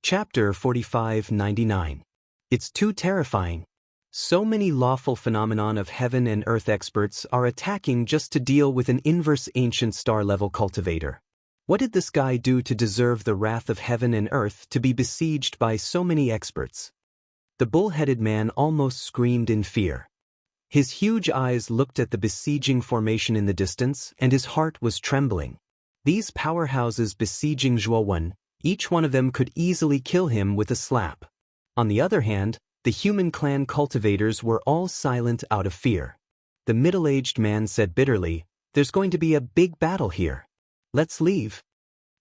Chapter 45-99. It's too terrifying. So many lawful phenomenon of heaven and earth experts are attacking just to deal with an inverse ancient star-level cultivator. What did this guy do to deserve the wrath of heaven and earth to be besieged by so many experts? The bull-headed man almost screamed in fear. His huge eyes looked at the besieging formation in the distance, and his heart was trembling. These powerhouses besieging Zhuowen, each one of them could easily kill him with a slap. On the other hand, the human clan cultivators were all silent out of fear. The middle-aged man said bitterly, "There's going to be a big battle here. Let's leave."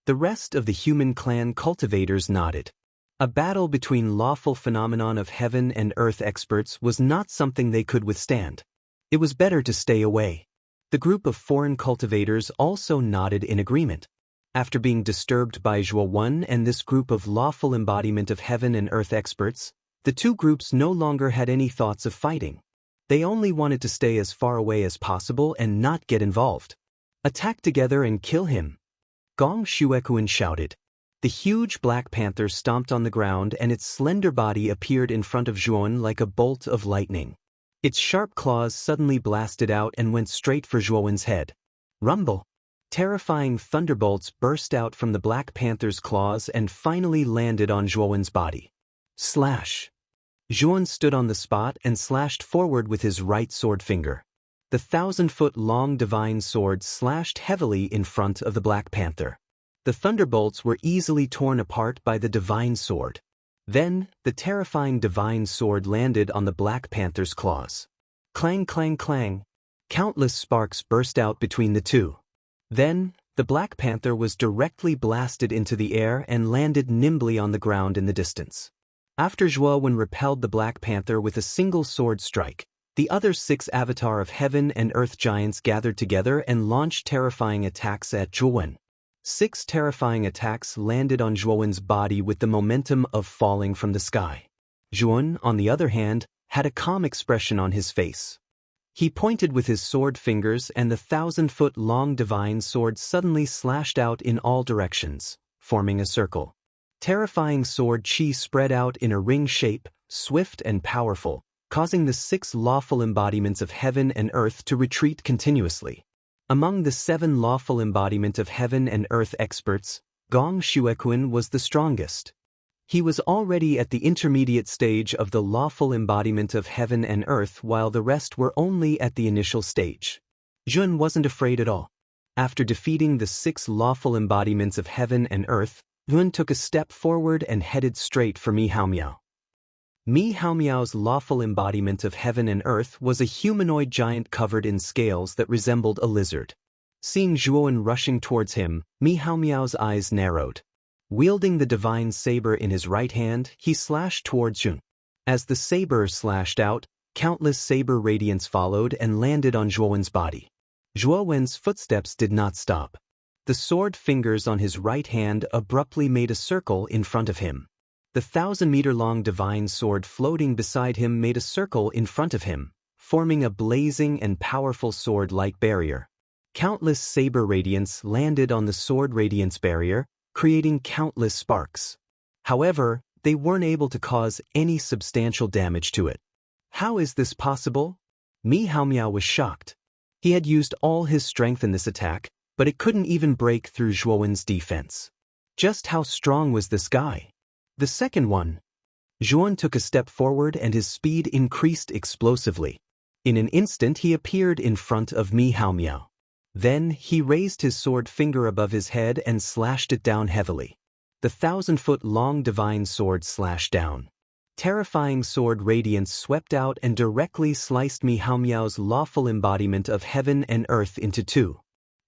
The rest of the human clan cultivators nodded. A battle between lawful phenomenon of heaven and earth experts was not something they could withstand. It was better to stay away. The group of foreign cultivators also nodded in agreement. After being disturbed by Zhuowen and this group of lawful embodiment of heaven and earth experts, the two groups no longer had any thoughts of fighting. They only wanted to stay as far away as possible and not get involved. "Attack together and kill him," Gong Shuekuan shouted. The huge black panther stomped on the ground and its slender body appeared in front of Zhuowen like a bolt of lightning. Its sharp claws suddenly blasted out and went straight for Zhuowen's head. Rumble! Terrifying thunderbolts burst out from the Black Panther's claws and finally landed on Zhuowen's body. Slash! Zhuowen stood on the spot and slashed forward with his right sword finger. The 1,000-foot-long divine sword slashed heavily in front of the Black Panther. The thunderbolts were easily torn apart by the divine sword. Then, the terrifying divine sword landed on the Black Panther's claws. Clang, clang, clang! Countless sparks burst out between the two. Then, the Black Panther was directly blasted into the air and landed nimbly on the ground in the distance. After Zhuowen repelled the Black Panther with a single sword strike, the other 6 avatar of heaven and earth giants gathered together and launched terrifying attacks at Zhuowen. 6 terrifying attacks landed on Zhuowen's body with the momentum of falling from the sky. Zhuowen, on the other hand, had a calm expression on his face. He pointed with his sword fingers and the 1,000-foot-long divine sword suddenly slashed out in all directions, forming a circle. Terrifying sword chi spread out in a ring shape, swift and powerful, causing the 6 lawful embodiments of heaven and earth to retreat continuously. Among the 7 lawful embodiment of heaven and earth experts, Gong Shuekuan was the strongest. He was already at the intermediate stage of the lawful embodiment of heaven and earth while the rest were only at the initial stage. Zhuowen wasn't afraid at all. After defeating the 6 lawful embodiments of heaven and earth, Zhuowen took a step forward and headed straight for Mi Haomiao. Mi Haomiao's lawful embodiment of heaven and earth was a humanoid giant covered in scales that resembled a lizard. Seeing Zhuowen rushing towards him, Mi Haomiao's eyes narrowed. Wielding the divine saber in his right hand, he slashed towards Zhuowen. As the saber slashed out, countless saber radiance followed and landed on Zhuowen's body. Zhuowen's footsteps did not stop. The sword fingers on his right hand abruptly made a circle in front of him. The 1,000-meter-long divine sword floating beside him made a circle in front of him, forming a blazing and powerful sword-like barrier. Countless saber radiance landed on the sword radiance barrier, creating countless sparks. However, they weren't able to cause any substantial damage to it. How is this possible? Mi Haomiao was shocked. He had used all his strength in this attack, but it couldn't even break through Zhuowen's defense. Just how strong was this guy? The second one. Zhuowen took a step forward and his speed increased explosively. In an instant he appeared in front of Mi Haomiao. Then, he raised his sword finger above his head and slashed it down heavily. The 1,000-foot-long divine sword slashed down. Terrifying sword radiance swept out and directly sliced Mi Haomiao's lawful embodiment of heaven and earth into 2.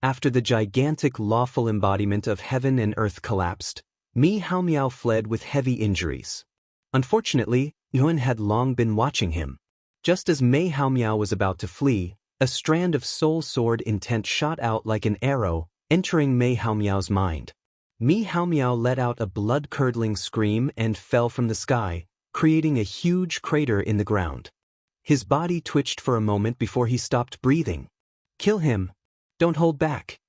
After the gigantic lawful embodiment of heaven and earth collapsed, Mi Haomiao fled with heavy injuries. Unfortunately, Zhuowen had long been watching him. Just as Mi Haomiao was about to flee, a strand of soul sword intent shot out like an arrow, entering Mi Haomiao's mind. Mi Haomiao let out a blood-curdling scream and fell from the sky, creating a huge crater in the ground. His body twitched for a moment before he stopped breathing. "Kill him! Don't hold back!"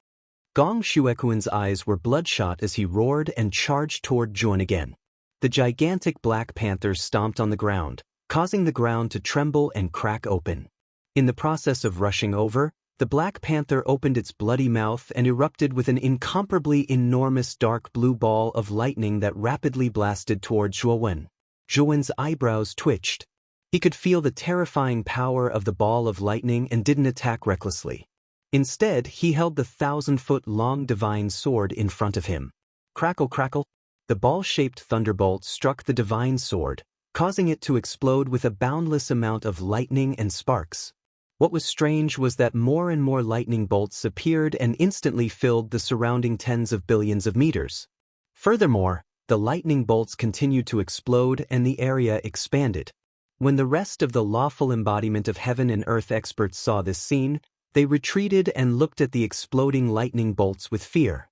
Gong Shuekuan's eyes were bloodshot as he roared and charged toward Zhuowen again. The gigantic Black Panther stomped on the ground, causing the ground to tremble and crack open. In the process of rushing over, the Black Panther opened its bloody mouth and erupted with an incomparably enormous dark blue ball of lightning that rapidly blasted toward Zhuo Wen. Zhuo Wen's eyebrows twitched. He could feel the terrifying power of the ball of lightning and didn't attack recklessly. Instead, he held the 1,000-foot-long divine sword in front of him. Crackle, crackle. The ball-shaped thunderbolt struck the divine sword, causing it to explode with a boundless amount of lightning and sparks. What was strange was that more and more lightning bolts appeared and instantly filled the surrounding tens of billions of meters. Furthermore, the lightning bolts continued to explode and the area expanded. When the rest of the lawful embodiment of heaven and earth experts saw this scene, they retreated and looked at the exploding lightning bolts with fear.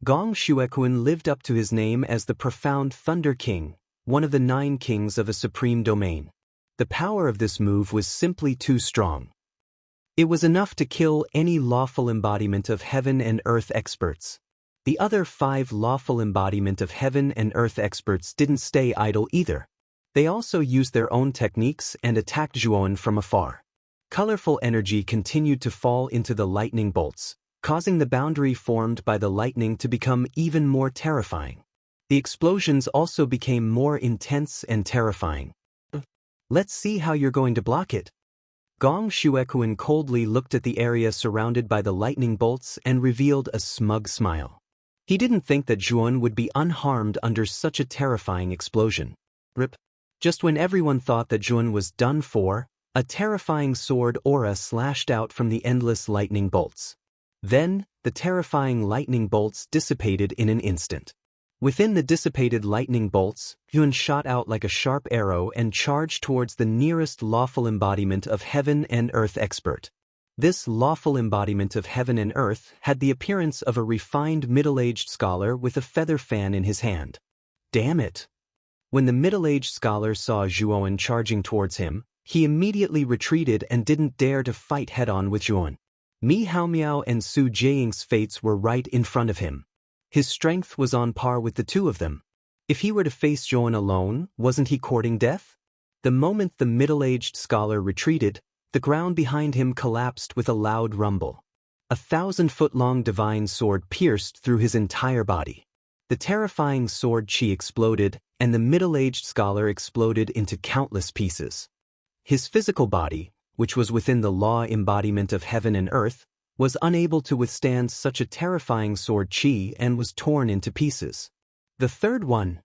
Gong Xuequn lived up to his name as the profound Thunder King, one of the 9 kings of a supreme domain. The power of this move was simply too strong. It was enough to kill any lawful embodiment of heaven and earth experts. The other 5 lawful embodiment of heaven and earth experts didn't stay idle either. They also used their own techniques and attacked Zhuon from afar. Colorful energy continued to fall into the lightning bolts, causing the boundary formed by the lightning to become even more terrifying. The explosions also became more intense and terrifying. Let's see how you're going to block it. Gong Xuequn coldly looked at the area surrounded by the lightning bolts and revealed a smug smile. He didn't think that Zhuon would be unharmed under such a terrifying explosion. Rip. Just when everyone thought that Zhuon was done for, a terrifying sword aura slashed out from the endless lightning bolts. Then, the terrifying lightning bolts dissipated in an instant. Within the dissipated lightning bolts, Zhuon shot out like a sharp arrow and charged towards the nearest lawful embodiment of heaven and earth expert. This lawful embodiment of heaven and earth had the appearance of a refined middle-aged scholar with a feather fan in his hand. Damn it! When the middle-aged scholar saw Zhuon charging towards him, he immediately retreated and didn't dare to fight head-on with Zhuon. Mi Haomiao and Su Jiaying's fates were right in front of him. His strength was on par with the two of them. If he were to face Zhuon alone, wasn't he courting death? The moment the middle-aged scholar retreated, the ground behind him collapsed with a loud rumble. A 1,000-foot-long divine sword pierced through his entire body. The terrifying sword chi exploded, and the middle-aged scholar exploded into countless pieces. His physical body, which was within the law embodiment of heaven and earth, was unable to withstand such a terrifying sword chi and was torn into pieces. The third one.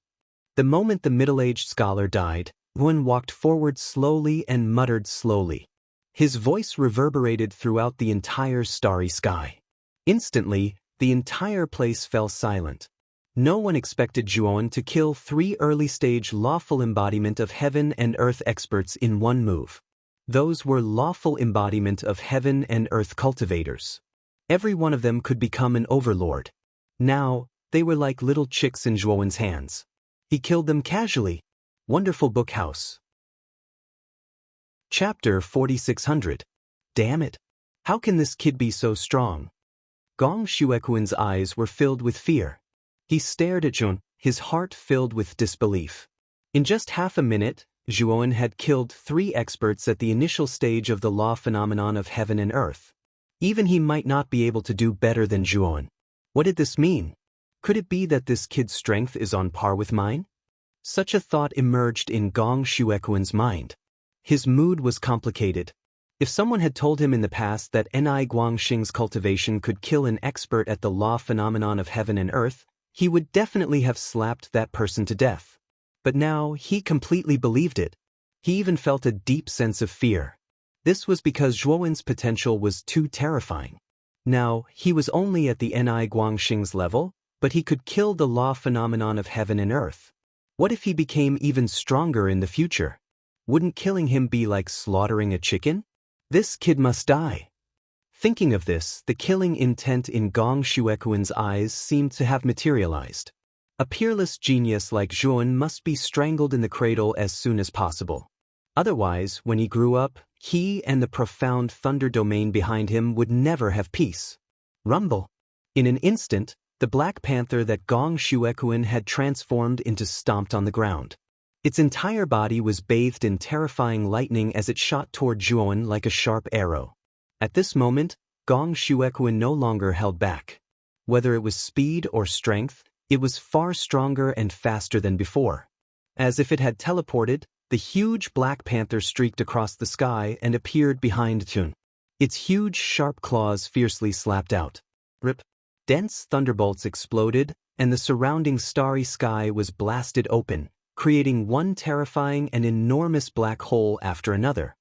The moment the middle-aged scholar died, Zhuon walked forward slowly and muttered slowly. His voice reverberated throughout the entire starry sky. Instantly, the entire place fell silent. No one expected Zhuon to kill 3 early-stage lawful embodiment of heaven and earth experts in one move. Those were lawful embodiment of heaven and earth cultivators. Every one of them could become an overlord. Now, they were like little chicks in Zhuon's hands. He killed them casually. Wonderful book house. Chapter 4600. Damn it. How can this kid be so strong? Gong Xuequn's eyes were filled with fear. He stared at Zhuon, his heart filled with disbelief. In just half a minute, Zhuon had killed 3 experts at the initial stage of the law phenomenon of heaven and earth. Even he might not be able to do better than Zhuon. What did this mean? Could it be that this kid's strength is on par with mine? Such a thought emerged in Gong Xuequn's mind. His mood was complicated. If someone had told him in the past that Ni Guangxing's cultivation could kill an expert at the law phenomenon of heaven and earth, he would definitely have slapped that person to death. But now, he completely believed it. He even felt a deep sense of fear. This was because Zhuowen's potential was too terrifying. Now, he was only at the Ni Guangxing's level, but he could kill the law phenomenon of heaven and earth. What if he became even stronger in the future? Wouldn't killing him be like slaughtering a chicken? This kid must die. Thinking of this, the killing intent in Gong Xuequn's eyes seemed to have materialized. A peerless genius like Zhuon must be strangled in the cradle as soon as possible. Otherwise, when he grew up, he and the profound thunder domain behind him would never have peace. Rumble. In an instant, The Black Panther that Gong Shuekuan had transformed into stomped on the ground. Its entire body was bathed in terrifying lightning as it shot toward Zhuan like a sharp arrow. At this moment, Gong Shuekuan no longer held back. Whether it was speed or strength, it was far stronger and faster than before. As if it had teleported, the huge Black Panther streaked across the sky and appeared behind Zhuan. Its huge sharp claws fiercely slapped out. Rip! Dense thunderbolts exploded, and the surrounding starry sky was blasted open, creating one terrifying and enormous black hole after another.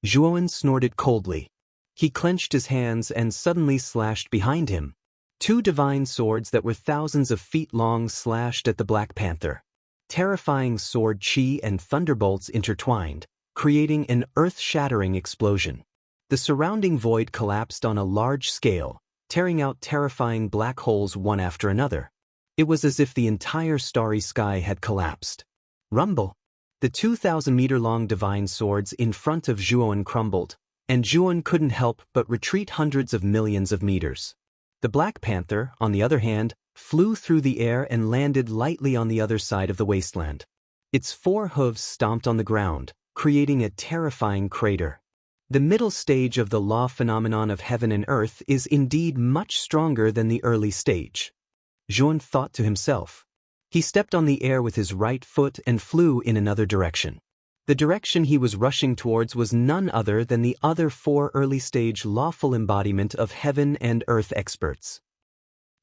Zhuan snorted coldly. He clenched his hands and suddenly slashed behind him. Two divine swords that were thousands of feet long slashed at the Black Panther. Terrifying sword chi and thunderbolts intertwined, creating an earth-shattering explosion. The surrounding void collapsed on a large scale, tearing out terrifying black holes one after another. It was as if the entire starry sky had collapsed. Rumble! The 2,000-meter-long divine swords in front of Zhuan crumbled, and Zhuan couldn't help but retreat hundreds of millions of meters. The Black Panther, on the other hand, flew through the air and landed lightly on the other side of the wasteland. Its 4 hooves stomped on the ground, creating a terrifying crater. The middle stage of the law phenomenon of heaven and earth is indeed much stronger than the early stage. Zhuan thought to himself. He stepped on the air with his right foot and flew in another direction. The direction he was rushing towards was none other than the other 4 early-stage lawful embodiment of heaven and earth experts.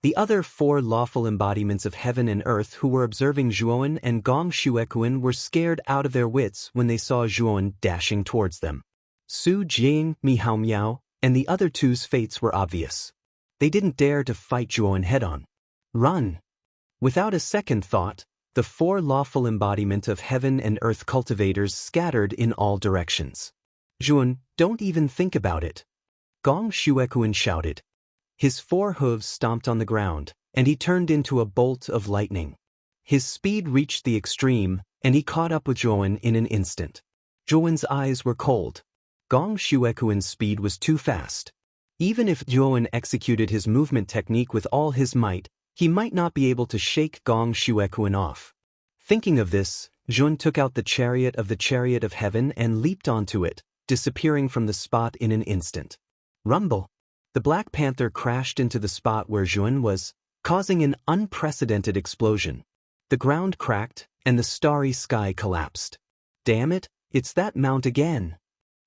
The other 4 lawful embodiments of heaven and earth who were observing Zhuan and Gong Shuekuan were scared out of their wits when they saw Zhuan dashing towards them. Su Jing, Mihao Miao, and the other 2's fates were obvious. They didn't dare to fight Zhuan head-on. Run! Without a second thought, the 4 lawful embodiment of heaven and earth cultivators scattered in all directions. Zhuan, don't even think about it. Gong Shuekuan shouted. His 4 hooves stomped on the ground, and he turned into a bolt of lightning. His speed reached the extreme, and he caught up with Zhuan in an instant. Zhuan's eyes were cold. Gong Shuekuan's speed was too fast. Even if Zhuan executed his movement technique with all his might, he might not be able to shake Gong Shuekuan off. Thinking of this, Zhuan took out the chariot of heaven and leaped onto it, disappearing from the spot in an instant. Rumble! The Black Panther crashed into the spot where Zhuan was, causing an unprecedented explosion. The ground cracked, and the starry sky collapsed. Damn it, it's that mount again!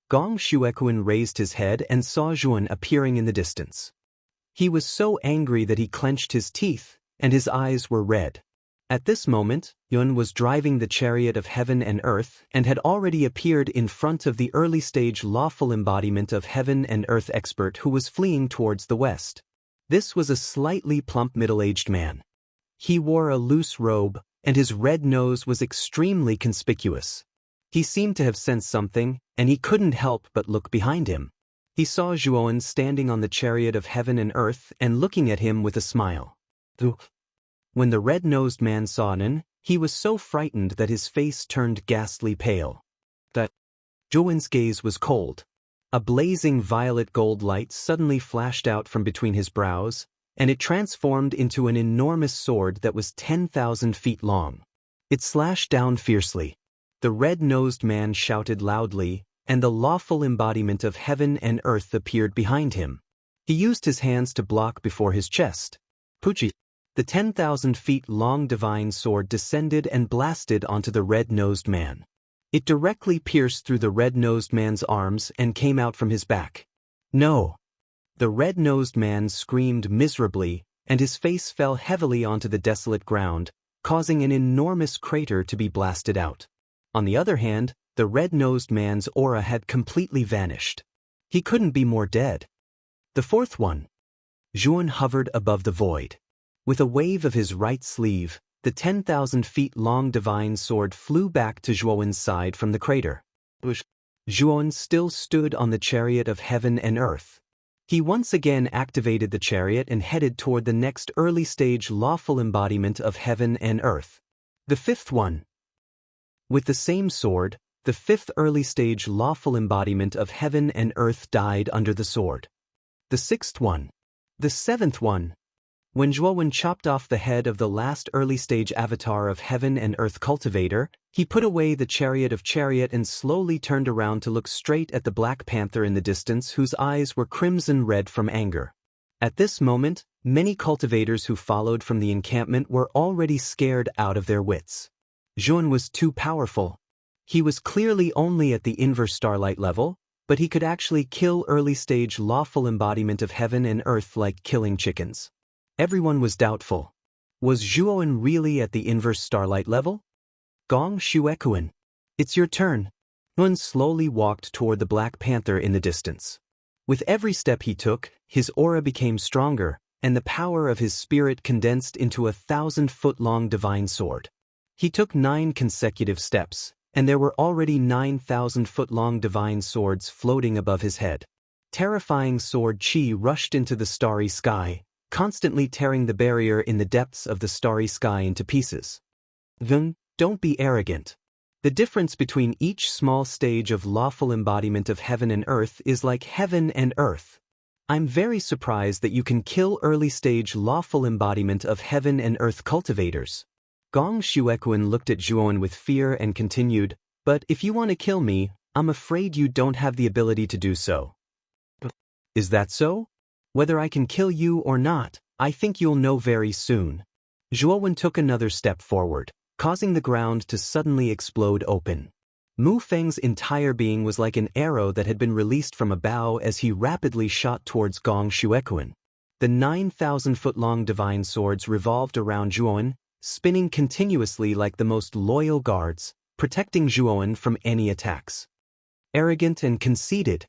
Gong Shuekuan raised his head and saw Zhuan appearing in the distance. He was so angry that he clenched his teeth, and his eyes were red. At this moment, Yun was driving the chariot of heaven and earth and had already appeared in front of the early-stage lawful embodiment of heaven and earth expert who was fleeing towards the west. This was a slightly plump middle-aged man. He wore a loose robe, and his red nose was extremely conspicuous. He seemed to have sensed something, and he couldn't help but look behind him. He saw Zhuan standing on the chariot of heaven and earth and looking at him with a smile. When the red-nosed man saw Nen, he was so frightened that his face turned ghastly pale. Zhuan's gaze was cold. A blazing violet gold light suddenly flashed out from between his brows, and it transformed into an enormous sword that was 10,000 feet long. It slashed down fiercely. The red-nosed man shouted loudly, and the lawful embodiment of heaven and earth appeared behind him. He used his hands to block before his chest. Puchi! The 10,000 feet long divine sword descended and blasted onto the red-nosed man. It directly pierced through the red-nosed man's arms and came out from his back. No! The red-nosed man screamed miserably, and his face fell heavily onto the desolate ground, causing an enormous crater to be blasted out. On the other hand, the red-nosed man's aura had completely vanished. He couldn't be more dead. The 4th one. Zhuan hovered above the void. With a wave of his right sleeve, the 10,000 feet long divine sword flew back to Zhuan's side from the crater. Zhuan still stood on the chariot of heaven and earth. He once again activated the chariot and headed toward the next early-stage lawful embodiment of heaven and earth. The 5th one. With the same sword, the 5th early-stage lawful embodiment of heaven and earth died under the sword. The 6th one. The 7th one. When Zhuowen chopped off the head of the last early-stage avatar of Heaven and Earth cultivator, he put away the chariot and slowly turned around to look straight at the Black Panther in the distance, whose eyes were crimson red from anger. At this moment, many cultivators who followed from the encampment were already scared out of their wits. Zhuowen was too powerful. He was clearly only at the inverse starlight level, but he could actually kill early-stage lawful embodiment of Heaven and Earth like killing chickens. Everyone was doubtful. Was Zhuowen really at the inverse starlight level? Gong Shuekuan. It's your turn. Zhuowen slowly walked toward the Black Panther in the distance. With every step he took, his aura became stronger, and the power of his spirit condensed into a 1,000-foot-long divine sword. He took 9 consecutive steps, and there were already 9,000-foot-long divine swords floating above his head. Terrifying sword chi rushed into the starry sky, constantly tearing the barrier in the depths of the starry sky into pieces. Then, don't be arrogant. The difference between each small stage of lawful embodiment of Heaven and Earth is like Heaven and Earth. I'm very surprised that you can kill early-stage lawful embodiment of Heaven and Earth cultivators. Gong Shuekuan looked at Zhuowen with fear and continued, but if you want to kill me, I'm afraid you don't have the ability to do so. Is that so? Whether I can kill you or not, I think you'll know very soon. Zhuowen took another step forward, causing the ground to suddenly explode open. Mu Feng's entire being was like an arrow that had been released from a bow as he rapidly shot towards Gong Shuekuan. The 9,000-foot-long divine swords revolved around Zhuowen, spinning continuously like the most loyal guards, protecting Zhuowen from any attacks. Arrogant and conceited.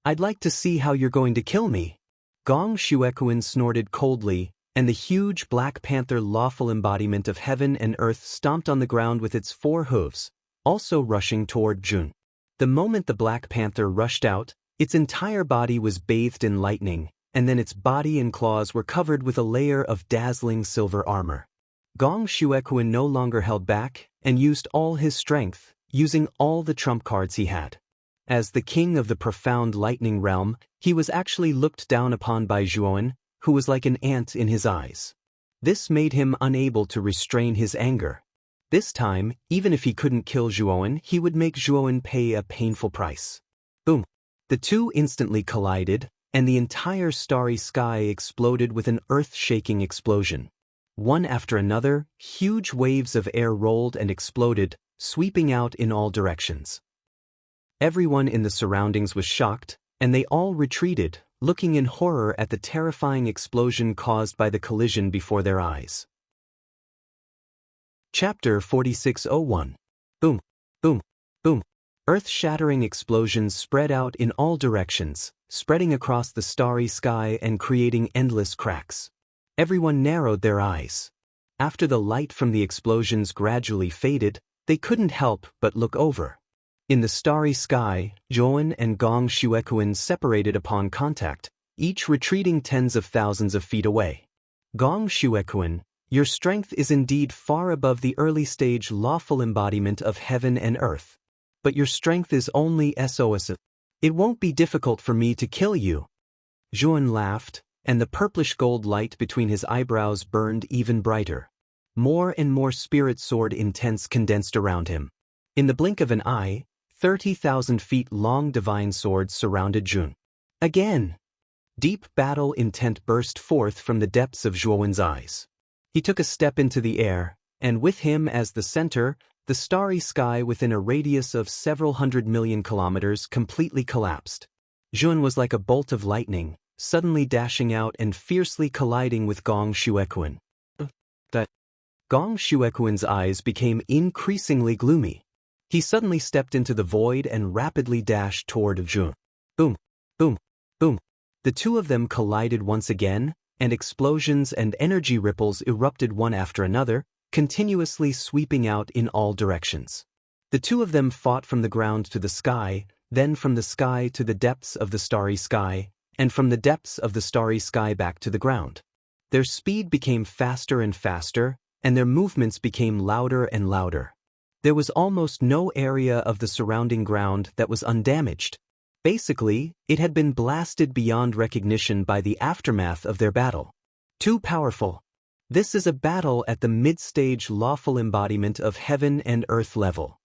I'd like to see how you're going to kill me. Gong Shuekuan snorted coldly, and the huge Black Panther lawful embodiment of Heaven and Earth stomped on the ground with its 4 hooves, also rushing toward Zhuowen. The moment the Black Panther rushed out, its entire body was bathed in lightning, and then its body and claws were covered with a layer of dazzling silver armor. Gong Shuekuan no longer held back, and used all his strength, using all the trump cards he had. As the king of the profound lightning realm, he was actually looked down upon by Zhuowen, who was like an ant in his eyes. This made him unable to restrain his anger. This time, even if he couldn't kill Zhuowen, he would make Zhuowen pay a painful price. Boom! The two instantly collided, and the entire starry sky exploded with an earth-shaking explosion. One after another, huge waves of air rolled and exploded, sweeping out in all directions. Everyone in the surroundings was shocked, and they all retreated, looking in horror at the terrifying explosion caused by the collision before their eyes. Chapter 4601. Boom, boom, boom. Earth-shattering explosions spread out in all directions, spreading across the starry sky and creating endless cracks. Everyone narrowed their eyes. After the light from the explosions gradually faded, they couldn't help but look over. In the starry sky, Zhuowen and Gong Shuekuan separated upon contact, each retreating tens of thousands of feet away. Gong Shuekuan, your strength is indeed far above the early-stage lawful embodiment of Heaven and Earth. But your strength is only SOS. It won't be difficult for me to kill you. Zhuowen laughed, and the purplish gold light between his eyebrows burned even brighter. More and more spirit sword intense condensed around him. In the blink of an eye, 30,000 feet long divine swords surrounded Zhuowen. Again! Deep battle intent burst forth from the depths of Zhuowen's eyes. He took a step into the air, and with him as the center, the starry sky within a radius of several 100 million kilometers completely collapsed. Zhuowen was like a bolt of lightning, suddenly dashing out and fiercely colliding with Gong Shuekuan. Gong Shuekuan's eyes became increasingly gloomy. He suddenly stepped into the void and rapidly dashed toward Zhuowen. Boom, boom, boom. The two of them collided once again, and explosions and energy ripples erupted one after another, continuously sweeping out in all directions. The two of them fought from the ground to the sky, then from the sky to the depths of the starry sky, and from the depths of the starry sky back to the ground. Their speed became faster and faster, and their movements became louder and louder. There was almost no area of the surrounding ground that was undamaged. Basically, it had been blasted beyond recognition by the aftermath of their battle. Too powerful. This is a battle at the mid-stage lawful embodiment of heaven and earth level.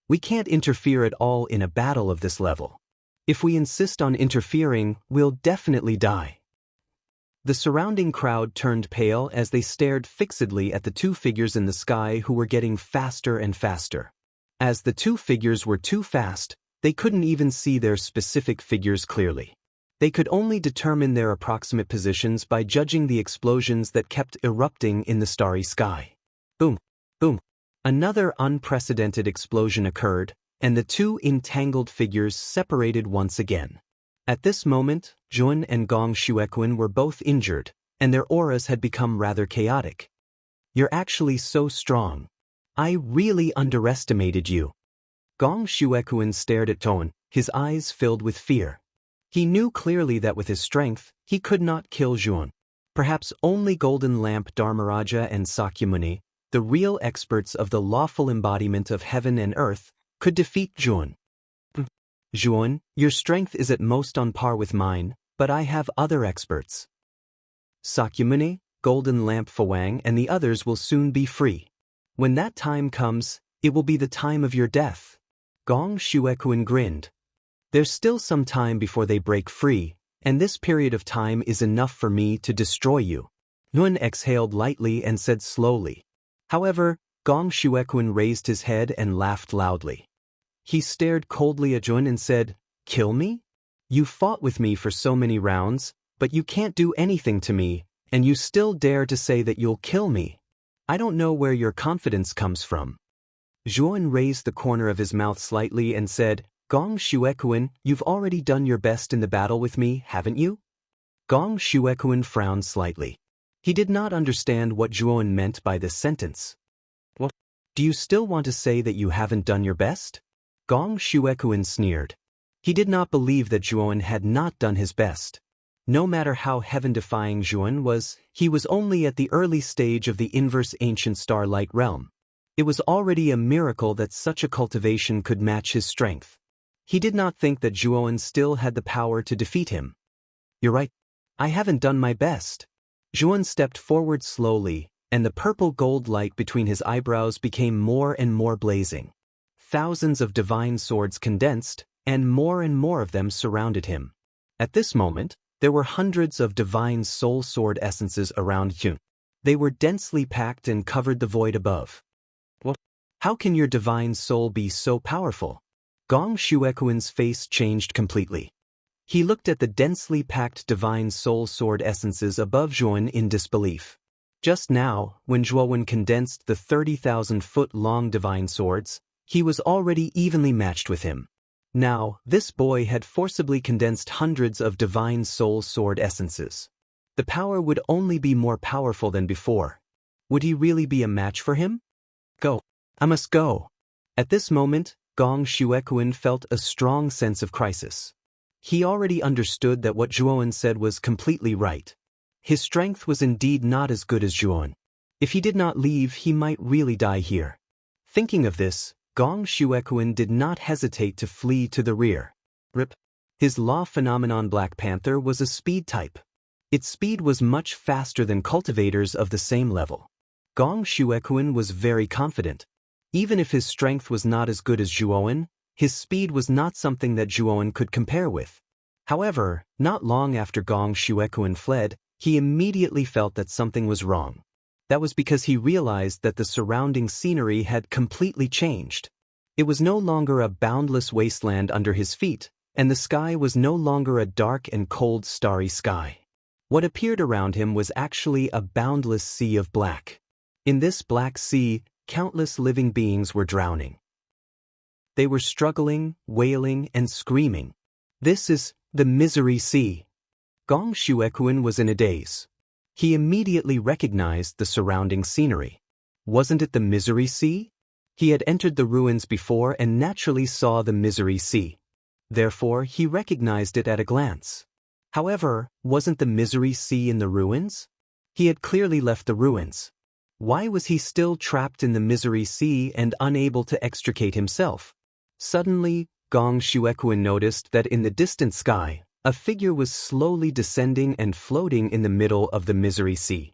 We can't interfere at all in a battle of this level. If we insist on interfering, we'll definitely die. The surrounding crowd turned pale as they stared fixedly at the two figures in the sky who were getting faster and faster. As the two figures were too fast, they couldn't even see their specific figures clearly. They could only determine their approximate positions by judging the explosions that kept erupting in the starry sky. Boom, boom. Another unprecedented explosion occurred, and the two entangled figures separated once again. At this moment, Jun and Gong Shuequan were both injured, and their auras had become rather chaotic. You're actually so strong. I really underestimated you. Gong Shuequan stared at Toan, his eyes filled with fear. He knew clearly that with his strength, he could not kill Jun. Perhaps only Golden Lamp Dharmaraja and Sakyamuni, the real experts of the lawful embodiment of heaven and earth, could defeat Jun. Jun, your strength is at most on par with mine, but I have other experts. Sakyamuni, Golden Lamp Fawang and the others will soon be free. When that time comes, it will be the time of your death. Gong Shuequan grinned. There's still some time before they break free, and this period of time is enough for me to destroy you. Nun exhaled lightly and said slowly. However, Gong Shuequan raised his head and laughed loudly. He stared coldly at Jun and said, "Kill me? You fought with me for so many rounds, but you can't do anything to me, and you still dare to say that you'll kill me. I don't know where your confidence comes from." Jun raised the corner of his mouth slightly and said, "Gong Shuequan, you've already done your best in the battle with me, haven't you?" Gong Shuequan frowned slightly. He did not understand what Jun meant by this sentence. "What? Do you still want to say that you haven't done your best?" Gong Shuequan sneered. He did not believe that Jun had not done his best. No matter how heaven-defying Jun was, he was only at the early stage of the inverse ancient starlight realm. It was already a miracle that such a cultivation could match his strength. He did not think that Jun still had the power to defeat him. "You're right. I haven't done my best." Jun stepped forward slowly, and the purple gold light between his eyebrows became more and more blazing. Thousands of divine swords condensed, and more of them surrounded him. At this moment, there were hundreds of divine soul sword essences around Jun. They were densely packed and covered the void above. "What? How can your divine soul be so powerful?" Gong Shuequan's face changed completely. He looked at the densely packed divine soul sword essences above Jun in disbelief. Just now, when Jun condensed the 30,000-foot-long divine swords, he was already evenly matched with him. Now, this boy had forcibly condensed hundreds of divine soul sword essences. The power would only be more powerful than before. Would he really be a match for him? Go. I must go. At this moment, Gong Shuequan felt a strong sense of crisis. He already understood that what Jun said was completely right. His strength was indeed not as good as Jun. If he did not leave, he might really die here. Thinking of this, Gong Shuequan did not hesitate to flee to the rear. Rip. His law phenomenon Black Panther was a speed type. Its speed was much faster than cultivators of the same level. Gong Shuequan was very confident. Even if his strength was not as good as Jun, his speed was not something that Jun could compare with. However, not long after Gong Shuequan fled, he immediately felt that something was wrong. That was because he realized that the surrounding scenery had completely changed. It was no longer a boundless wasteland under his feet, and the sky was no longer a dark and cold starry sky. What appeared around him was actually a boundless sea of black. In this black sea, countless living beings were drowning. They were struggling, wailing, and screaming. This is the Misery Sea. Gong Shuequan was in a daze. He immediately recognized the surrounding scenery. Wasn't it the Misery Sea? He had entered the ruins before and naturally saw the Misery Sea. Therefore, he recognized it at a glance. However, wasn't the Misery Sea in the ruins? He had clearly left the ruins. Why was he still trapped in the Misery Sea and unable to extricate himself? Suddenly, Gong Shuequan noticed that in the distant sky, A figure was slowly descending and floating in the middle of the Misery Sea.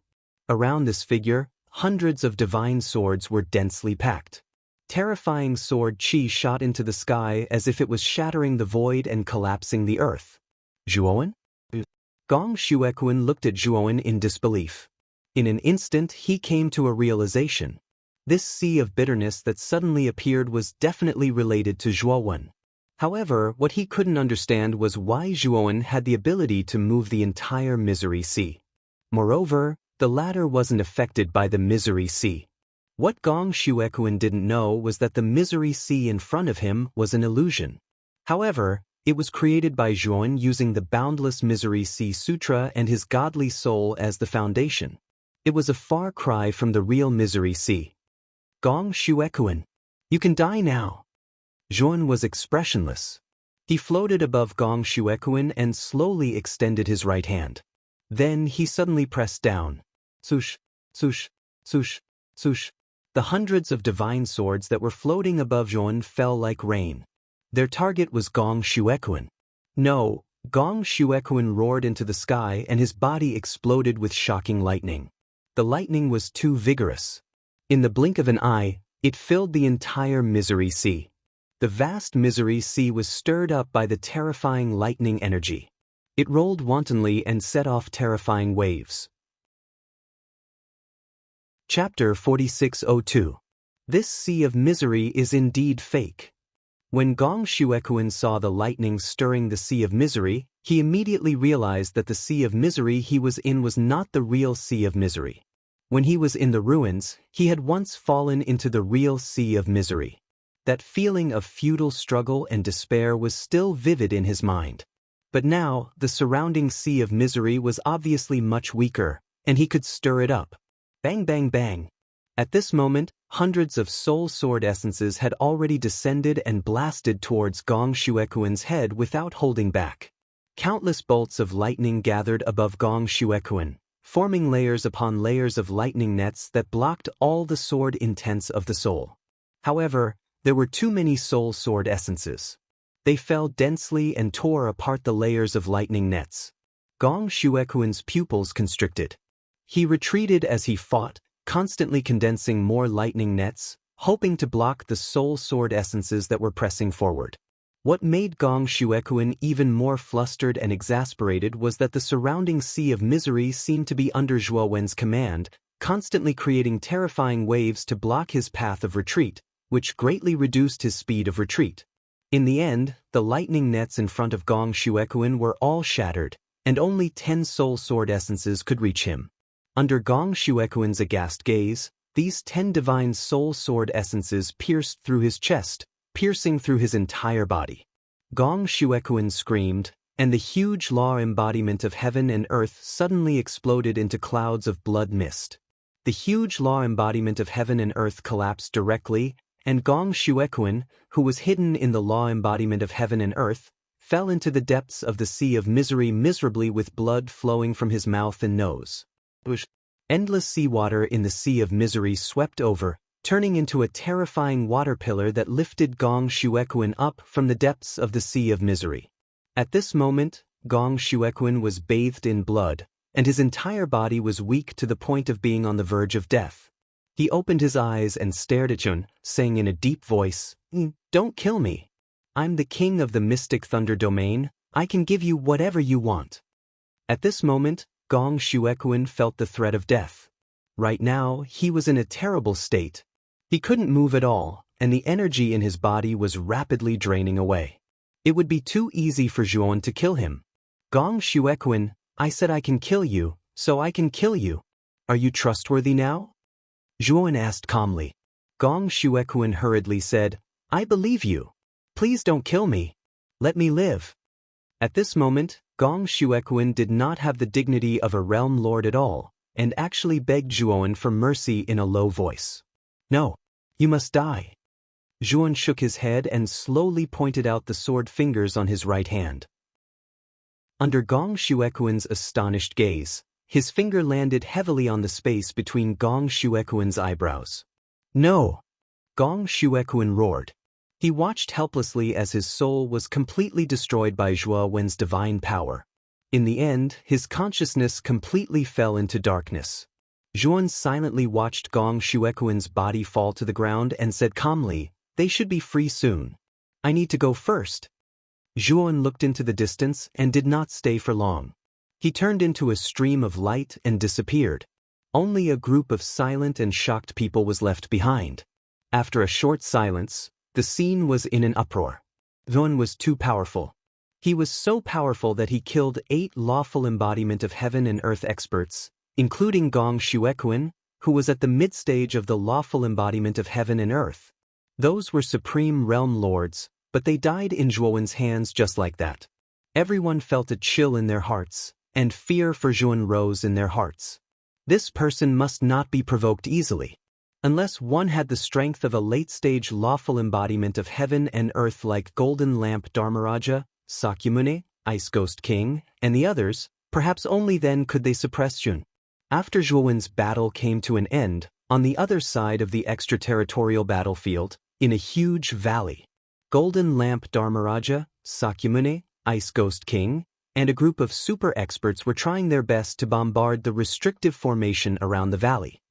Around this figure, hundreds of divine swords were densely packed. Terrifying sword chi shot into the sky as if it was shattering the void and collapsing the earth. Zhuowen? Gong Shuekuan looked at Zhuowen in disbelief. In an instant he came to a realization. This sea of bitterness that suddenly appeared was definitely related to Zhuowen. However, what he couldn't understand was why Zhuowen had the ability to move the entire Misery Sea. Moreover, the latter wasn't affected by the Misery Sea. What Gong Shuekuan didn't know was that the Misery Sea in front of him was an illusion. However, it was created by Zhuowen using the Boundless Misery Sea Sutra and his godly soul as the foundation. It was a far cry from the real Misery Sea. Gong Shuekuan, you can die now. Zhuowen was expressionless. He floated above Gong Shuekuan and slowly extended his right hand. Then he suddenly pressed down. Swoosh, swoosh, swoosh, swoosh. The hundreds of divine swords that were floating above Zhuowen fell like rain. Their target was Gong Shuekuan. No, Gong Shuekuan roared into the sky and his body exploded with shocking lightning. The lightning was too vigorous. In the blink of an eye, it filled the entire Misery Sea. The vast Misery Sea was stirred up by the terrifying lightning energy. It rolled wantonly and set off terrifying waves. Chapter 4602. This sea of misery is indeed fake. When Gong Shuekuan saw the lightning stirring the sea of misery, he immediately realized that the sea of misery he was in was not the real sea of misery. When he was in the ruins, he had once fallen into the real sea of misery. That feeling of futile struggle and despair was still vivid in his mind. But now, the surrounding sea of misery was obviously much weaker, and he could stir it up. Bang bang bang. At this moment, hundreds of soul sword essences had already descended and blasted towards Gong Shuekuan's head without holding back. Countless bolts of lightning gathered above Gong Shuekuan, forming layers upon layers of lightning nets that blocked all the sword intents of the soul. However, there were too many soul sword essences. They fell densely and tore apart the layers of lightning nets. Gong Shuekuan's pupils constricted. He retreated as he fought, constantly condensing more lightning nets, hoping to block the soul sword essences that were pressing forward. What made Gong Shuekuan even more flustered and exasperated was that the surrounding sea of misery seemed to be under Zhuowen's command, constantly creating terrifying waves to block his path of retreat, which greatly reduced his speed of retreat. In the end, the lightning nets in front of Gong Shuekuan were all shattered, and only 10 soul sword essences could reach him. Under Gong Shuekuan's aghast gaze, these 10 divine soul sword essences pierced through his chest, piercing through his entire body. Gong Shuekuan screamed, and the huge law embodiment of heaven and earth suddenly exploded into clouds of blood mist. The huge law embodiment of heaven and earth collapsed directly, and Gong Shuekuan, who was hidden in the law embodiment of heaven and earth, fell into the depths of the sea of misery miserably with blood flowing from his mouth and nose. Endless seawater in the sea of misery swept over, turning into a terrifying water pillar that lifted Gong Shuekuan up from the depths of the sea of misery. At this moment, Gong Shuekuan was bathed in blood, and his entire body was weak to the point of being on the verge of death. He opened his eyes and stared at Zhuowen, saying in a deep voice, "Don't kill me. I'm the king of the mystic thunder domain. I can give you whatever you want." At this moment, Gong Shuekuan felt the threat of death. Right now, he was in a terrible state. He couldn't move at all, and the energy in his body was rapidly draining away. It would be too easy for Zhuowen to kill him. "Gong Shuekuan, I said I can kill you, so I can kill you. Are you trustworthy now?" Zhuowen asked calmly. Gong Shuekuan hurriedly said, "I believe you. Please don't kill me. Let me live." At this moment, Gong Shuekuan did not have the dignity of a realm lord at all, and actually begged Zhuowen for mercy in a low voice. "No, you must die." Zhuowen shook his head and slowly pointed out the sword fingers on his right hand. Under Gong Shuekuan's astonished gaze, his finger landed heavily on the space between Gong Shuekuan's eyebrows. "No!" Gong Shuekuan roared. He watched helplessly as his soul was completely destroyed by Zhuo Wen's divine power. In the end, his consciousness completely fell into darkness. Zhuan silently watched Gong Shuequan's body fall to the ground and said calmly, "They should be free soon. I need to go first." Zhuan looked into the distance and did not stay for long. He turned into a stream of light and disappeared. Only a group of silent and shocked people was left behind. After a short silence, the scene was in an uproar. Zhuan was too powerful. He was so powerful that he killed 8 lawful embodiment of heaven and earth experts, including Gong Shuequan, who was at the mid-stage of the lawful embodiment of heaven and earth. Those were supreme realm lords, but they died in Zhuowen's hands just like that. Everyone felt a chill in their hearts, and fear for Zhuan rose in their hearts. This person must not be provoked easily. Unless one had the strength of a late-stage lawful embodiment of heaven and earth like Golden Lamp Dharmaraja, Sakyamuni, Ice Ghost King, and the others, perhaps only then could they suppress Zhuan. After Zhuowen's battle came to an end, on the other side of the extraterritorial battlefield, in a huge valley, Golden Lamp Dharmaraja, Sakyamuni, Ice Ghost King, and a group of super experts were trying their best to bombard the restrictive formation around the valley.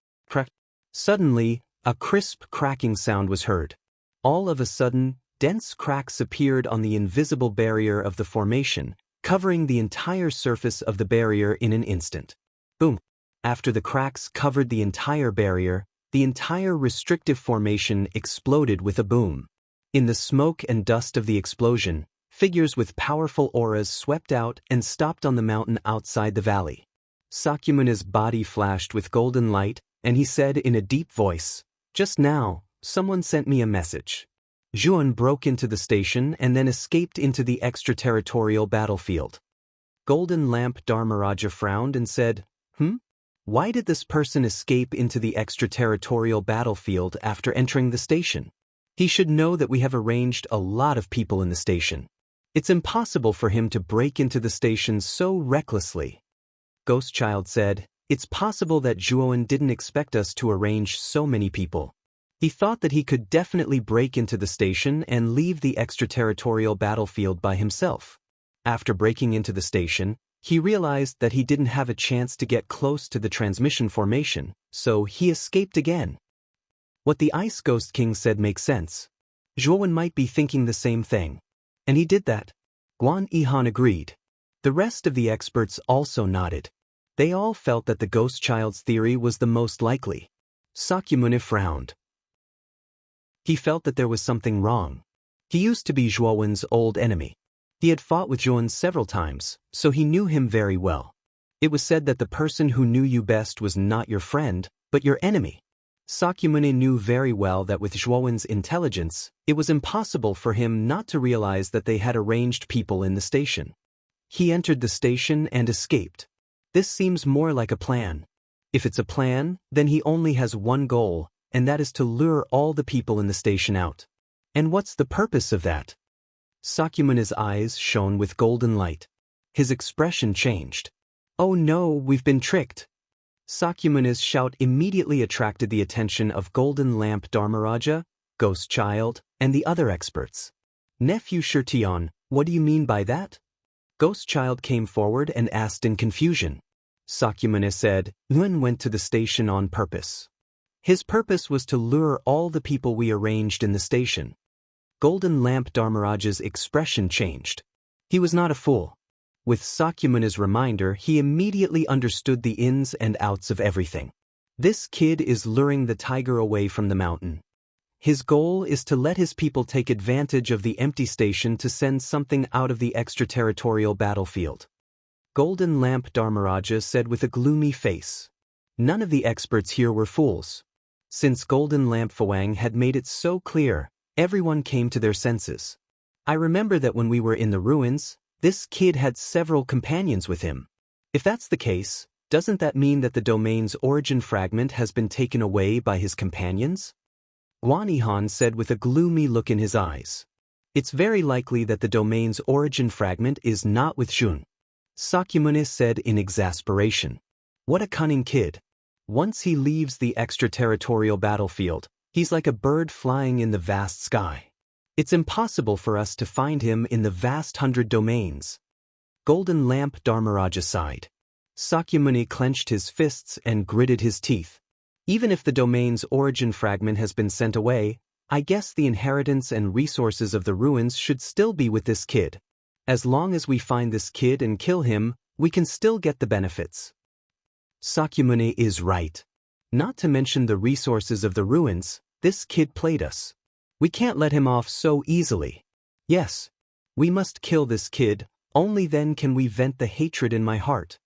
Suddenly, a crisp cracking sound was heard. All of a sudden, dense cracks appeared on the invisible barrier of the formation, covering the entire surface of the barrier in an instant. Boom! After the cracks covered the entire barrier, the entire restrictive formation exploded with a boom. In the smoke and dust of the explosion, figures with powerful auras swept out and stopped on the mountain outside the valley. Sakyamuni's body flashed with golden light, and he said in a deep voice, "Just now, someone sent me a message." Zhuan broke into the station and then escaped into the extraterritorial battlefield. Golden Lamp Dharmaraja frowned and said, Why did this person escape into the extraterritorial battlefield after entering the station? He should know that we have arranged a lot of people in the station. It's impossible for him to break into the station so recklessly." Ghostchild said, "It's possible that Zhuowen didn't expect us to arrange so many people. He thought that he could definitely break into the station and leave the extraterritorial battlefield by himself. After breaking into the station, he realized that he didn't have a chance to get close to the transmission formation, so he escaped again." What the Ice Ghost King said makes sense. Zhuowen might be thinking the same thing. And he did that. Guan Yihan agreed. The rest of the experts also nodded. They all felt that the ghost child's theory was the most likely. Sakyamuni frowned. He felt that there was something wrong. He used to be Zhuowen's old enemy. He had fought with Zhuowen several times, so he knew him very well. It was said that the person who knew you best was not your friend, but your enemy. Sakyamuni knew very well that with Zhuowen's intelligence, it was impossible for him not to realize that they had arranged people in the station. He entered the station and escaped. This seems more like a plan. If it's a plan, then he only has one goal, and that is to lure all the people in the station out. And what's the purpose of that? Sakyamuni's eyes shone with golden light. His expression changed. "Oh no, we've been tricked." Sakyamuni's shout immediately attracted the attention of Golden Lamp Dharmaraja, Ghost Child, and the other experts. "Nephew Shirtion, what do you mean by that?" Ghost Child came forward and asked in confusion. Sakyamuni said, "Yuan went to the station on purpose. His purpose was to lure all the people we arranged in the station." Golden Lamp Dharmaraja's expression changed. He was not a fool. With Sakyamuni's reminder, he immediately understood the ins and outs of everything. This kid is luring the tiger away from the mountain. His goal is to let his people take advantage of the empty station to send something out of the extraterritorial battlefield. Golden Lamp Dharmaraja said with a gloomy face. None of the experts here were fools. Since Golden Lamp Fawang had made it so clear, everyone came to their senses. I remember that when we were in the ruins, this kid had several companions with him. If that's the case, doesn't that mean that the domain's origin fragment has been taken away by his companions? Guan Yihan said with a gloomy look in his eyes. It's very likely that the domain's origin fragment is not with Zhuan. Sakyamuni said in exasperation. What a cunning kid. Once he leaves the extraterritorial battlefield, he's like a bird flying in the vast sky. It's impossible for us to find him in the vast 100 domains. Golden Lamp Dharmaraja sighed. Sakyamuni clenched his fists and gritted his teeth. Even if the domain's origin fragment has been sent away, I guess the inheritance and resources of the ruins should still be with this kid. As long as we find this kid and kill him, we can still get the benefits. Sakyamuni is right. Not to mention the resources of the ruins, this kid played us. We can't let him off so easily. Yes, we must kill this kid, only then can we vent the hatred in my heart.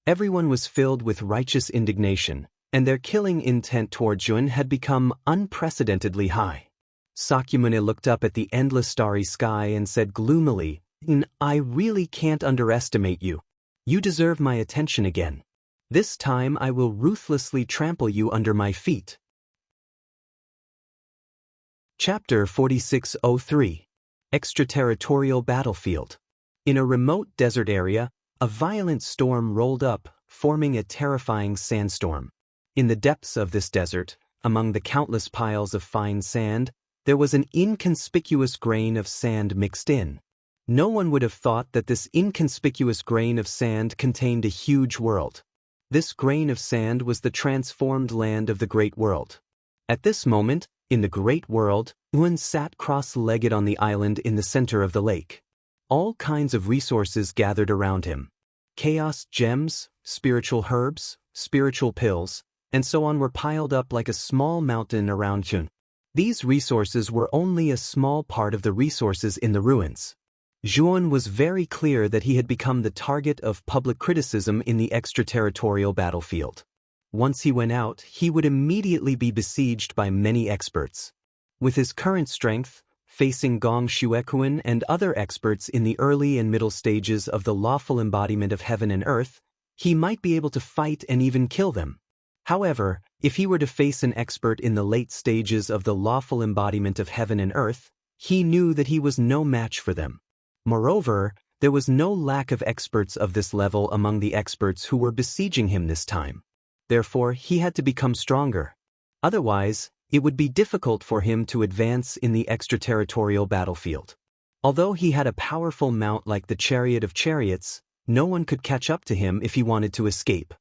Everyone was filled with righteous indignation, and their killing intent toward Jun had become unprecedentedly high. Sakyamuni looked up at the endless starry sky and said gloomily, I really can't underestimate you. You deserve my attention again. This time I will ruthlessly trample you under my feet. Chapter 4603. Extraterritorial Battlefield. In a remote desert area, a violent storm rolled up, forming a terrifying sandstorm. In the depths of this desert, among the countless piles of fine sand, there was an inconspicuous grain of sand mixed in. No one would have thought that this inconspicuous grain of sand contained a huge world. This grain of sand was the transformed land of the Great World. At this moment, in the Great World, Uan sat cross-legged on the island in the center of the lake. All kinds of resources gathered around him. Chaos gems, spiritual herbs, spiritual pills, and so on were piled up like a small mountain around Jun. These resources were only a small part of the resources in the ruins. Juan was very clear that he had become the target of public criticism in the extraterritorial battlefield. Once he went out, he would immediately be besieged by many experts. With his current strength, facing Gong Shuekuan and other experts in the early and middle stages of the lawful embodiment of heaven and earth, he might be able to fight and even kill them. However, if he were to face an expert in the late stages of the lawful embodiment of heaven and earth, he knew that he was no match for them. Moreover, there was no lack of experts of this level among the experts who were besieging him this time. Therefore, he had to become stronger. Otherwise, it would be difficult for him to advance in the extraterritorial battlefield. Although he had a powerful mount like the Chariot of Chariots, no one could catch up to him if he wanted to escape.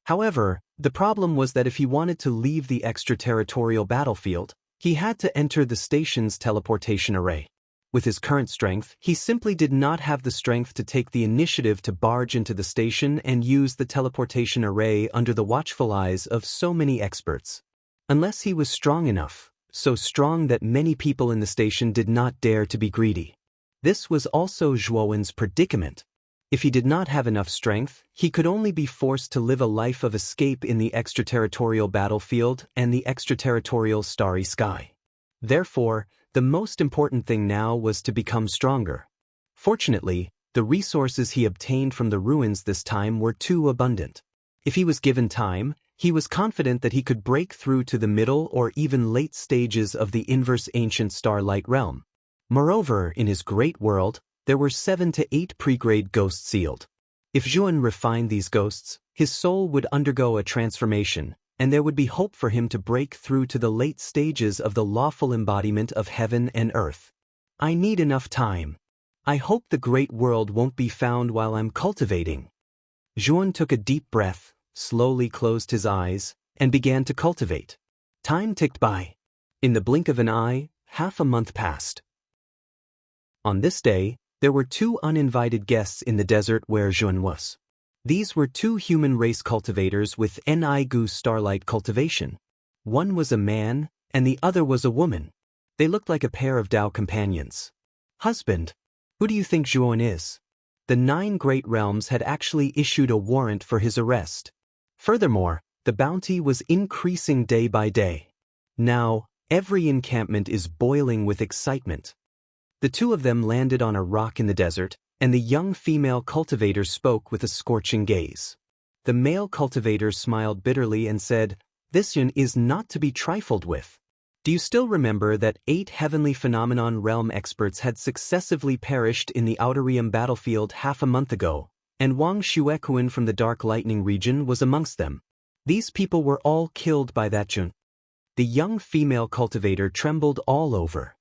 However, the problem was that if he wanted to leave the extraterritorial battlefield, he had to enter the station's teleportation array. With his current strength, he simply did not have the strength to take the initiative to barge into the station and use the teleportation array under the watchful eyes of so many experts. Unless he was strong enough, so strong that many people in the station did not dare to be greedy. This was also Zhuowen's predicament. If he did not have enough strength, he could only be forced to live a life of escape in the extraterritorial battlefield and the extraterritorial starry sky. Therefore, the most important thing now was to become stronger. Fortunately, the resources he obtained from the ruins this time were too abundant. If he was given time, he was confident that he could break through to the middle or even late stages of the inverse ancient starlight realm. Moreover, in his great world, there were 7 to 8 pre-grade ghosts sealed. If Zhuan refined these ghosts, his soul would undergo a transformation, and there would be hope for him to break through to the late stages of the lawful embodiment of heaven and earth. I need enough time. I hope the great world won't be found while I'm cultivating. Zhuan took a deep breath, slowly closed his eyes, and began to cultivate. Time ticked by. In the blink of an eye, half a month passed. On this day, there were 2 uninvited guests in the desert where Zhuan was. These were 2 human race cultivators with Nigu starlight cultivation. One was a man, and the other was a woman. They looked like a pair of Tao companions. Husband, who do you think Zhuan is? The 9 great realms had actually issued a warrant for his arrest. Furthermore, the bounty was increasing day by day. Now, every encampment is boiling with excitement. The 2 of them landed on a rock in the desert, and the young female cultivator spoke with a scorching gaze. The male cultivator smiled bitterly and said, "This Yun is not to be trifled with. Do you still remember that 8 heavenly phenomenon realm experts had successively perished in the Outerium battlefield half a month ago, and Wang Shuekuan from the Dark Lightning region was amongst them? These people were all killed by that Yun." The young female cultivator trembled all over.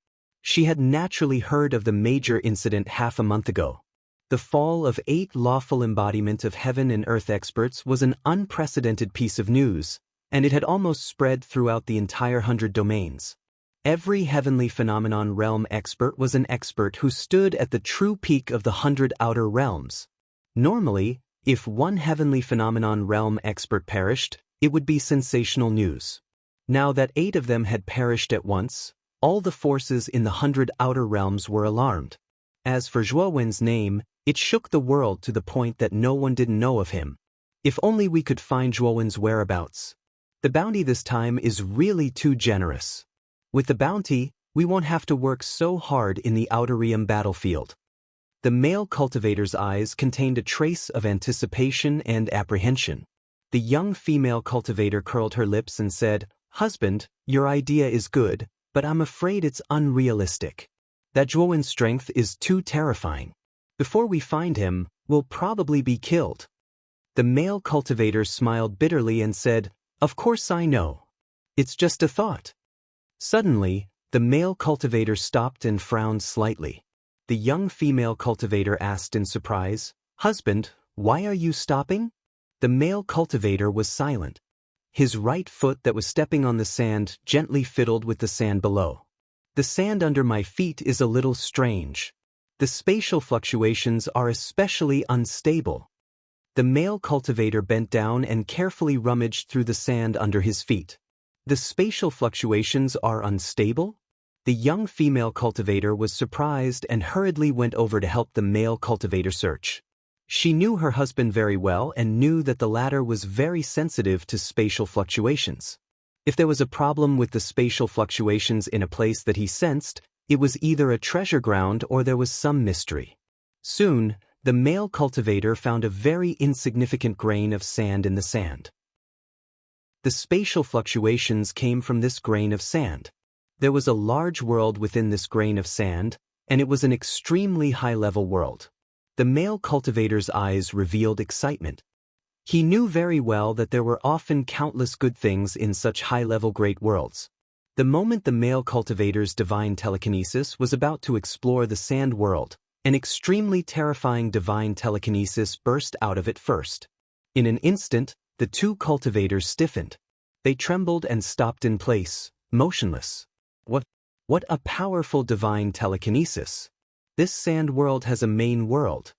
She had naturally heard of the major incident half a month ago. The fall of 8 lawful embodiment of heaven and earth experts was an unprecedented piece of news, and it had almost spread throughout the entire 100 domains. Every heavenly phenomenon realm expert was an expert who stood at the true peak of the 100 outer realms. Normally, if one heavenly phenomenon realm expert perished, it would be sensational news. Now that 8 of them had perished at once, all the forces in the 100 outer realms were alarmed. As for Zhuowen's name, it shook the world to the point that no one didn't know of him. If only we could find Zhuowen's whereabouts. The bounty this time is really too generous. With the bounty, we won't have to work so hard in the outer realm battlefield. The male cultivator's eyes contained a trace of anticipation and apprehension. The young female cultivator curled her lips and said, "Husband, your idea is good, but I'm afraid it's unrealistic. That Zhuowen's strength is too terrifying. Before we find him, we'll probably be killed." The male cultivator smiled bitterly and said, "Of course I know. It's just a thought." Suddenly, the male cultivator stopped and frowned slightly. The young female cultivator asked in surprise, "Husband, why are you stopping?" The male cultivator was silent. His right foot that was stepping on the sand gently fiddled with the sand below. "The sand under my feet is a little strange. The spatial fluctuations are especially unstable." The male cultivator bent down and carefully rummaged through the sand under his feet. "The spatial fluctuations are unstable?" The young female cultivator was surprised and hurriedly went over to help the male cultivator search. She knew her husband very well and knew that the latter was very sensitive to spatial fluctuations. If there was a problem with the spatial fluctuations in a place that he sensed, it was either a treasure ground or there was some mystery. Soon, the male cultivator found a very insignificant grain of sand in the sand. The spatial fluctuations came from this grain of sand. There was a large world within this grain of sand, and it was an extremely high-level world. The male cultivator's eyes revealed excitement. He knew very well that there were often countless good things in such high-level great worlds. The moment the male cultivator's divine telekinesis was about to explore the sand world, an extremely terrifying divine telekinesis burst out of it first. In an instant, the 2 cultivators stiffened. They trembled and stopped in place, motionless. What a powerful divine telekinesis! This sand world has a main world.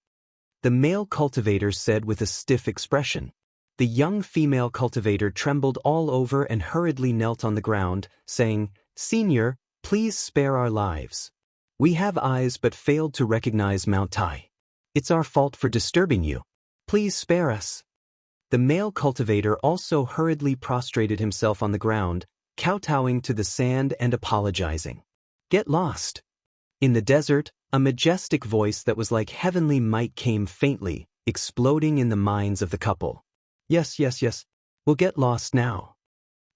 The male cultivator said with a stiff expression. The young female cultivator trembled all over and hurriedly knelt on the ground, saying, "Senior, please spare our lives. We have eyes but failed to recognize Mount Tai. It's our fault for disturbing you. Please spare us." The male cultivator also hurriedly prostrated himself on the ground, kowtowing to the sand and apologizing. "Get lost." In the desert, a majestic voice that was like heavenly might came faintly, exploding in the minds of the couple. Yes, we'll get lost now."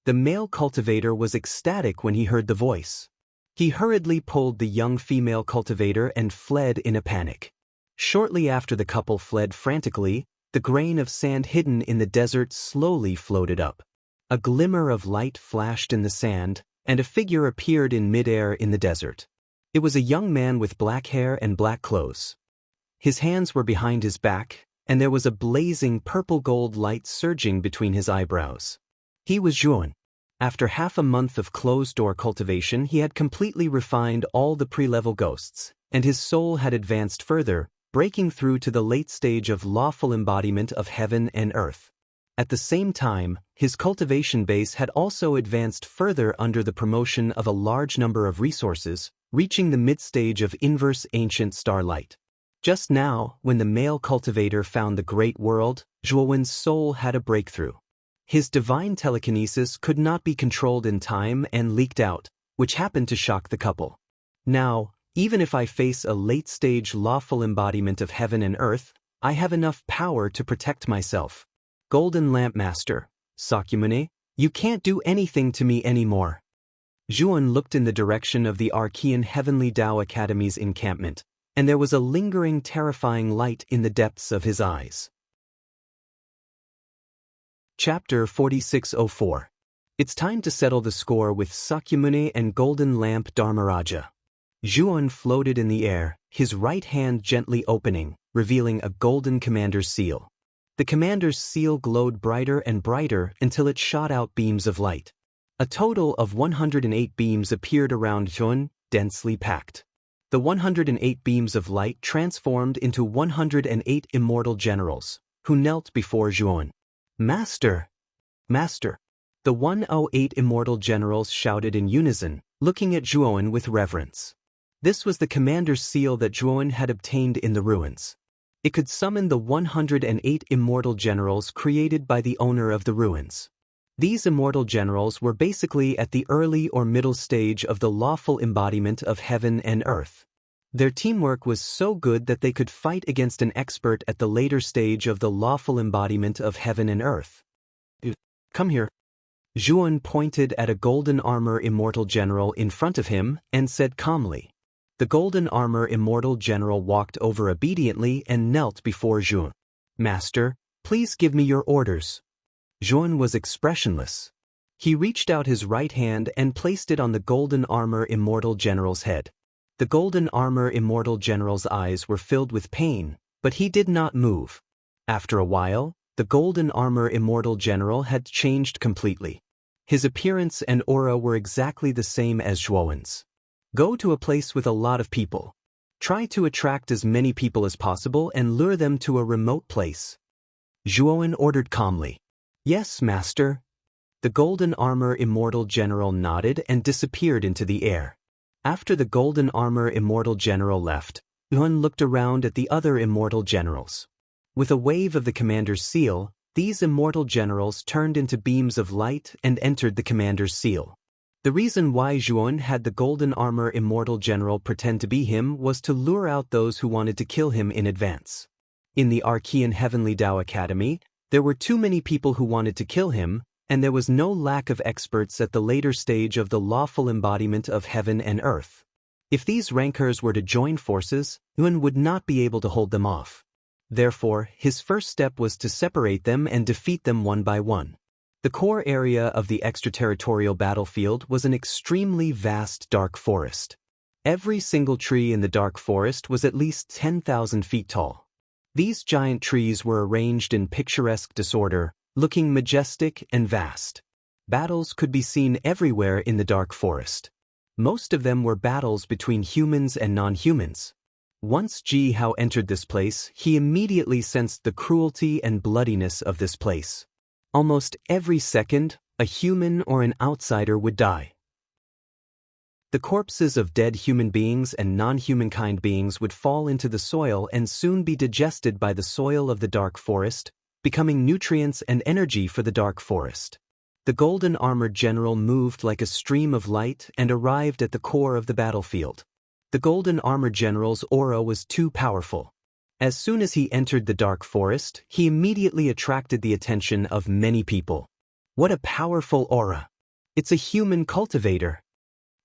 The male cultivator was ecstatic when he heard the voice. He hurriedly pulled the young female cultivator and fled in a panic. Shortly after the couple fled frantically, the grain of sand hidden in the desert slowly floated up. A glimmer of light flashed in the sand, and a figure appeared in midair in the desert. It was a young man with black hair and black clothes. His hands were behind his back, and there was a blazing purple-gold light surging between his eyebrows. He was Zhuan. After half a month of closed-door cultivation, he had completely refined all the pre-level ghosts, and his soul had advanced further, breaking through to the late stage of lawful embodiment of heaven and earth. At the same time, his cultivation base had also advanced further under the promotion of a large number of resources, reaching the mid-stage of inverse ancient starlight. Just now, when the male cultivator found the great world, Zhuowen's soul had a breakthrough. His divine telekinesis could not be controlled in time and leaked out, which happened to shock the couple. Now, even if I face a late-stage lawful embodiment of heaven and earth, I have enough power to protect myself. Golden Lamp Master, Sakyamuni, you can't do anything to me anymore. Zhuan looked in the direction of the Archean Heavenly Tao Academy's encampment, and there was a lingering, terrifying light in the depths of his eyes. Chapter 4604. It's time to settle the score with Sakyamuni and Golden Lamp Dharmaraja. Zhuan floated in the air, his right hand gently opening, revealing a golden commander's seal. The commander's seal glowed brighter and brighter until it shot out beams of light. A total of 108 beams appeared around Zhuan, densely packed. The 108 beams of light transformed into 108 immortal generals, who knelt before Zhuan. Master! Master! The 108 immortal generals shouted in unison, looking at Zhuan with reverence. This was the commander's seal that Zhuan had obtained in the ruins. It could summon the 108 immortal generals created by the owner of the ruins. These immortal generals were basically at the early or middle stage of the lawful embodiment of heaven and earth. Their teamwork was so good that they could fight against an expert at the later stage of the lawful embodiment of heaven and earth. Come here. Zhuan pointed at a golden armor immortal general in front of him and said calmly. The golden armor immortal general walked over obediently and knelt before Zhuan. Master, please give me your orders. Zhuan was expressionless. He reached out his right hand and placed it on the golden armor immortal general's head. The golden armor immortal general's eyes were filled with pain, but he did not move. After a while, the golden armor immortal general had changed completely. His appearance and aura were exactly the same as Zhuan's. Go to a place with a lot of people. Try to attract as many people as possible and lure them to a remote place. Zhuan ordered calmly. Yes, master. The golden armor immortal general nodded and disappeared into the air. After the golden armor immortal general left, Zhuan looked around at the other immortal generals. With a wave of the commander's seal, these immortal generals turned into beams of light and entered the commander's seal. The reason why Zhuan had the golden armor immortal general pretend to be him was to lure out those who wanted to kill him in advance. In the Archean Heavenly Tao Academy, there were too many people who wanted to kill him, and there was no lack of experts at the later stage of the lawful embodiment of heaven and earth. If these rankers were to join forces, Zhuan would not be able to hold them off. Therefore, his first step was to separate them and defeat them one by one. The core area of the extraterritorial battlefield was an extremely vast dark forest. Every single tree in the dark forest was at least 10,000 feet tall. These giant trees were arranged in picturesque disorder, looking majestic and vast. Battles could be seen everywhere in the dark forest. Most of them were battles between humans and non-humans. Once Ji Hao entered this place, he immediately sensed the cruelty and bloodiness of this place. Almost every second, a human or an outsider would die. The corpses of dead human beings and non-humankind beings would fall into the soil and soon be digested by the soil of the dark forest, becoming nutrients and energy for the dark forest. The golden armored general moved like a stream of light and arrived at the core of the battlefield. The golden armored general's aura was too powerful. As soon as he entered the dark forest, he immediately attracted the attention of many people. What a powerful aura! It's a human cultivator.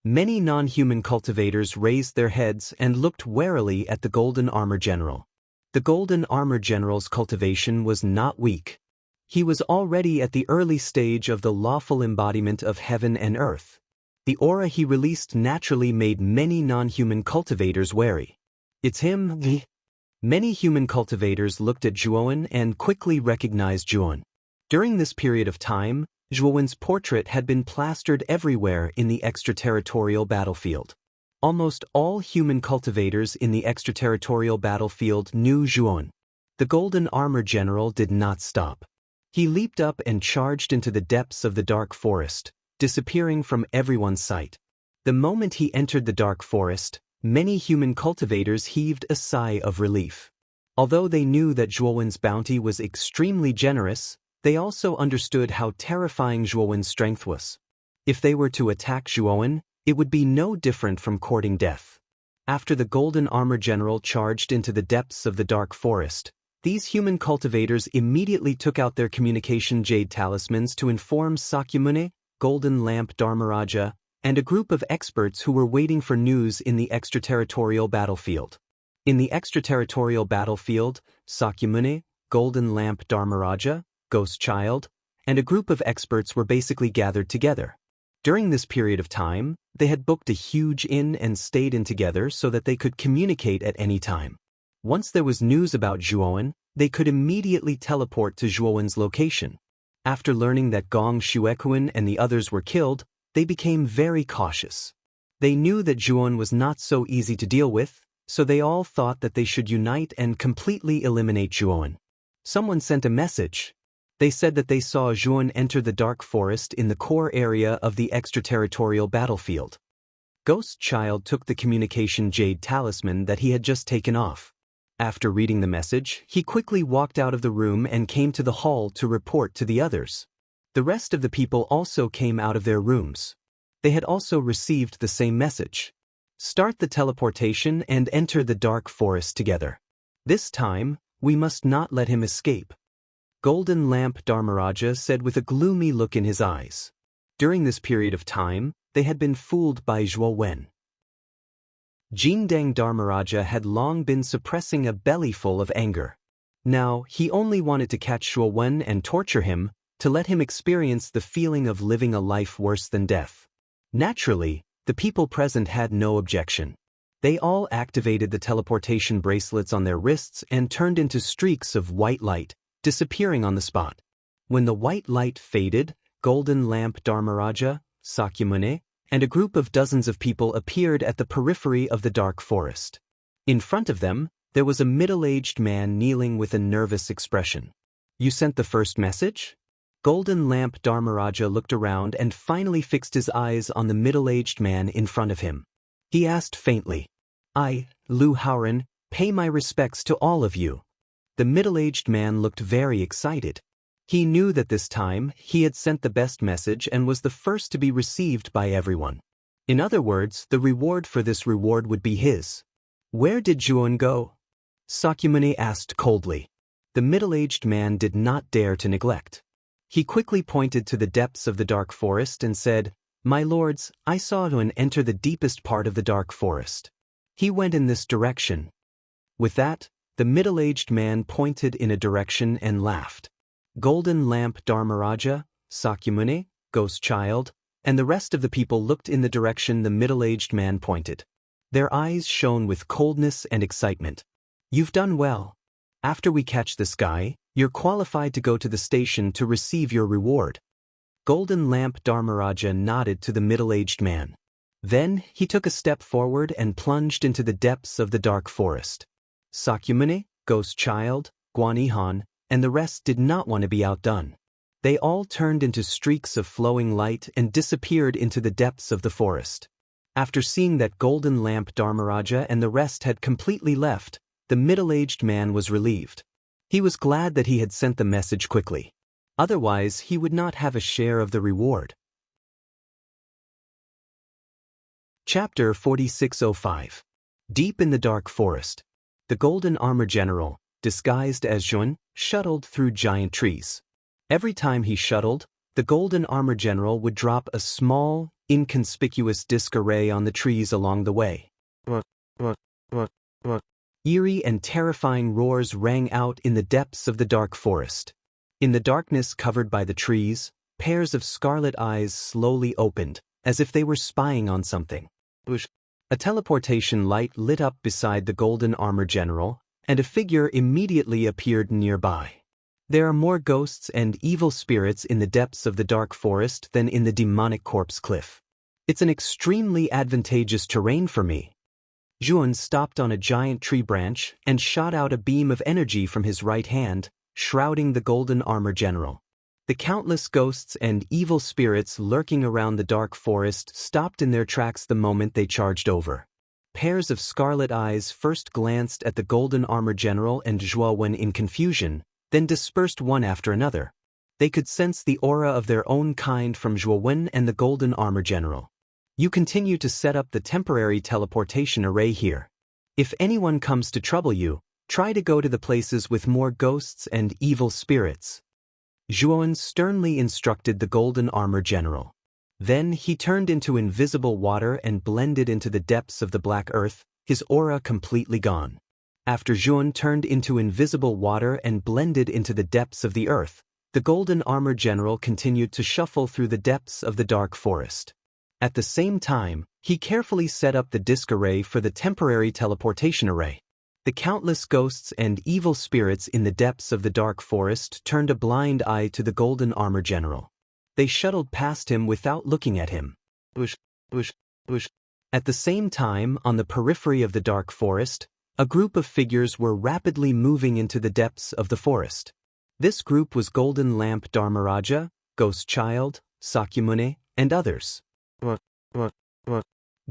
Many non-human cultivators raised their heads and looked warily at the golden armor general. The golden armor general's cultivation was not weak. He was already at the early stage of the lawful embodiment of heaven and earth. The aura he released naturally made many non-human cultivators wary. It's him. Many human cultivators looked at Zhuan and quickly recognized Zhuan. During this period of time, Zhuan's portrait had been plastered everywhere in the extraterritorial battlefield. Almost all human cultivators in the extraterritorial battlefield knew Zhuan. The golden armor general did not stop. He leaped up and charged into the depths of the dark forest, disappearing from everyone's sight. The moment he entered the dark forest, many human cultivators heaved a sigh of relief. Although they knew that Zhuan's bounty was extremely generous, they also understood how terrifying Zhuan's strength was. If they were to attack Zhuan, it would be no different from courting death. After the golden armor general charged into the depths of the dark forest, these human cultivators immediately took out their communication jade talismans to inform Sakyamuni, Golden Lamp Dharmaraja, and a group of experts who were waiting for news in the extraterritorial battlefield. In the extraterritorial battlefield, Sakyamuni, Golden Lamp Dharmaraja, Ghost Child, and a group of experts were basically gathered together. During this period of time, they had booked a huge inn and stayed in together so that they could communicate at any time. Once there was news about Zhuowen, they could immediately teleport to Zhuowen's location. After learning that Gong Xuequan and the others were killed, they became very cautious. They knew that Zhuowen was not so easy to deal with, so they all thought that they should unite and completely eliminate Zhuowen. Someone sent a message. They said that they saw Zhuowen enter the dark forest in the core area of the extraterritorial battlefield. Ghost Child took the communication jade talisman that he had just taken off. After reading the message, he quickly walked out of the room and came to the hall to report to the others. The rest of the people also came out of their rooms. They had also received the same message. Start the teleportation and enter the dark forest together. This time, we must not let him escape. Golden Lamp Dharmaraja said with a gloomy look in his eyes. During this period of time, they had been fooled by Zhuowen. Jindeng Dharmaraja had long been suppressing a bellyful of anger. Now, he only wanted to catch Zhuowen and torture him, to let him experience the feeling of living a life worse than death. Naturally, the people present had no objection. They all activated the teleportation bracelets on their wrists and turned into streaks of white light, disappearing on the spot. When the white light faded, Golden Lamp Dharmaraja, Sakyamuni, and a group of dozens of people appeared at the periphery of the dark forest. In front of them, there was a middle-aged man kneeling with a nervous expression. You sent the first message? Golden Lamp Dharmaraja looked around and finally fixed his eyes on the middle-aged man in front of him. He asked faintly, I, Lu Haoran, pay my respects to all of you. The middle-aged man looked very excited. He knew that this time he had sent the best message and was the first to be received by everyone. In other words, the reward for this reward would be his. Where did Zhuowen go? Sakyamuni asked coldly. The middle-aged man did not dare to neglect. He quickly pointed to the depths of the dark forest and said, My lords, I saw Zhuowen enter the deepest part of the dark forest. He went in this direction. With that, the middle-aged man pointed in a direction and laughed. Golden Lamp Dharmaraja, Sakyamuni, Ghost Child, and the rest of the people looked in the direction the middle-aged man pointed. Their eyes shone with coldness and excitement. You've done well. After we catch this guy, you're qualified to go to the station to receive your reward. Golden Lamp Dharmaraja nodded to the middle-aged man. Then he took a step forward and plunged into the depths of the dark forest. Sakyamuni, Ghost Child, Guanihan, and the rest did not want to be outdone. They all turned into streaks of flowing light and disappeared into the depths of the forest. After seeing that Golden Lamp Dharmaraja and the rest had completely left, the middle-aged man was relieved. He was glad that he had sent the message quickly. Otherwise, he would not have a share of the reward. Chapter 4605. Deep in the dark forest, the Golden Armor General, disguised as Zhuowen, shuttled through giant trees. Every time he shuttled, the Golden Armor General would drop a small, inconspicuous disc array on the trees along the way. Eerie and terrifying roars rang out in the depths of the dark forest. In the darkness covered by the trees, pairs of scarlet eyes slowly opened, as if they were spying on something. A teleportation light lit up beside the Golden Armor General, and a figure immediately appeared nearby. There are more ghosts and evil spirits in the depths of the dark forest than in the demonic corpse cliff. It's an extremely advantageous terrain for me. Zhuowen stopped on a giant tree branch and shot out a beam of energy from his right hand, shrouding the Golden Armor General. The countless ghosts and evil spirits lurking around the dark forest stopped in their tracks the moment they charged over. Pairs of scarlet eyes first glanced at the Golden Armor General and Zhuowen in confusion, then dispersed one after another. They could sense the aura of their own kind from Zhuowen and the Golden Armor General. You continue to set up the temporary teleportation array here. If anyone comes to trouble you, try to go to the places with more ghosts and evil spirits. Zhuowen sternly instructed the Golden Armor General. Then he turned into invisible water and blended into the depths of the black earth, his aura completely gone. After Zhuowen turned into invisible water and blended into the depths of the earth, the Golden Armor General continued to shuffle through the depths of the dark forest. At the same time, he carefully set up the disk array for the temporary teleportation array. The countless ghosts and evil spirits in the depths of the dark forest turned a blind eye to the golden armor general. They shuttled past him without looking at him. Whoosh, whoosh, whoosh. At the same time, on the periphery of the dark forest, a group of figures were rapidly moving into the depths of the forest. This group was Golden Lamp Dharmaraja, Ghost Child, Sakyamuni, and others.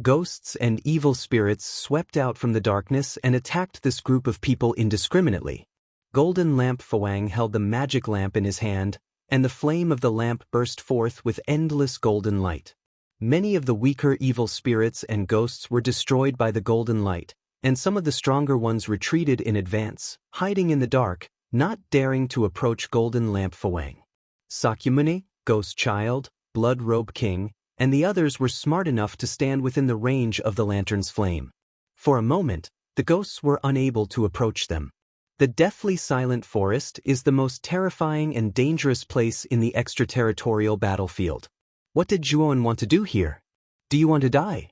Ghosts and evil spirits swept out from the darkness and attacked this group of people indiscriminately. Golden Lamp Phawang held the magic lamp in his hand, and the flame of the lamp burst forth with endless golden light. Many of the weaker evil spirits and ghosts were destroyed by the golden light, and some of the stronger ones retreated in advance, hiding in the dark, not daring to approach Golden Lamp Phawang. Sakyamuni, Ghost Child, Blood Robe King, and the others were smart enough to stand within the range of the lantern's flame. For a moment, the ghosts were unable to approach them. The deathly silent forest is the most terrifying and dangerous place in the extraterritorial battlefield. What did Juon want to do here? Do you want to die?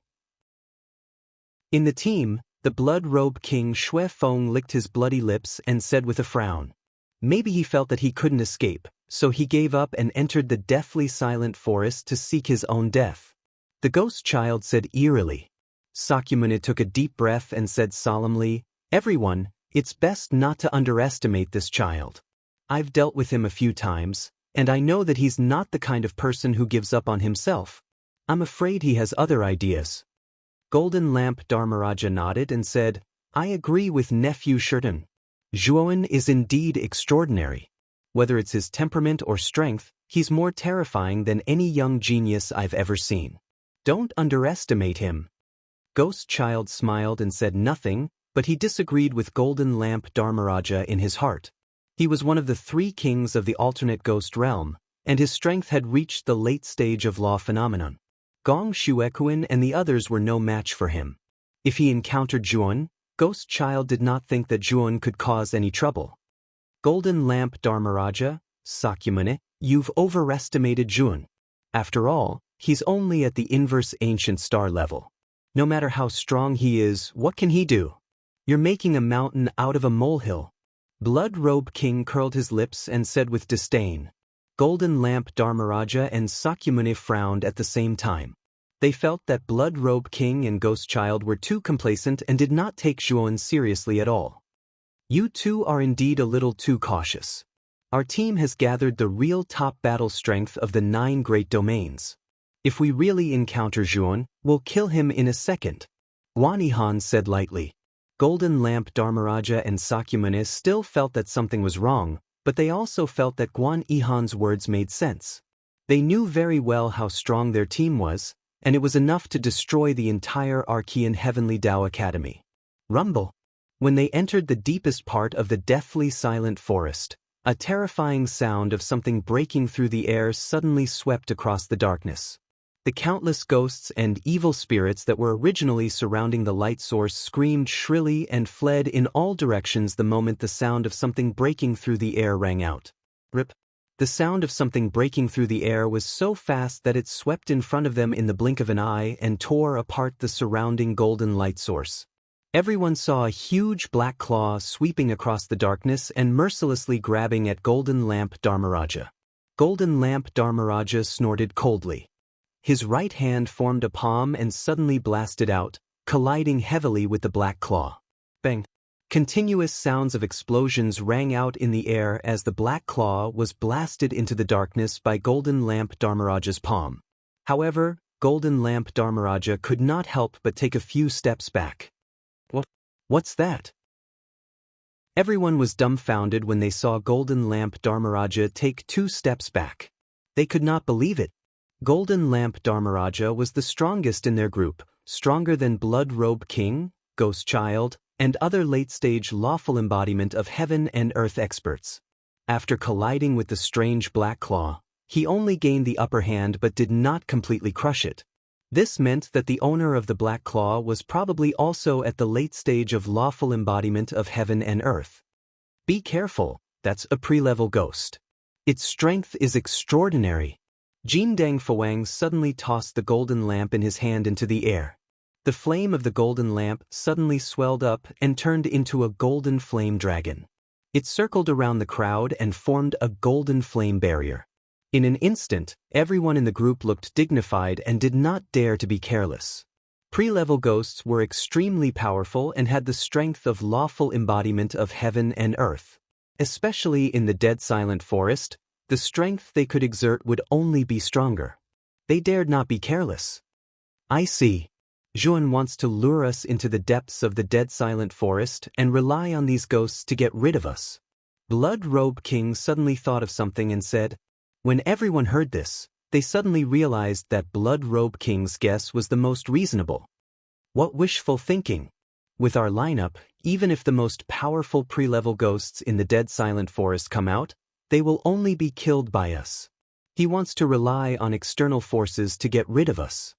In the team, the Blood Robe King Xue Feng licked his bloody lips and said with a frown. Maybe he felt that he couldn't escape, so he gave up and entered the deathly silent forest to seek his own death. The Ghost Child said eerily. Sakyamuni took a deep breath and said solemnly, "Everyone, it's best not to underestimate this child. I've dealt with him a few times, and I know that he's not the kind of person who gives up on himself. I'm afraid he has other ideas." Golden Lamp Dharmaraja nodded and said, "I agree with Nephew Shurton. Zhuoan is indeed extraordinary. Whether it's his temperament or strength, he's more terrifying than any young genius I've ever seen. Don't underestimate him." Ghost Child smiled and said nothing, but he disagreed with Golden Lamp Dharmaraja in his heart. He was one of the 3 kings of the alternate ghost realm, and his strength had reached the late stage of law phenomenon. Gong Shuekuan and the others were no match for him. If he encountered Zhuon, Ghost Child did not think that Zhuon could cause any trouble. Golden Lamp Dharmaraja, Sakyamuni, you've overestimated Zhuon. After all, he's only at the inverse ancient star level. No matter how strong he is, what can he do? You're making a mountain out of a molehill. Blood Robe King curled his lips and said with disdain. Golden Lamp Dharmaraja and Sakyamuni frowned at the same time. They felt that Blood Robe King and Ghost Child were too complacent and did not take Zhuon seriously at all. You two are indeed a little too cautious. Our team has gathered the real top battle strength of the 9 great domains. If we really encounter Zhuon, we'll kill him in a second. Guan Yihan said lightly. Golden Lamp Dharmaraja and Sakyamuni still felt that something was wrong, but they also felt that Guan Yihan's words made sense. They knew very well how strong their team was, and it was enough to destroy the entire Archean Heavenly Tao Academy. Rumble. When they entered the deepest part of the deathly silent forest, a terrifying sound of something breaking through the air suddenly swept across the darkness. The countless ghosts and evil spirits that were originally surrounding the light source screamed shrilly and fled in all directions the moment the sound of something breaking through the air rang out. Rip. The sound of something breaking through the air was so fast that it swept in front of them in the blink of an eye and tore apart the surrounding golden light source. Everyone saw a huge black claw sweeping across the darkness and mercilessly grabbing at Golden Lamp Dharmaraja. Golden Lamp Dharmaraja snorted coldly. His right hand formed a palm and suddenly blasted out, colliding heavily with the black claw. Bang! Continuous sounds of explosions rang out in the air as the black claw was blasted into the darkness by Golden Lamp Dharmaraja's palm. However, Golden Lamp Dharmaraja could not help but take a few steps back. What's that? Everyone was dumbfounded when they saw Golden Lamp Dharmaraja take 2 steps back. They could not believe it. Golden Lamp Dharmaraja was the strongest in their group, stronger than Blood Robe King, Ghost Child, and other late-stage lawful embodiment of heaven and earth experts. After colliding with the strange black claw, he only gained the upper hand but did not completely crush it. This meant that the owner of the black claw was probably also at the late stage of lawful embodiment of heaven and earth. Be careful, that's a pre-level ghost. Its strength is extraordinary. Jin Dang Fawang suddenly tossed the golden lamp in his hand into the air. The flame of the golden lamp suddenly swelled up and turned into a golden flame dragon. It circled around the crowd and formed a golden flame barrier. In an instant, everyone in the group looked dignified and did not dare to be careless. Pre-level ghosts were extremely powerful and had the strength of lawful embodiment of heaven and earth. Especially in the dead silent forest, the strength they could exert would only be stronger. They dared not be careless. I see. Zhuan wants to lure us into the depths of the dead silent forest and rely on these ghosts to get rid of us. Blood Robe King suddenly thought of something and said. When everyone heard this, they suddenly realized that Blood Robe King's guess was the most reasonable. What wishful thinking! With our lineup, even if the most powerful pre-level ghosts in the dead silent forest come out, they will only be killed by us. He wants to rely on external forces to get rid of us.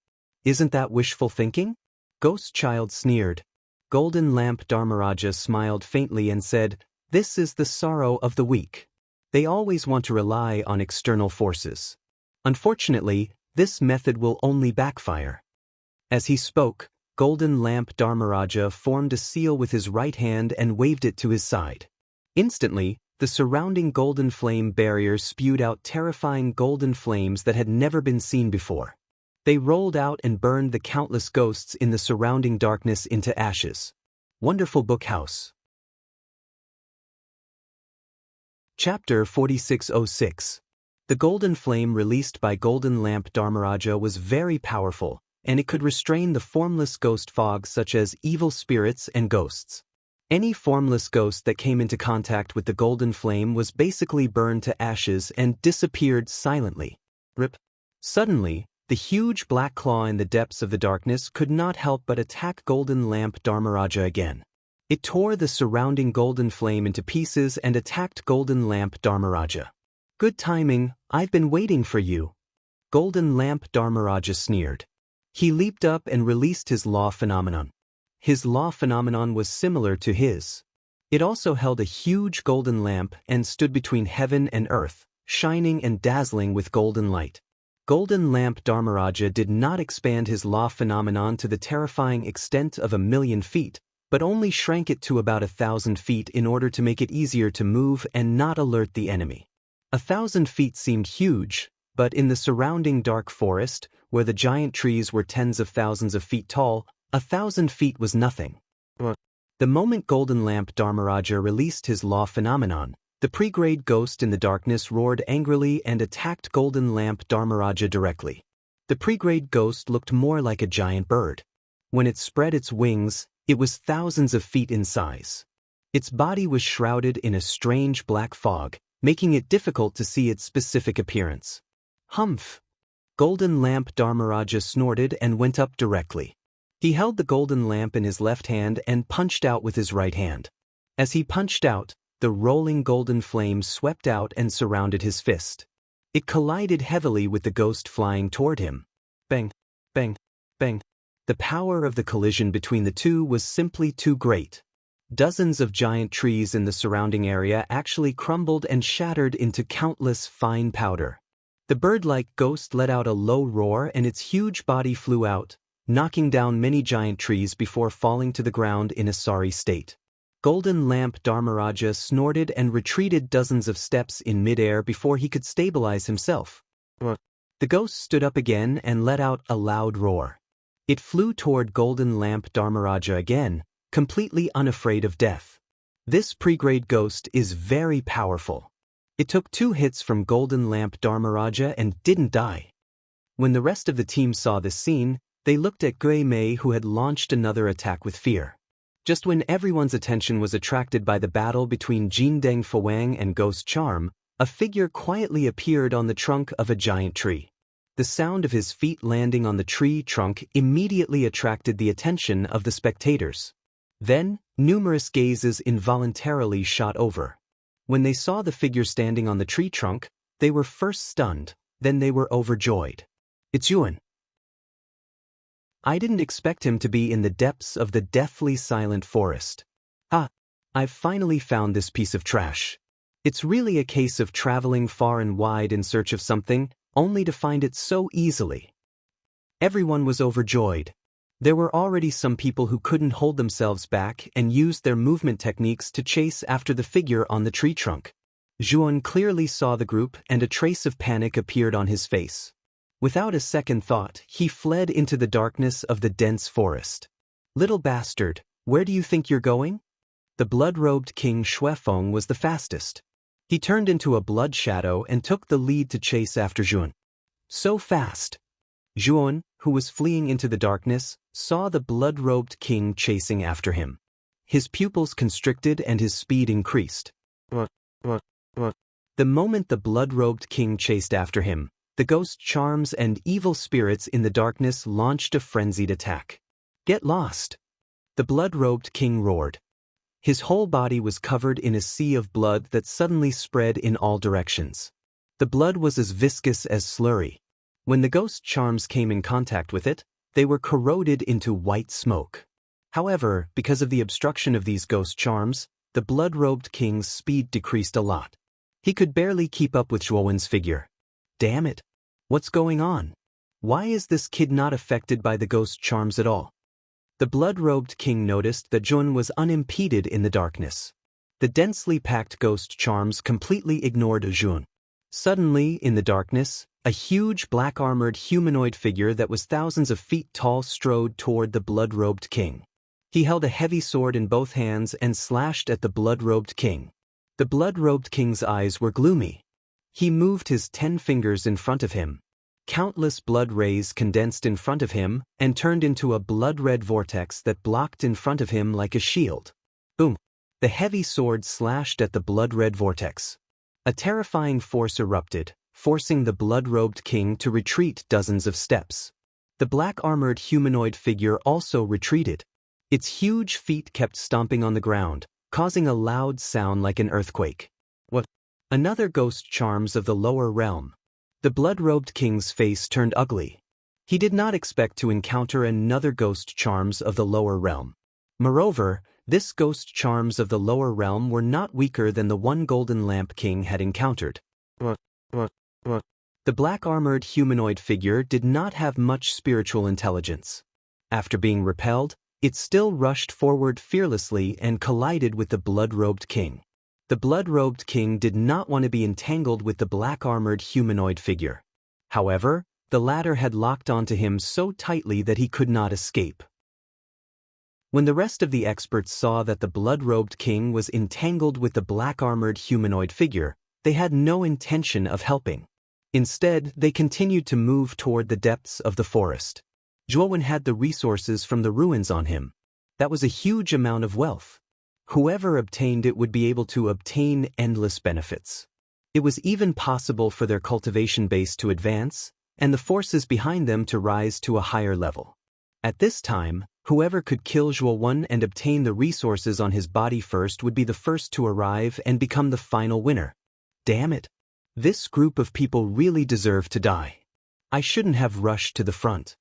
Isn't that wishful thinking? Ghost Child sneered. Golden Lamp Dharmaraja smiled faintly and said, This is the sorrow of the weak. They always want to rely on external forces. Unfortunately, this method will only backfire. As he spoke, Golden Lamp Dharmaraja formed a seal with his right hand and waved it to his side. Instantly, the surrounding golden flame barrier spewed out terrifying golden flames that had never been seen before. They rolled out and burned the countless ghosts in the surrounding darkness into ashes. Wonderful Book House. Chapter 4606. The golden flame released by Golden Lamp Dharmaraja was very powerful, and it could restrain the formless ghost fog such as evil spirits and ghosts. Any formless ghost that came into contact with the golden flame was basically burned to ashes and disappeared silently. Rip. Suddenly, the huge black claw in the depths of the darkness could not help but attack Golden Lamp Dharmaraja again. It tore the surrounding golden flame into pieces and attacked Golden Lamp Dharmaraja. Good timing, I've been waiting for you. Golden Lamp Dharmaraja sneered. He leaped up and released his law phenomenon. His law phenomenon was similar to his. It also held a huge golden lamp and stood between heaven and earth, shining and dazzling with golden light. Golden Lamp Dharmaraja did not expand his law phenomenon to the terrifying extent of 1,000,000 feet, but only shrank it to about 1,000 feet in order to make it easier to move and not alert the enemy. 1,000 feet seemed huge, but in the surrounding dark forest, where the giant trees were tens of thousands of feet tall, 1,000 feet was nothing. The moment Golden Lamp Dharmaraja released his law phenomenon, the pre-grade ghost in the darkness roared angrily and attacked Golden Lamp Dharmaraja directly. The pre-grade ghost looked more like a giant bird. When it spread its wings, it was thousands of feet in size. Its body was shrouded in a strange black fog, making it difficult to see its specific appearance. Humph! Golden Lamp Dharmaraja snorted and went up directly. He held the golden lamp in his left hand and punched out with his right hand. As he punched out, the rolling golden flame swept out and surrounded his fist. It collided heavily with the ghost flying toward him. Bang! Bang! Bang! The power of the collision between the two was simply too great. Dozens of giant trees in the surrounding area actually crumbled and shattered into countless fine powder. The bird-like ghost let out a low roar and its huge body flew out, knocking down many giant trees before falling to the ground in a sorry state. Golden Lamp Dharmaraja snorted and retreated dozens of steps in midair before he could stabilize himself. The ghost stood up again and let out a loud roar. It flew toward Golden Lamp Dharmaraja again, completely unafraid of death. This pre-grade ghost is very powerful. It took 2 hits from Golden Lamp Dharmaraja and didn't die. When the rest of the team saw this scene, they looked at Gui Mei, who had launched another attack with fear. Just when everyone's attention was attracted by the battle between Jin Deng Fawang and Ghost Charm, a figure quietly appeared on the trunk of a giant tree. The sound of his feet landing on the tree trunk immediately attracted the attention of the spectators. Then, numerous gazes involuntarily shot over. When they saw the figure standing on the tree trunk, they were first stunned, then they were overjoyed. It's Yuan. I didn't expect him to be in the depths of the deathly silent forest. I've finally found this piece of trash. It's really a case of traveling far and wide in search of something, only to find it so easily. Everyone was overjoyed. There were already some people who couldn't hold themselves back and used their movement techniques to chase after the figure on the tree trunk. Zhuan clearly saw the group and a trace of panic appeared on his face. Without a second thought, he fled into the darkness of the dense forest. "Little bastard, where do you think you're going?" The blood-robed King Xuefeng was the fastest. He turned into a blood shadow and took the lead to chase after Zhuan. So fast! Zhuan, who was fleeing into the darkness, saw the blood-robed king chasing after him. His pupils constricted and his speed increased. The moment the blood-robed king chased after him, the ghost charms and evil spirits in the darkness launched a frenzied attack. "Get lost!" The blood-robed king roared. His whole body was covered in a sea of blood that suddenly spread in all directions. The blood was as viscous as slurry. When the ghost charms came in contact with it, they were corroded into white smoke. However, because of the obstruction of these ghost charms, the blood-robed king's speed decreased a lot. He could barely keep up with Zhuowen's figure. Damn it! What's going on? Why is this kid not affected by the ghost charms at all? The blood-robed king noticed that Zhuan was unimpeded in the darkness. The densely packed ghost charms completely ignored Zhuan. Suddenly, in the darkness, a huge black-armored humanoid figure that was thousands of feet tall strode toward the blood-robed king. He held a heavy sword in both hands and slashed at the blood-robed king. The blood-robed king's eyes were gloomy. He moved his 10 fingers in front of him. Countless blood rays condensed in front of him and turned into a blood-red vortex that blocked in front of him like a shield. Boom! The heavy sword slashed at the blood-red vortex. A terrifying force erupted, forcing the blood-robed king to retreat dozens of steps. The black-armored humanoid figure also retreated. Its huge feet kept stomping on the ground, causing a loud sound like an earthquake. What? Another ghost charms of the lower realm. The blood-robed king's face turned ugly. He did not expect to encounter another ghost charms of the lower realm. Moreover, this ghost charms of the lower realm were not weaker than the one golden lamp king had encountered. The black-armored humanoid figure did not have much spiritual intelligence. After being repelled, it still rushed forward fearlessly and collided with the blood-robed king. The blood-robed king did not want to be entangled with the black-armored humanoid figure. However, the latter had locked onto him so tightly that he could not escape. When the rest of the experts saw that the blood-robed king was entangled with the black-armored humanoid figure, they had no intention of helping. Instead, they continued to move toward the depths of the forest. Zhuowen had the resources from the ruins on him. That was a huge amount of wealth. Whoever obtained it would be able to obtain endless benefits. It was even possible for their cultivation base to advance, and the forces behind them to rise to a higher level. At this time, whoever could kill Zhuowen and obtain the resources on his body first would be the first to arrive and become the final winner. Damn it! This group of people really deserve to die. I shouldn't have rushed to the front.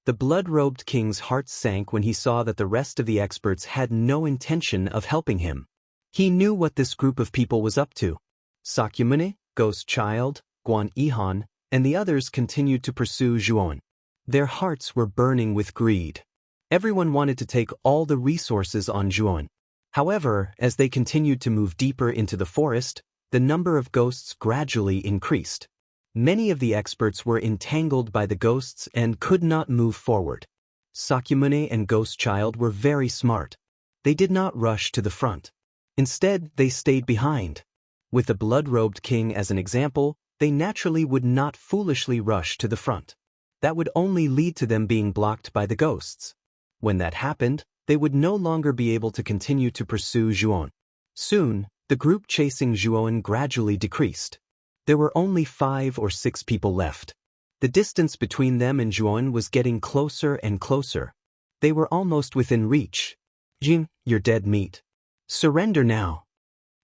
The blood-robed king's heart sank when he saw that the rest of the experts had no intention of helping him. He knew what this group of people was up to. Sakyamuni, Ghost Child, Guan Yihan, and the others continued to pursue Zhuowen. Their hearts were burning with greed. Everyone wanted to take all the resources on Zhuowen. However, as they continued to move deeper into the forest, the number of ghosts gradually increased. Many of the experts were entangled by the ghosts and could not move forward. Sakyamuni and Ghost Child were very smart. They did not rush to the front. Instead, they stayed behind. With the blood-robed king as an example, they naturally would not foolishly rush to the front. That would only lead to them being blocked by the ghosts. When that happened, they would no longer be able to continue to pursue Zhuowen. Soon, the group chasing Zhuowen gradually decreased. There were only 5 or 6 people left. The distance between them and Zhuowen was getting closer and closer. They were almost within reach. "Jin, you're dead meat. Surrender now!"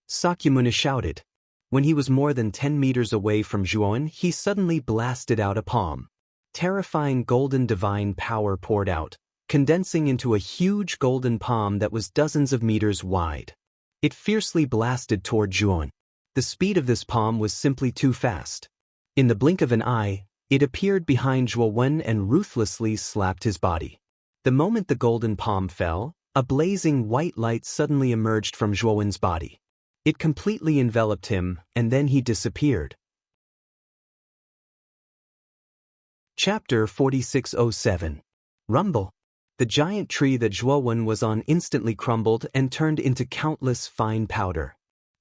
Sakyamuni shouted. When he was more than 10 meters away from Zhuowen, he suddenly blasted out a palm. Terrifying golden divine power poured out, condensing into a huge golden palm that was dozens of meters wide. It fiercely blasted toward Zhuowen. The speed of this palm was simply too fast. In the blink of an eye, it appeared behind Zhuo Wen and ruthlessly slapped his body. The moment the golden palm fell, a blazing white light suddenly emerged from Zhuo Wen's body. It completely enveloped him, and then he disappeared. Chapter 4607. Rumble. The giant tree that Zhuo Wen was on instantly crumbled and turned into countless fine powder.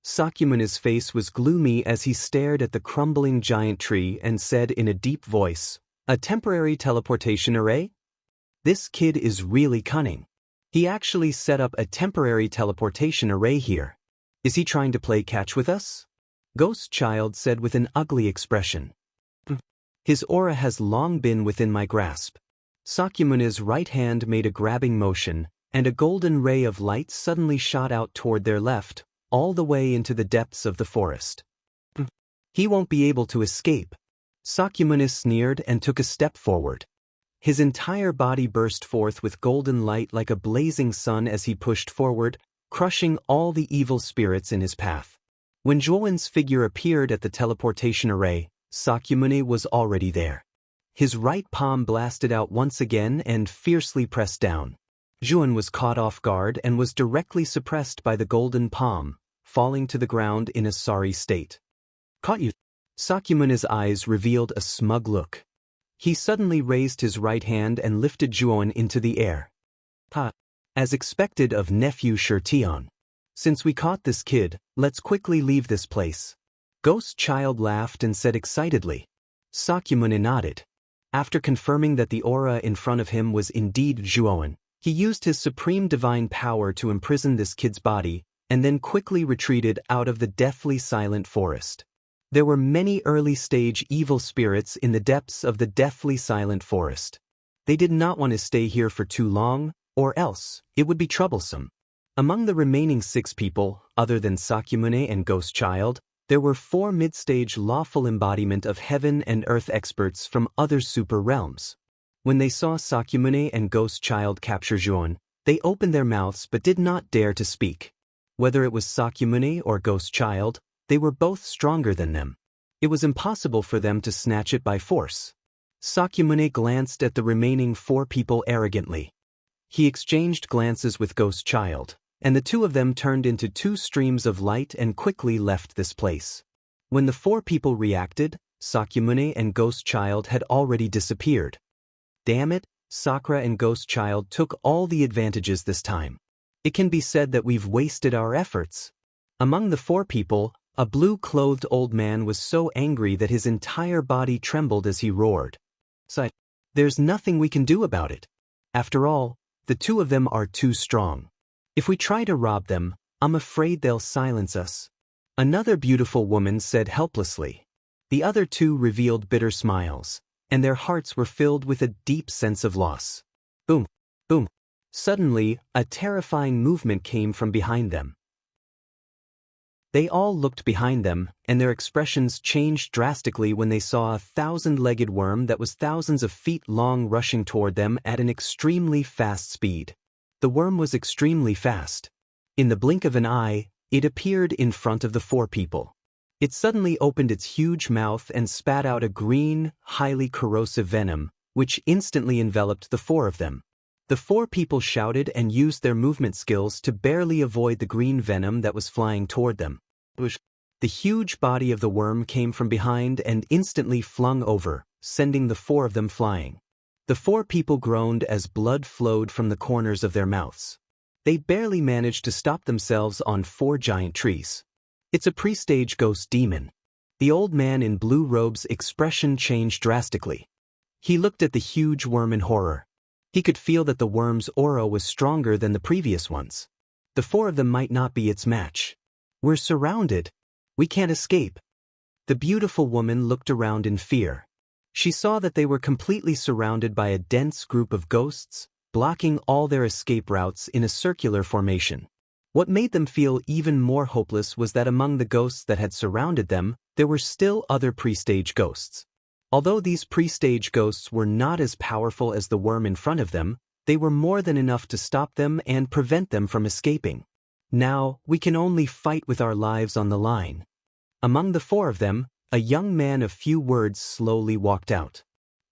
Sakyamuni's face was gloomy as he stared at the crumbling giant tree and said in a deep voice, "A temporary teleportation array? This kid is really cunning. He actually set up a temporary teleportation array here. Is he trying to play catch with us?" Ghost Child said with an ugly expression. "His aura has long been within my grasp." Sakyamuni's right hand made a grabbing motion, and a golden ray of light suddenly shot out toward their left, all the way into the depths of the forest. "He won't be able to escape." Sakyamuni sneered and took a step forward. His entire body burst forth with golden light like a blazing sun as he pushed forward, crushing all the evil spirits in his path. When Zhuo Wen's figure appeared at the teleportation array, Sakyamuni was already there. His right palm blasted out once again and fiercely pressed down. Zhuo Wen was caught off guard and was directly suppressed by the golden palm, falling to the ground in a sorry state. "Caught you." Sakyamuni's eyes revealed a smug look. He suddenly raised his right hand and lifted Zhuo Wen into the air. "Ha! As expected of nephew Shirtion. Since we caught this kid, let's quickly leave this place." Ghost Child laughed and said excitedly. Sakyamuni nodded. After confirming that the aura in front of him was indeed Zhuo Wen, he used his supreme divine power to imprison this kid's body, and then quickly retreated out of the deathly silent forest. There were many early-stage evil spirits in the depths of the deathly silent forest. They did not want to stay here for too long, or else it would be troublesome. Among the remaining 6 people, other than Sakyamuni and Ghost Child, there were 4 mid-stage lawful embodiment of heaven and earth experts from other super realms. When they saw Sakyamuni and Ghost Child capture Zhuo Wen, they opened their mouths but did not dare to speak. Whether it was Sakyamuni or Ghost Child, they were both stronger than them. It was impossible for them to snatch it by force. Sakyamuni glanced at the remaining 4 people arrogantly. He exchanged glances with Ghost Child, and the 2 of them turned into 2 streams of light and quickly left this place. When the 4 people reacted, Sakyamuni and Ghost Child had already disappeared. Damn it, Sakura and Ghost Child took all the advantages this time. It can be said that we've wasted our efforts. Among the 4 people, a blue-clothed old man was so angry that his entire body trembled as he roared. "There's nothing we can do about it. After all, the 2 of them are too strong. If we try to rob them, I'm afraid they'll silence us." Another beautiful woman said helplessly. The other 2 revealed bitter smiles, and their hearts were filled with a deep sense of loss. Boom! Boom! Suddenly, a terrifying movement came from behind them. They all looked behind them, and their expressions changed drastically when they saw a 1,000-legged worm that was thousands of feet long rushing toward them at an extremely fast speed. The worm was extremely fast. In the blink of an eye, it appeared in front of the 4 people. It suddenly opened its huge mouth and spat out a green, highly corrosive venom, which instantly enveloped the 4 of them. The 4 people shouted and used their movement skills to barely avoid the green venom that was flying toward them. The huge body of the worm came from behind and instantly flung over, sending the 4 of them flying. The 4 people groaned as blood flowed from the corners of their mouths. They barely managed to stop themselves on 4 giant trees. "It's a pre-stage ghost demon." The old man in blue robe's expression changed drastically. He looked at the huge worm in horror. He could feel that the worm's aura was stronger than the previous ones. The 4 of them might not be its match. "We're surrounded. We can't escape." The beautiful woman looked around in fear. She saw that they were completely surrounded by a dense group of ghosts, blocking all their escape routes in a circular formation. What made them feel even more hopeless was that among the ghosts that had surrounded them, there were still other pre-stage ghosts. Although these pre-stage ghosts were not as powerful as the worm in front of them, they were more than enough to stop them and prevent them from escaping. "Now, we can only fight with our lives on the line." Among the 4 of them, a young man of few words slowly walked out.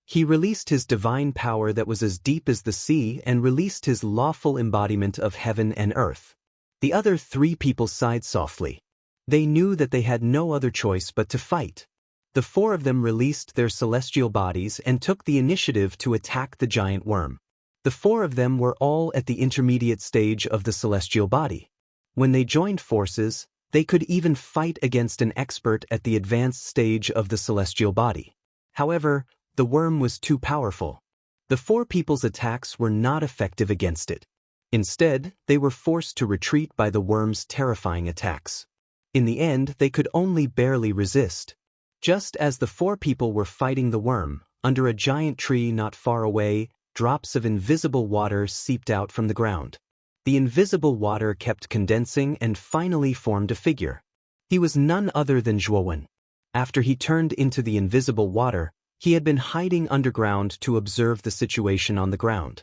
He released his divine power that was as deep as the sea and released his lawful embodiment of heaven and earth. The other 3 people sighed softly. They knew that they had no other choice but to fight. The 4 of them released their celestial bodies and took the initiative to attack the giant worm. The 4 of them were all at the intermediate stage of the celestial body. When they joined forces, they could even fight against an expert at the advanced stage of the celestial body. However, the worm was too powerful. The 4 people's attacks were not effective against it. Instead, they were forced to retreat by the worm's terrifying attacks. In the end, they could only barely resist. Just as the 4 people were fighting the worm, under a giant tree not far away, drops of invisible water seeped out from the ground. The invisible water kept condensing and finally formed a figure. He was none other than Zhuowen. After he turned into the invisible water, he had been hiding underground to observe the situation on the ground.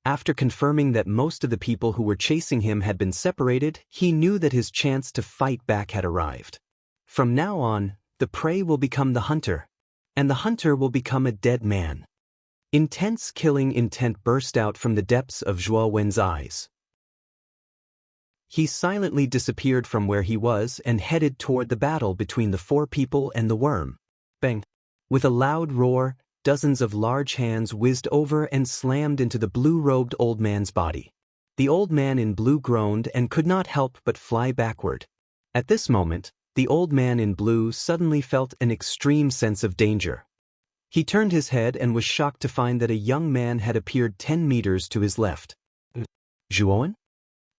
After confirming that most of the people who were chasing him had been separated, he knew that his chance to fight back had arrived. From now on, the prey will become the hunter, and the hunter will become a dead man. Intense killing intent burst out from the depths of Zhuo Wen's eyes. He silently disappeared from where he was and headed toward the battle between the 4 people and the worm. Bang! With a loud roar, dozens of large hands whizzed over and slammed into the blue-robed old man's body. The old man in blue groaned and could not help but fly backward. At this moment, the old man in blue suddenly felt an extreme sense of danger. He turned his head and was shocked to find that a young man had appeared 10 meters to his left. Zhuowen?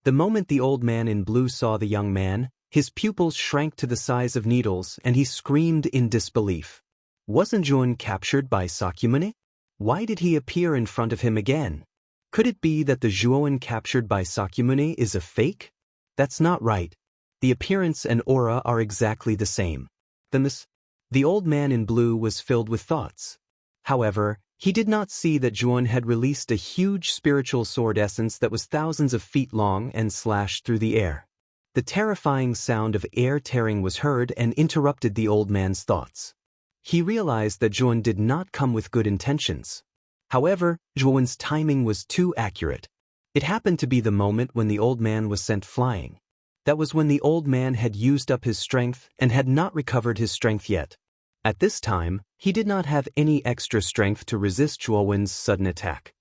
The moment the old man in blue saw the young man, his pupils shrank to the size of needles and he screamed in disbelief. Wasn't Zhuowen captured by Sakyamuni? Why did he appear in front of him again? Could it be that the Zhuowen captured by Sakyamuni is a fake? That's not right. The appearance and aura are exactly the same. The old man in blue was filled with thoughts. However, he did not see that Zhuowen had released a huge spiritual sword essence that was thousands of feet long and slashed through the air. The terrifying sound of air tearing was heard and interrupted the old man's thoughts. He realized that Zhuowen did not come with good intentions. However, Zhuowen's timing was too accurate. It happened to be the moment when the old man was sent flying. That was when the old man had used up his strength and had not recovered his strength yet. At this time, he did not have any extra strength to resist Zhuowen's sudden attack.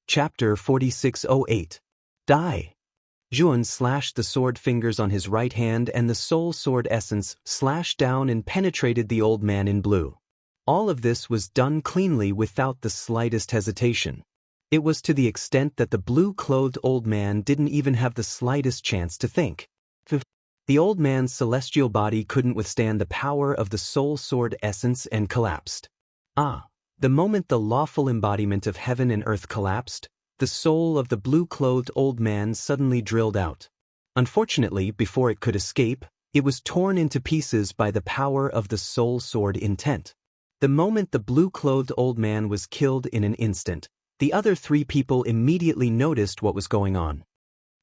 Chapter 4608. Die. Zhuowen slashed the sword fingers on his right hand and the soul sword essence slashed down and penetrated the old man in blue. All of this was done cleanly without the slightest hesitation. It was to the extent that the blue-clothed old man didn't even have the slightest chance to think. The old man's celestial body couldn't withstand the power of the soul sword essence and collapsed. The moment the lawful embodiment of heaven and earth collapsed, the soul of the blue-clothed old man suddenly drilled out. Unfortunately, before it could escape, it was torn into pieces by the power of the soul sword intent. The moment the blue-clothed old man was killed in an instant, the other 3 people immediately noticed what was going on.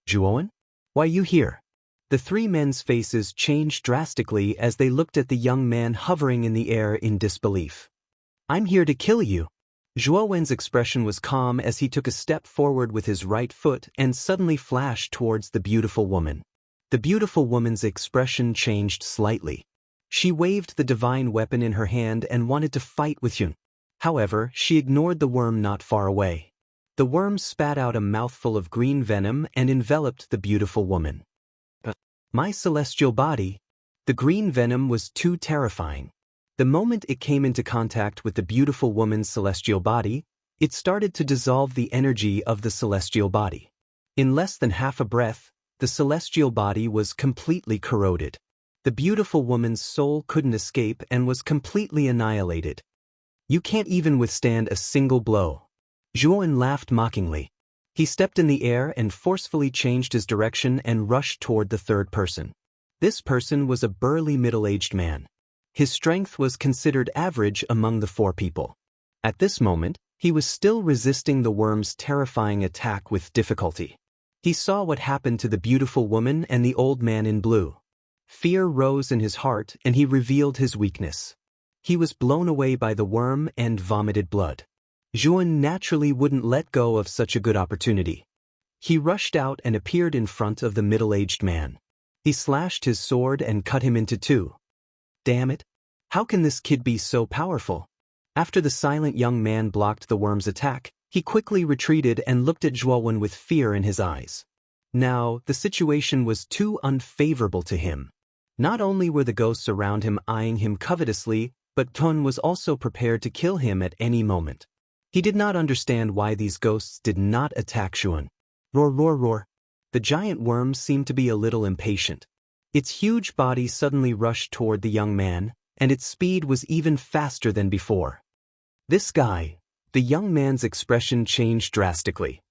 Zhuowen? Why you here? The 3 men's faces changed drastically as they looked at the young man hovering in the air in disbelief. I'm here to kill you. Zhuowen's expression was calm as he took a step forward with his right foot and suddenly flashed towards the beautiful woman. The beautiful woman's expression changed slightly. She waved the divine weapon in her hand and wanted to fight with Yun. However, she ignored the worm not far away. The worm spat out a mouthful of green venom and enveloped the beautiful woman. My celestial body. The green venom was too terrifying. The moment it came into contact with the beautiful woman's celestial body, it started to dissolve the energy of the celestial body. In less than half a breath, the celestial body was completely corroded. The beautiful woman's soul couldn't escape and was completely annihilated. You can't even withstand a single blow. Zhuowen laughed mockingly. He stepped in the air and forcefully changed his direction and rushed toward the 3rd person. This person was a burly middle-aged man. His strength was considered average among the 4 people. At this moment, he was still resisting the worm's terrifying attack with difficulty. He saw what happened to the beautiful woman and the old man in blue. Fear rose in his heart and he revealed his weakness. He was blown away by the worm and vomited blood. Zhuan naturally wouldn't let go of such a good opportunity. He rushed out and appeared in front of the middle-aged man. He slashed his sword and cut him into two. Damn it! How can this kid be so powerful? After the silent young man blocked the worm's attack, he quickly retreated and looked at Zhuan with fear in his eyes. Now, the situation was too unfavorable to him. Not only were the ghosts around him eyeing him covetously, but Tun was also prepared to kill him at any moment. He did not understand why these ghosts did not attack Zhuan. Roar, roar, roar. The giant worm seemed to be a little impatient. Its huge body suddenly rushed toward the young man, and its speed was even faster than before. This guy, the young man's expression changed drastically.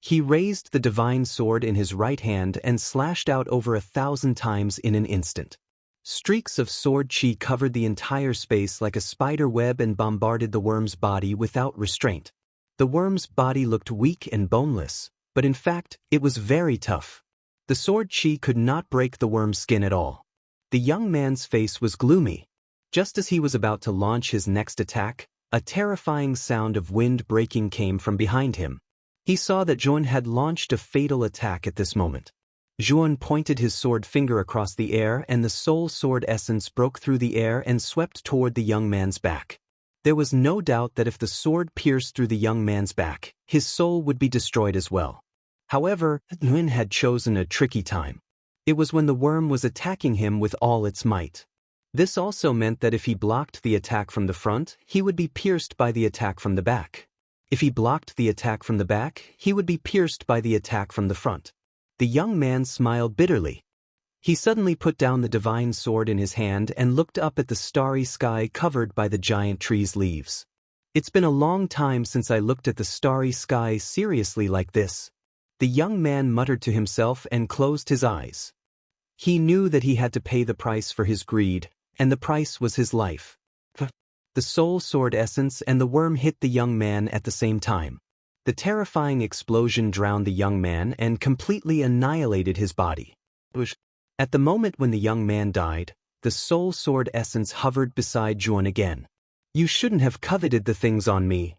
He raised the divine sword in his right hand and slashed out over 1,000 times in an instant. Streaks of sword chi covered the entire space like a spider web and bombarded the worm's body without restraint. The worm's body looked weak and boneless, but in fact, it was very tough. The sword chi could not break the worm's skin at all. The young man's face was gloomy. Just as he was about to launch his next attack, a terrifying sound of wind breaking came from behind him. He saw that Zhuan had launched a fatal attack at this moment. Zhuan pointed his sword finger across the air and the soul sword essence broke through the air and swept toward the young man's back. There was no doubt that if the sword pierced through the young man's back, his soul would be destroyed as well. However, Zhuan had chosen a tricky time. It was when the worm was attacking him with all its might. This also meant that if he blocked the attack from the front, he would be pierced by the attack from the back. If he blocked the attack from the back, he would be pierced by the attack from the front. The young man smiled bitterly. He suddenly put down the divine sword in his hand and looked up at the starry sky covered by the giant tree's leaves. It's been a long time since I looked at the starry sky seriously like this. The young man muttered to himself and closed his eyes. He knew that he had to pay the price for his greed, and the price was his life. The soul sword essence and the worm hit the young man at the same time. The terrifying explosion drowned the young man and completely annihilated his body. At the moment when the young man died, the soul sword essence hovered beside Zhuan again. You shouldn't have coveted the things on me.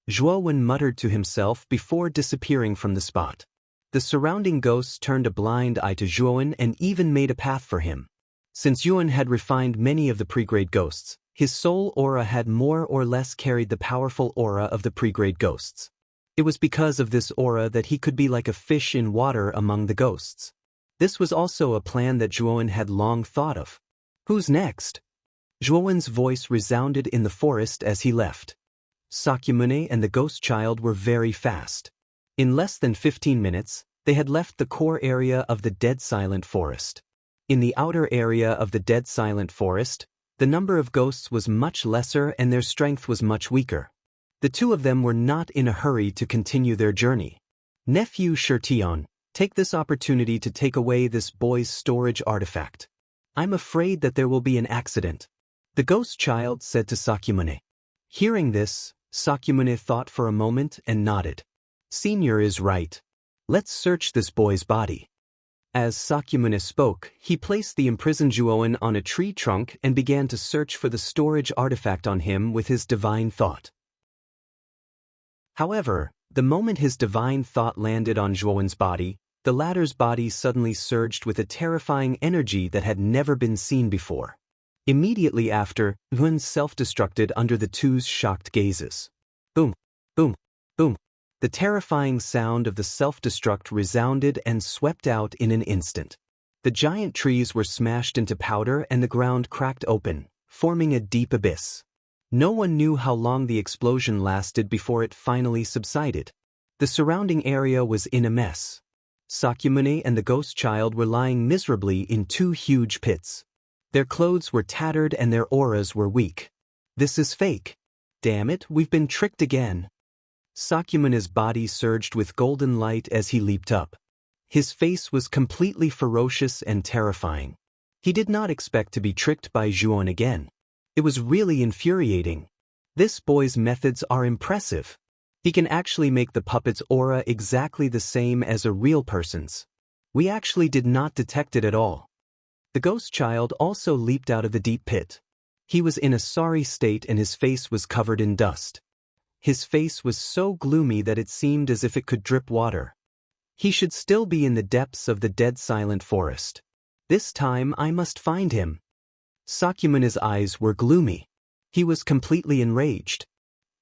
Zhuan muttered to himself before disappearing from the spot. The surrounding ghosts turned a blind eye to Zhuan and even made a path for him. Since Zhuan had refined many of the pre-grade ghosts, his soul aura had more or less carried the powerful aura of the pre-grade ghosts. It was because of this aura that he could be like a fish in water among the ghosts. This was also a plan that Zhuan had long thought of. Who's next? Zhuan's voice resounded in the forest as he left. Sakyamuni and the ghost child were very fast. In less than 15 minutes, they had left the core area of the dead silent forest. In the outer area of the dead silent forest, the number of ghosts was much lesser and their strength was much weaker. The two of them were not in a hurry to continue their journey. Nephew Shirtion, take this opportunity to take away this boy's storage artifact. I'm afraid that there will be an accident, the ghost child said to Sakyamuni. Hearing this, Sakyamuni thought for a moment and nodded. Senior is right. Let's search this boy's body. As Sakyamuni spoke, he placed the imprisoned Zhuan on a tree trunk and began to search for the storage artifact on him with his divine thought. However, the moment his divine thought landed on Zhuan's body, the latter's body suddenly surged with a terrifying energy that had never been seen before. Immediately after, Zhuan self-destructed under the two's shocked gazes. Boom, boom, boom. The terrifying sound of the self-destruct resounded and swept out in an instant. The giant trees were smashed into powder and the ground cracked open, forming a deep abyss. No one knew how long the explosion lasted before it finally subsided. The surrounding area was in a mess. Sakyamuni and the ghost child were lying miserably in two huge pits. Their clothes were tattered and their auras were weak. This is fake. Damn it, we've been tricked again. Sakyamuni's body surged with golden light as he leaped up. His face was completely ferocious and terrifying. He did not expect to be tricked by Zhuan again. It was really infuriating. This boy's methods are impressive. He can actually make the puppet's aura exactly the same as a real person's. We actually did not detect it at all. The ghost child also leaped out of the deep pit. He was in a sorry state and his face was covered in dust. His face was so gloomy that it seemed as if it could drip water. He should still be in the depths of the dead silent forest. This time I must find him. Sakyamuni's eyes were gloomy. He was completely enraged.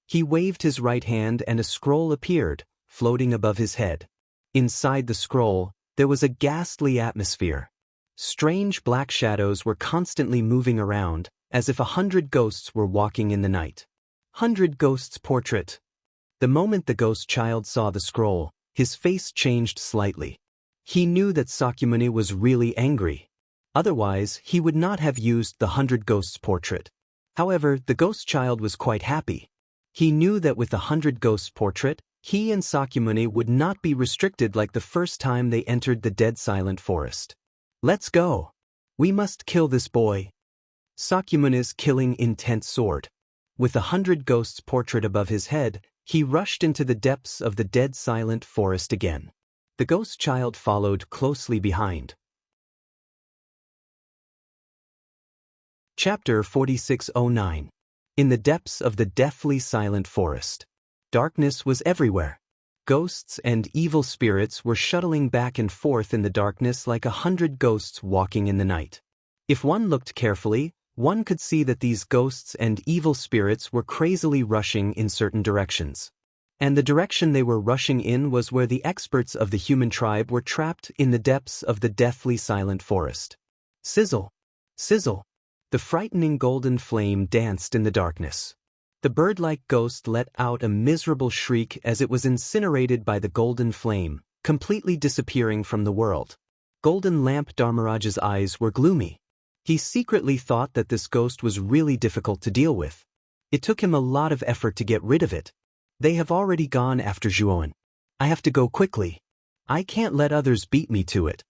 He waved his right hand and a scroll appeared, floating above his head. Inside the scroll, there was a ghastly atmosphere. Strange black shadows were constantly moving around, as if 100 ghosts were walking in the night. 100 Ghosts Portrait. The moment the ghost child saw the scroll, his face changed slightly. He knew that Sakyamuni was really angry. Otherwise, he would not have used the 100 Ghosts Portrait. However, the ghost child was quite happy. He knew that with the 100 Ghosts Portrait, he and Sakyamuni would not be restricted like the first time they entered the dead silent forest. Let's go. We must kill this boy. Sakyamuni's killing intent soared. With the 100 Ghosts Portrait above his head, he rushed into the depths of the dead silent forest again. The ghost child followed closely behind. Chapter 4609. In the depths of the deathly silent forest. Darkness was everywhere. Ghosts and evil spirits were shuttling back and forth in the darkness like 100 ghosts walking in the night. If one looked carefully, one could see that these ghosts and evil spirits were crazily rushing in certain directions. And the direction they were rushing in was where the experts of the human tribe were trapped in the depths of the deathly silent forest. Sizzle! Sizzle! The frightening golden flame danced in the darkness. The bird-like ghost let out a miserable shriek as it was incinerated by the golden flame, completely disappearing from the world. Golden Lamp Dharmaraj's eyes were gloomy. He secretly thought that this ghost was really difficult to deal with. It took him a lot of effort to get rid of it. They have already gone after Zhuoan. I have to go quickly. I can't let others beat me to it.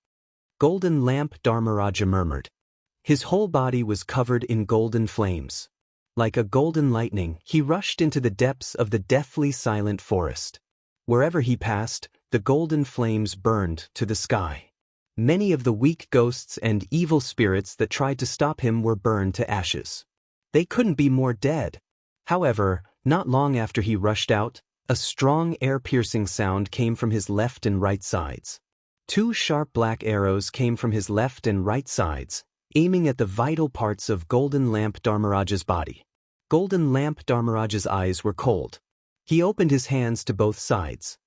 Golden Lamp Dharmaraja murmured. His whole body was covered in golden flames. Like a golden lightning, he rushed into the depths of the deathly silent forest. Wherever he passed, the golden flames burned to the sky. Many of the weak ghosts and evil spirits that tried to stop him were burned to ashes. They couldn't be more dead. However, not long after he rushed out, a strong air-piercing sound came from his left and right sides. 2 sharp black arrows came from his left and right sides, aiming at the vital parts of Golden Lamp Dharmaraja's body. Golden Lamp Dharmaraja's eyes were cold. He opened his hands to both sides.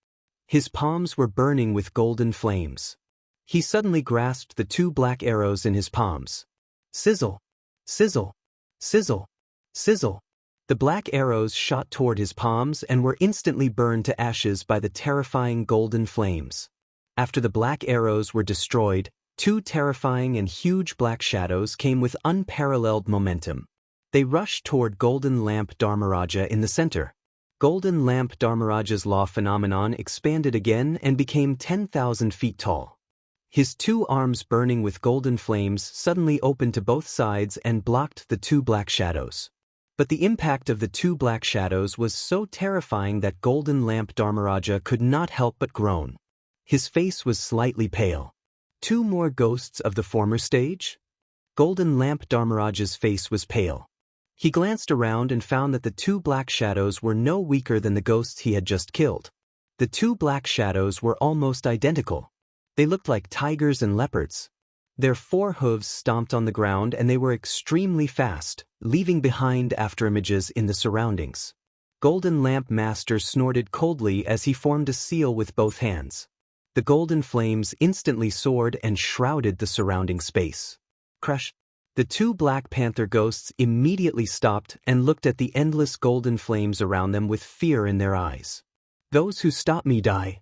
His palms were burning with golden flames. He suddenly grasped the 2 black arrows in his palms. Sizzle! Sizzle! Sizzle! Sizzle! The black arrows shot toward his palms and were instantly burned to ashes by the terrifying golden flames. After the black arrows were destroyed, 2 terrifying and huge black shadows came with unparalleled momentum. They rushed toward Golden Lamp Dharmaraja in the center. Golden Lamp Dharmaraja's law phenomenon expanded again and became 10,000 feet tall. His 2 arms burning with golden flames suddenly opened to both sides and blocked the 2 black shadows. But the impact of the 2 black shadows was so terrifying that Golden Lamp Dharmaraja could not help but groan. His face was slightly pale. 2 more ghosts of the former stage? Golden Lamp Dharmaraja's face was pale. He glanced around and found that the 2 black shadows were no weaker than the ghosts he had just killed. The 2 black shadows were almost identical. They looked like tigers and leopards. Their 4 hooves stomped on the ground and they were extremely fast, leaving behind afterimages in the surroundings. Golden Lamp Master snorted coldly as he formed a seal with both hands. The golden flames instantly soared and shrouded the surrounding space. Crush! The 2 Black Panther ghosts immediately stopped and looked at the endless golden flames around them with fear in their eyes. Those who stop me die.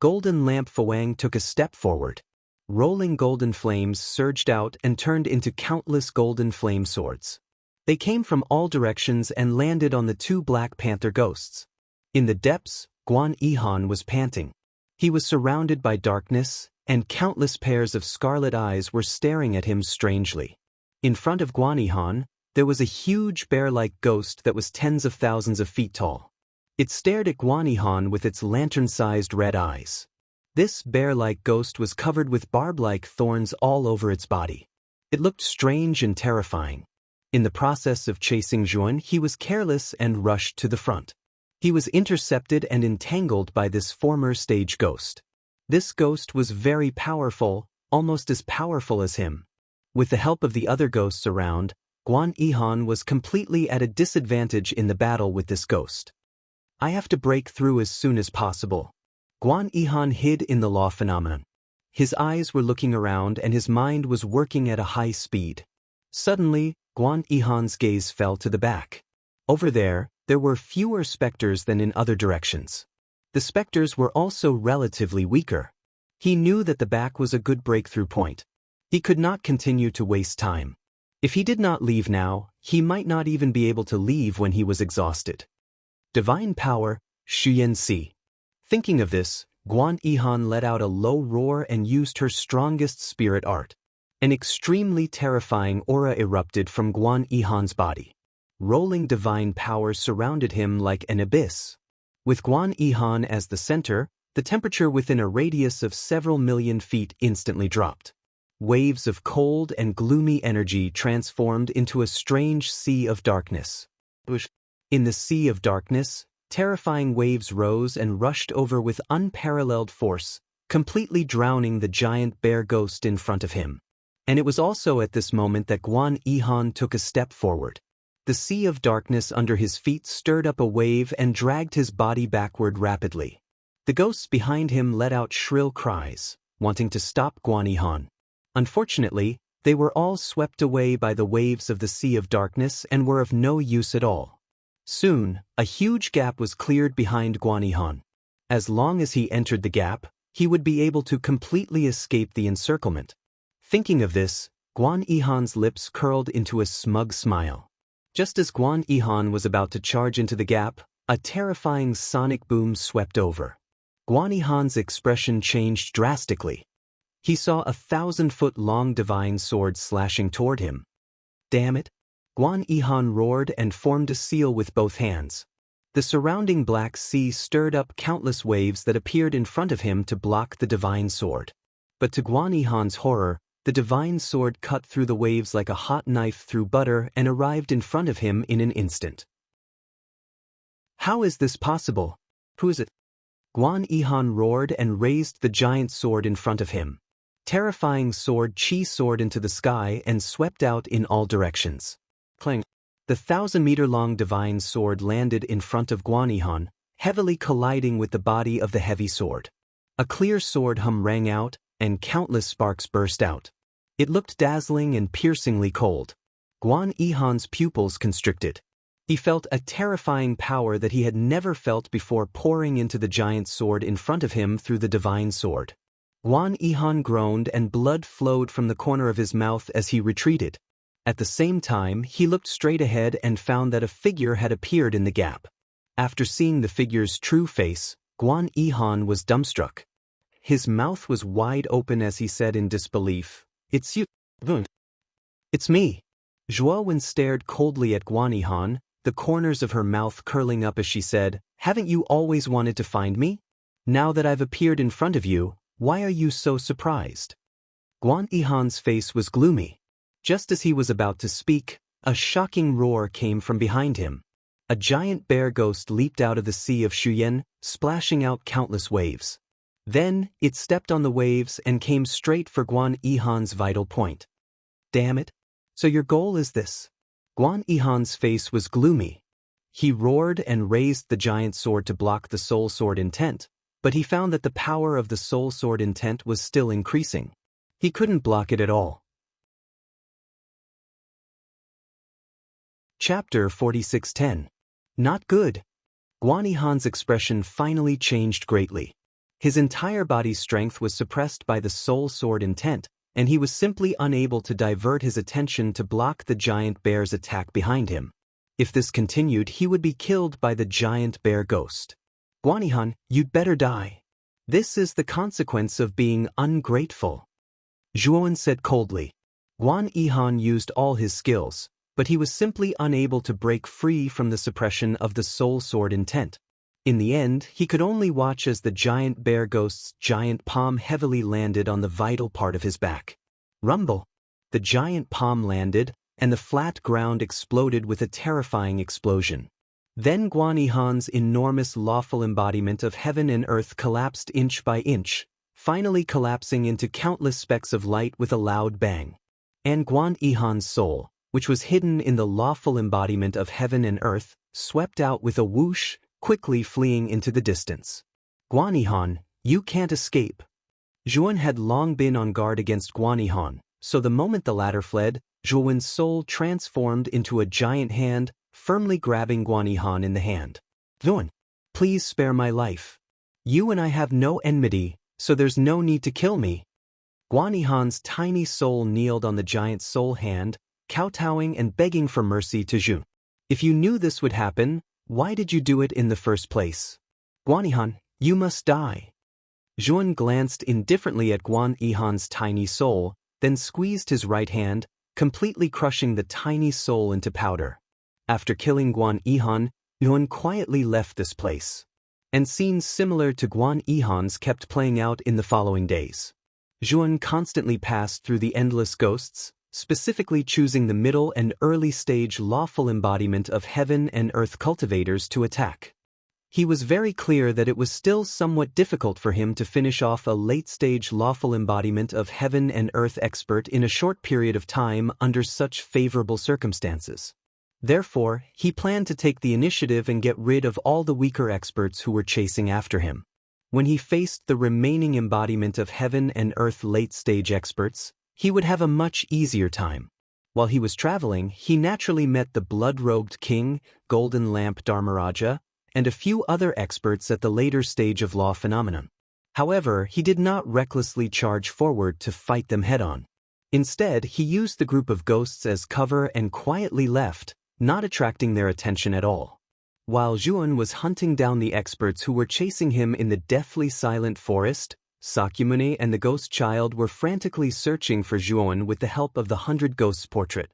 Golden Lamp Fawang took a step forward. Rolling golden flames surged out and turned into countless golden flame swords. They came from all directions and landed on the 2 Black Panther ghosts. In the depths, Guan Yihan was panting. He was surrounded by darkness, and countless pairs of scarlet eyes were staring at him strangely. In front of Guan Yihan, there was a huge bear-like ghost that was tens of thousands of feet tall. It stared at Guan Yihan with its lantern-sized red eyes. This bear-like ghost was covered with barb-like thorns all over its body. It looked strange and terrifying. In the process of chasing Zhuan, he was careless and rushed to the front. He was intercepted and entangled by this former stage ghost. This ghost was very powerful, almost as powerful as him. With the help of the other ghosts around, Guan Yihan was completely at a disadvantage in the battle with this ghost. I have to break through as soon as possible. Guan Yihan hid in the law phenomenon. His eyes were looking around and his mind was working at a high speed. Suddenly, Guan Yihan's gaze fell to the back. Over there were fewer specters than in other directions. The specters were also relatively weaker. He knew that the back was a good breakthrough point. He could not continue to waste time. If he did not leave now, he might not even be able to leave when he was exhausted. Divine power, Shuyan Si. Thinking of this, Guan Yihan let out a low roar and used her strongest spirit art. An extremely terrifying aura erupted from Guan Yihan's body. Rolling divine power surrounded him like an abyss. With Guan Yihan as the center, the temperature within a radius of several million feet instantly dropped. Waves of cold and gloomy energy transformed into a strange sea of darkness. In the sea of darkness, terrifying waves rose and rushed over with unparalleled force, completely drowning the giant bear ghost in front of him. And it was also at this moment that Guan Yihan took a step forward. The sea of darkness under his feet stirred up a wave and dragged his body backward rapidly. The ghosts behind him let out shrill cries, wanting to stop Guan Yihan. Unfortunately, they were all swept away by the waves of the sea of darkness and were of no use at all. Soon, a huge gap was cleared behind Guan Yihan. As long as he entered the gap, he would be able to completely escape the encirclement. Thinking of this, Guan Yihan's lips curled into a smug smile. Just as Guan Yihan was about to charge into the gap, a terrifying sonic boom swept over. Guan Yihan's expression changed drastically. He saw a 1,000-foot-long divine sword slashing toward him. Damn it! Guan Yihan roared and formed a seal with both hands. The surrounding black sea stirred up countless waves that appeared in front of him to block the divine sword. But to Guan Yihan's horror, the divine sword cut through the waves like a hot knife through butter and arrived in front of him in an instant. How is this possible? Who is it? Guan Yihan roared and raised the giant sword in front of him. Terrifying sword Qi soared into the sky and swept out in all directions. Clang! The 1,000-meter-long divine sword landed in front of Guan Yihan, heavily colliding with the body of the heavy sword. A clear sword hum rang out, and countless sparks burst out. It looked dazzling and piercingly cold. Guan Yihan's pupils constricted. He felt a terrifying power that he had never felt before pouring into the giant sword in front of him through the divine sword. Guan Yihan groaned and blood flowed from the corner of his mouth as he retreated. At the same time, he looked straight ahead and found that a figure had appeared in the gap. After seeing the figure's true face, Guan Yihan was dumbstruck. His mouth was wide open as he said in disbelief, "It's you. It's me." Zhuowen stared coldly at Guan Yihan, the corners of her mouth curling up as she said, "Haven't you always wanted to find me? Now that I've appeared in front of you, why are you so surprised?" Guan Yihan's face was gloomy. Just as he was about to speak, a shocking roar came from behind him. A giant bear ghost leaped out of the sea of Shuyan, splashing out countless waves. Then, it stepped on the waves and came straight for Guan Yihan's vital point. "Damn it! So your goal is this?" Guan Yihan's face was gloomy. He roared and raised the giant sword to block the soul sword intent, but he found that the power of the soul sword intent was still increasing. He couldn't block it at all. Chapter 46:10. Not good. Guan Yihan's expression finally changed greatly. His entire body's strength was suppressed by the soul sword intent, and he was simply unable to divert his attention to block the giant bear's attack behind him. If this continued, he would be killed by the giant bear ghost. "Guan Yihan, you'd better die. This is the consequence of being ungrateful," Zhuowen said coldly. Guan Yihan used all his skills, but he was simply unable to break free from the suppression of the soul sword intent. In the end, he could only watch as the giant bear ghost's giant palm heavily landed on the vital part of his back. Rumble! The giant palm landed, and the flat ground exploded with a terrifying explosion. Then Guan Yihan's enormous lawful embodiment of heaven and earth collapsed inch by inch, finally collapsing into countless specks of light with a loud bang. And Guan Yihan's soul, which was hidden in the lawful embodiment of heaven and earth, swept out with a whoosh, quickly fleeing into the distance. Guan Yihan, you can't escape. Zhuan had long been on guard against Guan Yihan, so the moment the latter fled, Zhuan's soul transformed into a giant hand, firmly grabbing Guan Yihan in the hand. Zhuan, please spare my life. You and I have no enmity, so there's no need to kill me. Guan Yihan's tiny soul kneeled on the giant soul hand, kowtowing and begging for mercy to Zhuan. If you knew this would happen, why did you do it in the first place? Guan Yihan, you must die. Zhuan glanced indifferently at Guan Yihan's tiny soul, then squeezed his right hand, completely crushing the tiny soul into powder. After killing Guan Yihan, Zhuan quietly left this place. And scenes similar to Guan Yihan's kept playing out in the following days. Zhuan constantly passed through the endless ghosts, specifically choosing the middle and early stage lawful embodiment of heaven and earth cultivators to attack. He was very clear that it was still somewhat difficult for him to finish off a late-stage lawful embodiment of heaven and earth expert in a short period of time under such favorable circumstances. Therefore, he planned to take the initiative and get rid of all the weaker experts who were chasing after him. When he faced the remaining embodiment of heaven and earth late-stage experts, he would have a much easier time. While he was traveling, he naturally met the blood-robed king, Golden Lamp Dharmaraja, and a few other experts at the later stage of law phenomenon. However, he did not recklessly charge forward to fight them head-on. Instead, he used the group of ghosts as cover and quietly left, not attracting their attention at all. While Zhuan was hunting down the experts who were chasing him in the deathly silent forest, Sakyamuni and the ghost child were frantically searching for Zhuan with the help of the 100 Ghosts portrait.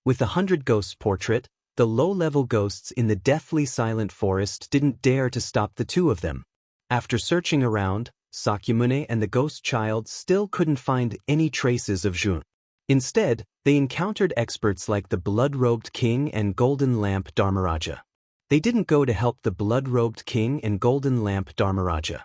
With the 100 Ghosts portrait, the low-level ghosts in the deathly silent forest didn't dare to stop the two of them. After searching around, Sakyamuni and the ghost child still couldn't find any traces of Zhuan. Instead, they encountered experts like the blood-robed king and Golden Lamp Dharmaraja. They didn't go to help the blood-robed king and Golden Lamp Dharmaraja.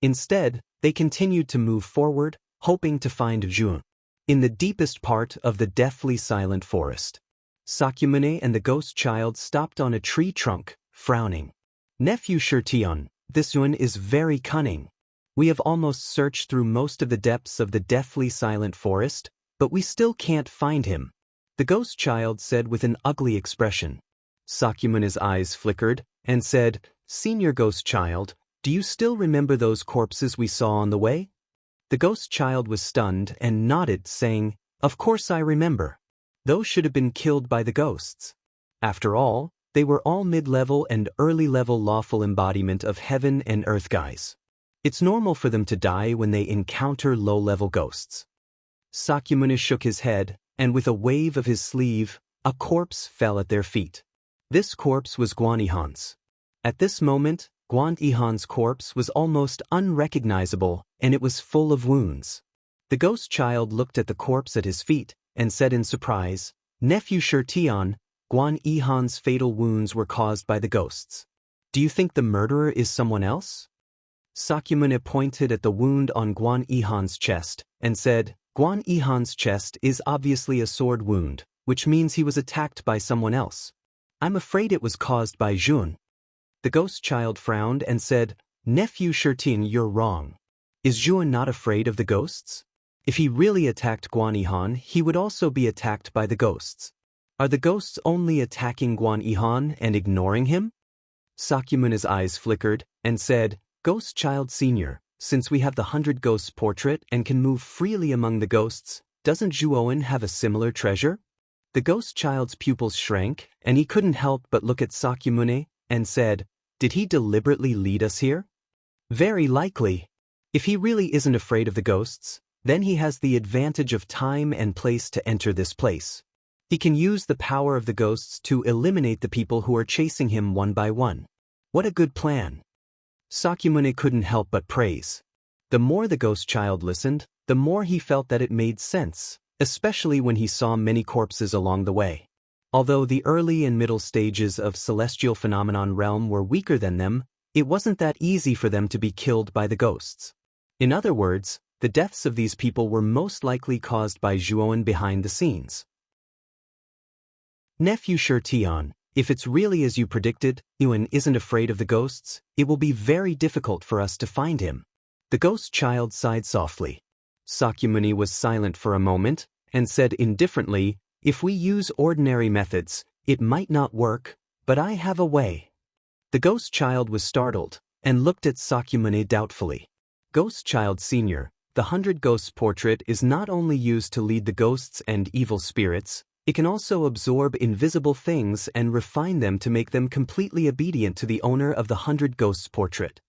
Instead, they continued to move forward, hoping to find Zhuan. In the deepest part of the deathly silent forest, Sakyamuni and the ghost child stopped on a tree trunk, frowning. Nephew Shirtion, this Zhuan is very cunning. We have almost searched through most of the depths of the deathly silent forest, but we still can't find him, the ghost child said with an ugly expression. Sakyamuni's eyes flickered, and said, Senior ghost child, do you still remember those corpses we saw on the way? The ghost child was stunned and nodded, saying, Of course I remember. Those should have been killed by the ghosts. After all, they were all mid-level and early-level lawful embodiment of heaven and earth guys. It's normal for them to die when they encounter low-level ghosts. Sakyamuni shook his head, and with a wave of his sleeve, a corpse fell at their feet. This corpse was Guan Yihan's. At this moment, Guan Yihan's corpse was almost unrecognizable, and it was full of wounds. The ghost child looked at the corpse at his feet, and said in surprise, Nephew Shirtion, Guan Yihan's fatal wounds were caused by the ghosts. Do you think the murderer is someone else? Sakyamuni pointed at the wound on Guan Yihan's chest, and said, Guan Yihan's chest is obviously a sword wound, which means he was attacked by someone else. I'm afraid it was caused by Zhuan. The ghost child frowned and said, Nephew Shirtin, you're wrong. Is Zhuan not afraid of the ghosts? If he really attacked Guan Yihan, he would also be attacked by the ghosts. Are the ghosts only attacking Guan Yihan and ignoring him? Sakyamuni's eyes flickered, and said, Ghost Child Senior, since we have the 100 Ghosts portrait and can move freely among the ghosts, doesn't Zhuowen have a similar treasure? The ghost child's pupils shrank, and he couldn't help but look at Sakyamuni, and said, Did he deliberately lead us here? Very likely. If he really isn't afraid of the ghosts, then he has the advantage of time and place to enter this place. He can use the power of the ghosts to eliminate the people who are chasing him one by one. What a good plan. Sakyamuni couldn't help but praise. The more the ghost child listened, the more he felt that it made sense, especially when he saw many corpses along the way. Although the early and middle stages of celestial phenomenon realm were weaker than them, it wasn't that easy for them to be killed by the ghosts. In other words, the deaths of these people were most likely caused by Zhuowen behind the scenes. Nephew Shirtion, if it's really as you predicted, Yuan isn't afraid of the ghosts, it will be very difficult for us to find him. The ghost child sighed softly. Sakyamuni was silent for a moment, and said indifferently, if we use ordinary methods, it might not work, but I have a way. The ghost child was startled, and looked at Sakyamuni doubtfully. Ghost Child Sr., the 100 Ghosts portrait is not only used to lead the ghosts and evil spirits, it can also absorb invisible things and refine them to make them completely obedient to the owner of the 100 Ghosts portrait.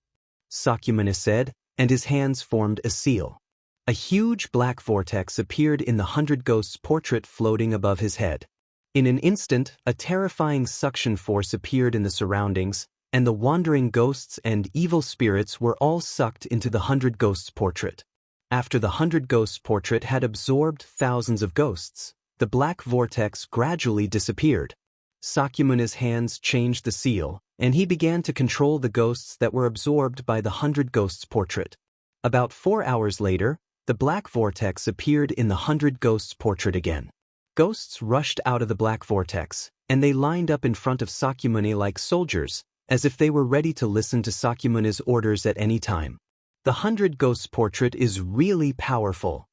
Sakyamuni said, and his hands formed a seal. A huge black vortex appeared in the 100 Ghosts portrait floating above his head. In an instant, a terrifying suction force appeared in the surroundings, and the wandering ghosts and evil spirits were all sucked into the 100 Ghosts portrait. After the 100 Ghosts portrait had absorbed thousands of ghosts, the black vortex gradually disappeared. Sakyamuni's hands changed the seal, and he began to control the ghosts that were absorbed by the 100 Ghosts portrait. About 4 hours later, the black vortex appeared in the 100 Ghosts portrait again. Ghosts rushed out of the black vortex, and they lined up in front of Sakyamuni like soldiers, as if they were ready to listen to Sakyamuni's orders at any time. The 100 Ghosts portrait is really powerful.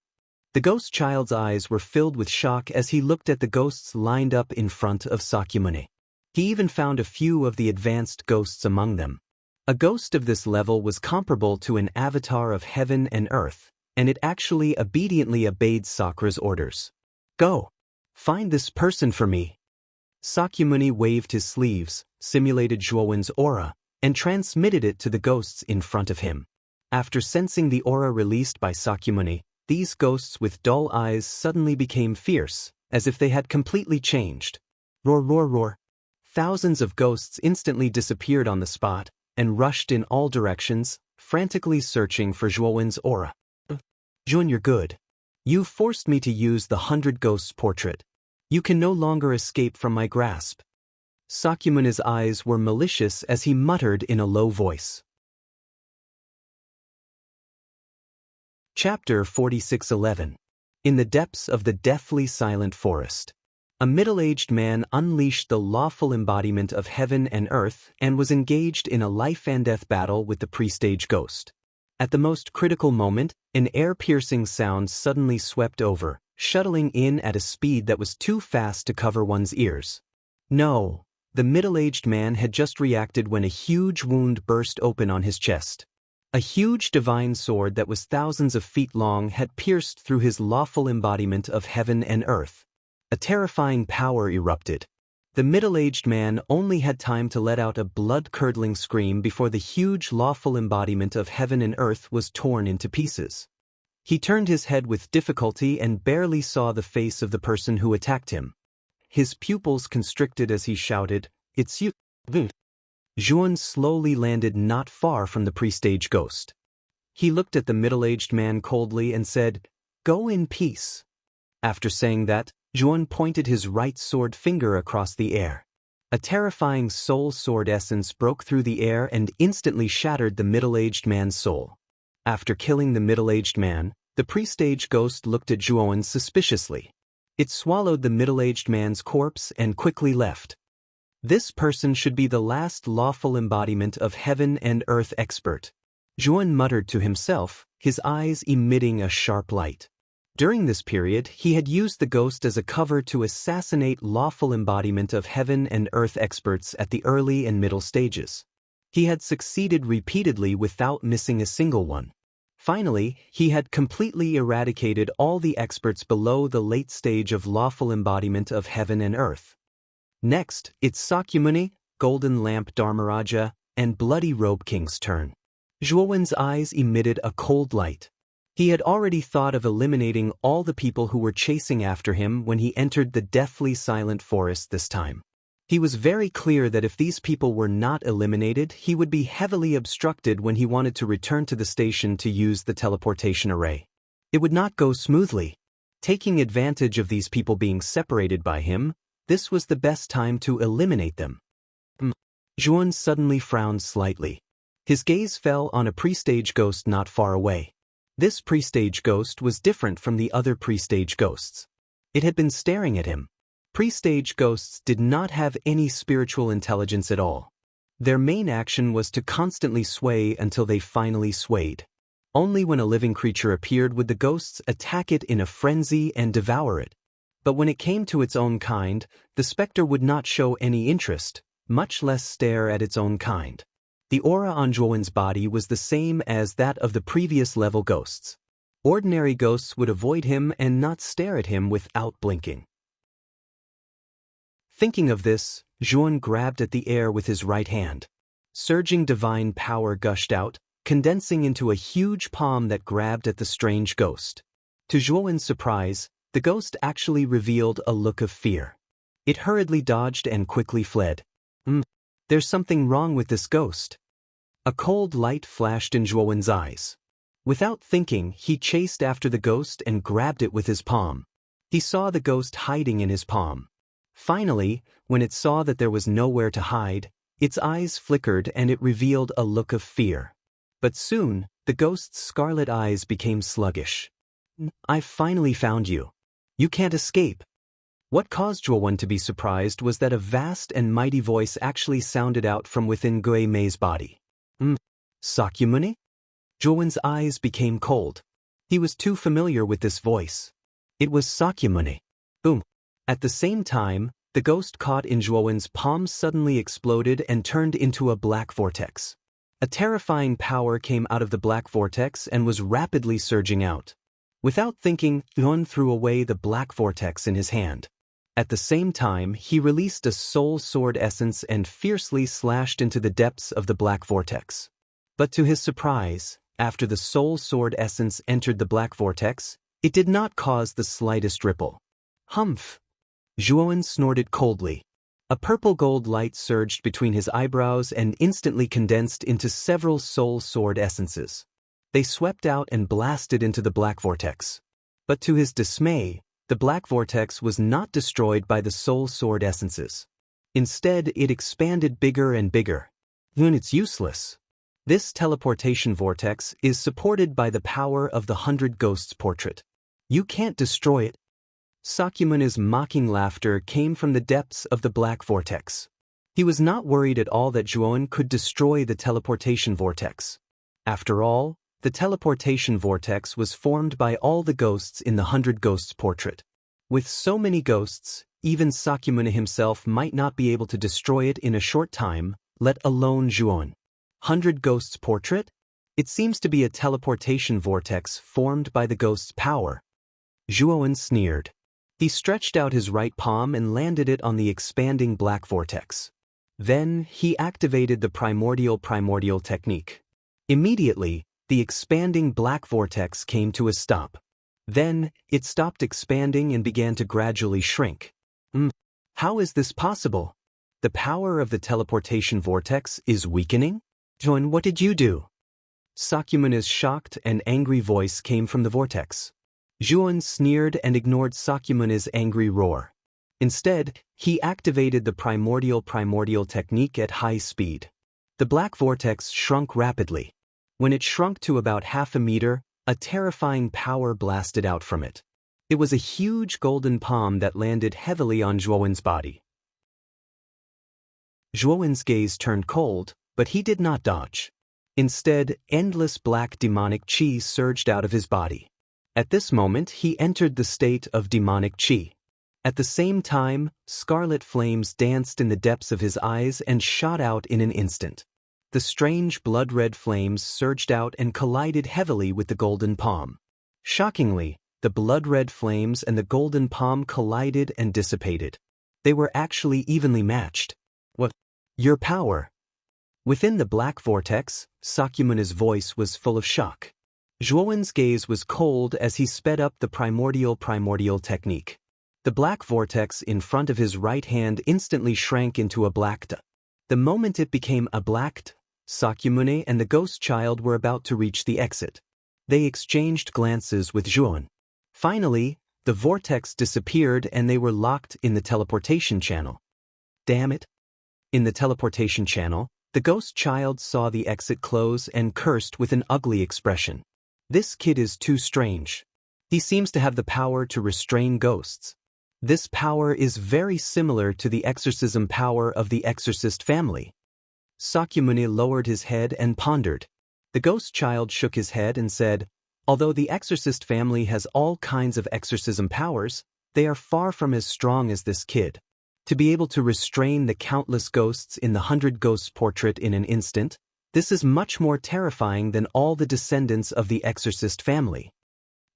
The ghost child's eyes were filled with shock as he looked at the ghosts lined up in front of Sakyamuni. He even found a few of the advanced ghosts among them. A ghost of this level was comparable to an avatar of heaven and earth, and it actually obediently obeyed Sakra's orders. Go! Find this person for me. Sakyamuni waved his sleeves, simulated Zhuowen's aura, and transmitted it to the ghosts in front of him. After sensing the aura released by Sakyamuni, these ghosts with dull eyes suddenly became fierce, as if they had completely changed. Roar, roar, roar. Thousands of ghosts instantly disappeared on the spot, and rushed in all directions, frantically searching for Zhuowen's aura. Zhuowen, you're good. You forced me to use the 100 Ghosts portrait. You can no longer escape from my grasp. Sakyamuni's eyes were malicious as he muttered in a low voice. Chapter 46:11. In the depths of the deathly silent forest. A middle-aged man unleashed the lawful embodiment of heaven and earth and was engaged in a life-and-death battle with the pre-stage ghost. At the most critical moment, an air-piercing sound suddenly swept over, shuttling in at a speed that was too fast to cover one's ears. No, the middle-aged man had just reacted when a huge wound burst open on his chest. A huge divine sword that was thousands of feet long had pierced through his lawful embodiment of heaven and earth. A terrifying power erupted. The middle-aged man only had time to let out a blood-curdling scream before the huge lawful embodiment of heaven and earth was torn into pieces. He turned his head with difficulty and barely saw the face of the person who attacked him. His pupils constricted as he shouted, "It's you!" Zhuowen slowly landed not far from the pre-stage ghost. He looked at the middle-aged man coldly and said, "Go in peace." After saying that, Zhuowen pointed his right sword finger across the air. A terrifying soul sword essence broke through the air and instantly shattered the middle-aged man's soul. After killing the middle-aged man, the pre-stage ghost looked at Zhuowen suspiciously. It swallowed the middle-aged man's corpse and quickly left. This person should be the last lawful embodiment of heaven and earth expert. Zhuowen muttered to himself, his eyes emitting a sharp light. During this period, he had used the ghost as a cover to assassinate lawful embodiment of heaven and earth experts at the early and middle stages. He had succeeded repeatedly without missing a single one. Finally, he had completely eradicated all the experts below the late stage of lawful embodiment of heaven and earth. Next, it's Sakyamuni, Golden Lamp Dharmaraja, and Bloody Robe King's turn. Zhuowen's eyes emitted a cold light. He had already thought of eliminating all the people who were chasing after him when he entered the deathly silent forest this time. He was very clear that if these people were not eliminated, he would be heavily obstructed when he wanted to return to the station to use the teleportation array. It would not go smoothly. Taking advantage of these people being separated by him, this was the best time to eliminate them. Zhuan suddenly frowned slightly. His gaze fell on a pre-stage ghost not far away. This pre-stage ghost was different from the other pre-stage ghosts. It had been staring at him. Pre-stage ghosts did not have any spiritual intelligence at all. Their main action was to constantly sway until they finally swayed. Only when a living creature appeared would the ghosts attack it in a frenzy and devour it. But when it came to its own kind, the specter would not show any interest, much less stare at its own kind. The aura on Zhuowen's body was the same as that of the previous level ghosts. Ordinary ghosts would avoid him and not stare at him without blinking. Thinking of this, Zhuan grabbed at the air with his right hand. Surging divine power gushed out, condensing into a huge palm that grabbed at the strange ghost. To Zhuowen's surprise, the ghost actually revealed a look of fear. It hurriedly dodged and quickly fled. There's something wrong with this ghost. A cold light flashed in Zhuowen's eyes. Without thinking, he chased after the ghost and grabbed it with his palm. He saw the ghost hiding in his palm. Finally, when it saw that there was nowhere to hide, its eyes flickered and it revealed a look of fear. But soon, the ghost's scarlet eyes became sluggish. I've finally found you. You can't escape. What caused Zhuowen to be surprised was that a vast and mighty voice actually sounded out from within Gui Mei's body. Sakyamuni? Zhuowen's eyes became cold. He was too familiar with this voice. It was Sakyamuni. Boom. At the same time, the ghost caught in Zhuowen's palm suddenly exploded and turned into a black vortex. A terrifying power came out of the black vortex and was rapidly surging out. Without thinking, Zhuowen threw away the black vortex in his hand. At the same time, he released a soul sword essence and fiercely slashed into the depths of the black vortex. But to his surprise, after the soul sword essence entered the black vortex, it did not cause the slightest ripple. Humph! Zhuowen snorted coldly. A purple gold light surged between his eyebrows and instantly condensed into several soul sword essences. They swept out and blasted into the black vortex. But to his dismay, the black vortex was not destroyed by the soul sword essences. Instead, it expanded bigger and bigger. It's useless. This teleportation vortex is supported by the power of the 100 Ghosts portrait. You can't destroy it. Sakyamuni's mocking laughter came from the depths of the black vortex. He was not worried at all that Zhuowen could destroy the teleportation vortex. After all, the teleportation vortex was formed by all the ghosts in the 100 Ghosts portrait. With so many ghosts, even Sakyamuni himself might not be able to destroy it in a short time, let alone Zhuowen. 100 Ghosts portrait? It seems to be a teleportation vortex formed by the ghost's power. Zhuowen sneered. He stretched out his right palm and landed it on the expanding black vortex. Then, he activated the primordial technique. Immediately, the expanding black vortex came to a stop. Then, it stopped expanding and began to gradually shrink. How is this possible? The power of the teleportation vortex is weakening? Zhuowen, what did you do? Sakyamuni's shocked and angry voice came from the vortex. Zhuowen sneered and ignored Sakyamuni's angry roar. Instead, he activated the primordial technique at high speed. The black vortex shrunk rapidly. When it shrunk to about half a meter, a terrifying power blasted out from it. It was a huge golden palm that landed heavily on Zhuowen's body. Zhuowen's gaze turned cold, but he did not dodge. Instead, endless black demonic chi surged out of his body. At this moment, he entered the state of demonic chi. At the same time, scarlet flames danced in the depths of his eyes and shot out in an instant. The strange blood-red flames surged out and collided heavily with the golden palm. Shockingly, the blood-red flames and the golden palm collided and dissipated. They were actually evenly matched. What? Your power? Within the black vortex, Sakyamuni's voice was full of shock. Zhuowen's gaze was cold as he sped up the primordial technique. The black vortex in front of his right hand instantly shrank into a black T. The moment it became a black T, Sakyamuni and the ghost child were about to reach the exit. They exchanged glances with Zhuan. Finally, the vortex disappeared and they were locked in the teleportation channel. Damn it! In the teleportation channel, the ghost child saw the exit close and cursed with an ugly expression. This kid is too strange. He seems to have the power to restrain ghosts. This power is very similar to the exorcism power of the exorcist family. Sakyamuni lowered his head and pondered. The ghost child shook his head and said, although the exorcist family has all kinds of exorcism powers, they are far from as strong as this kid. To be able to restrain the countless ghosts in the 100 Ghosts portrait in an instant, this is much more terrifying than all the descendants of the exorcist family.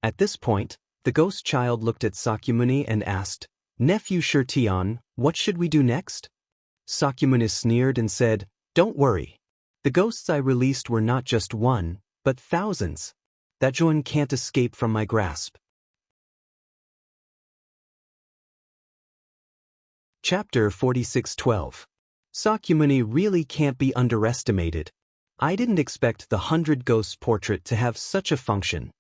At this point, the ghost child looked at Sakyamuni and asked, Nephew Shirtian, what should we do next? Sakyamuni sneered and said, don't worry. The ghosts I released were not just one, but thousands. That Zhuan can't escape from my grasp. Chapter 46:12. Sakyamuni really can't be underestimated. I didn't expect the 100 Ghosts portrait to have such a function.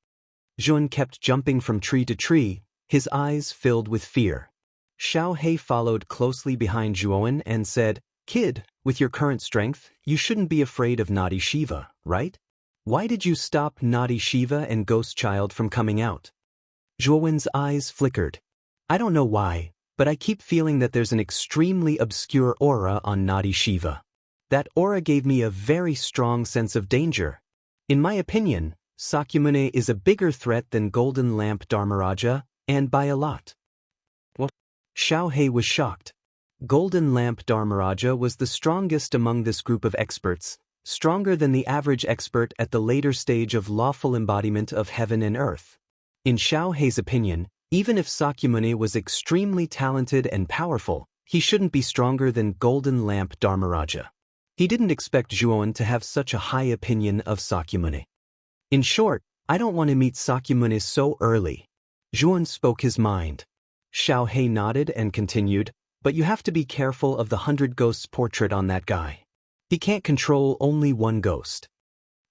Zhuan kept jumping from tree to tree, his eyes filled with fear. Xiao He followed closely behind Zhuan and said, Kid, with your current strength, you shouldn't be afraid of Naughty Shiva, right? Why did you stop Naughty Shiva and Ghost Child from coming out? Zhuan's eyes flickered. I don't know why, but I keep feeling that there's an extremely obscure aura on Naughty Shiva. That aura gave me a very strong sense of danger. In my opinion, Sakyamuni is a bigger threat than Golden Lamp Dharmaraja, and by a lot. What? Xiao He was shocked. Golden Lamp Dharmaraja was the strongest among this group of experts, stronger than the average expert at the later stage of lawful embodiment of heaven and earth. In Xiao He's opinion, even if Sakyamuni was extremely talented and powerful, he shouldn't be stronger than Golden Lamp Dharmaraja. He didn't expect Zhuan to have such a high opinion of Sakyamuni. In short, I don't want to meet Sakyamuni so early. Zhuan spoke his mind. Xiao He nodded and continued, but you have to be careful of the 100 Ghosts portrait on that guy. He can't control only one ghost.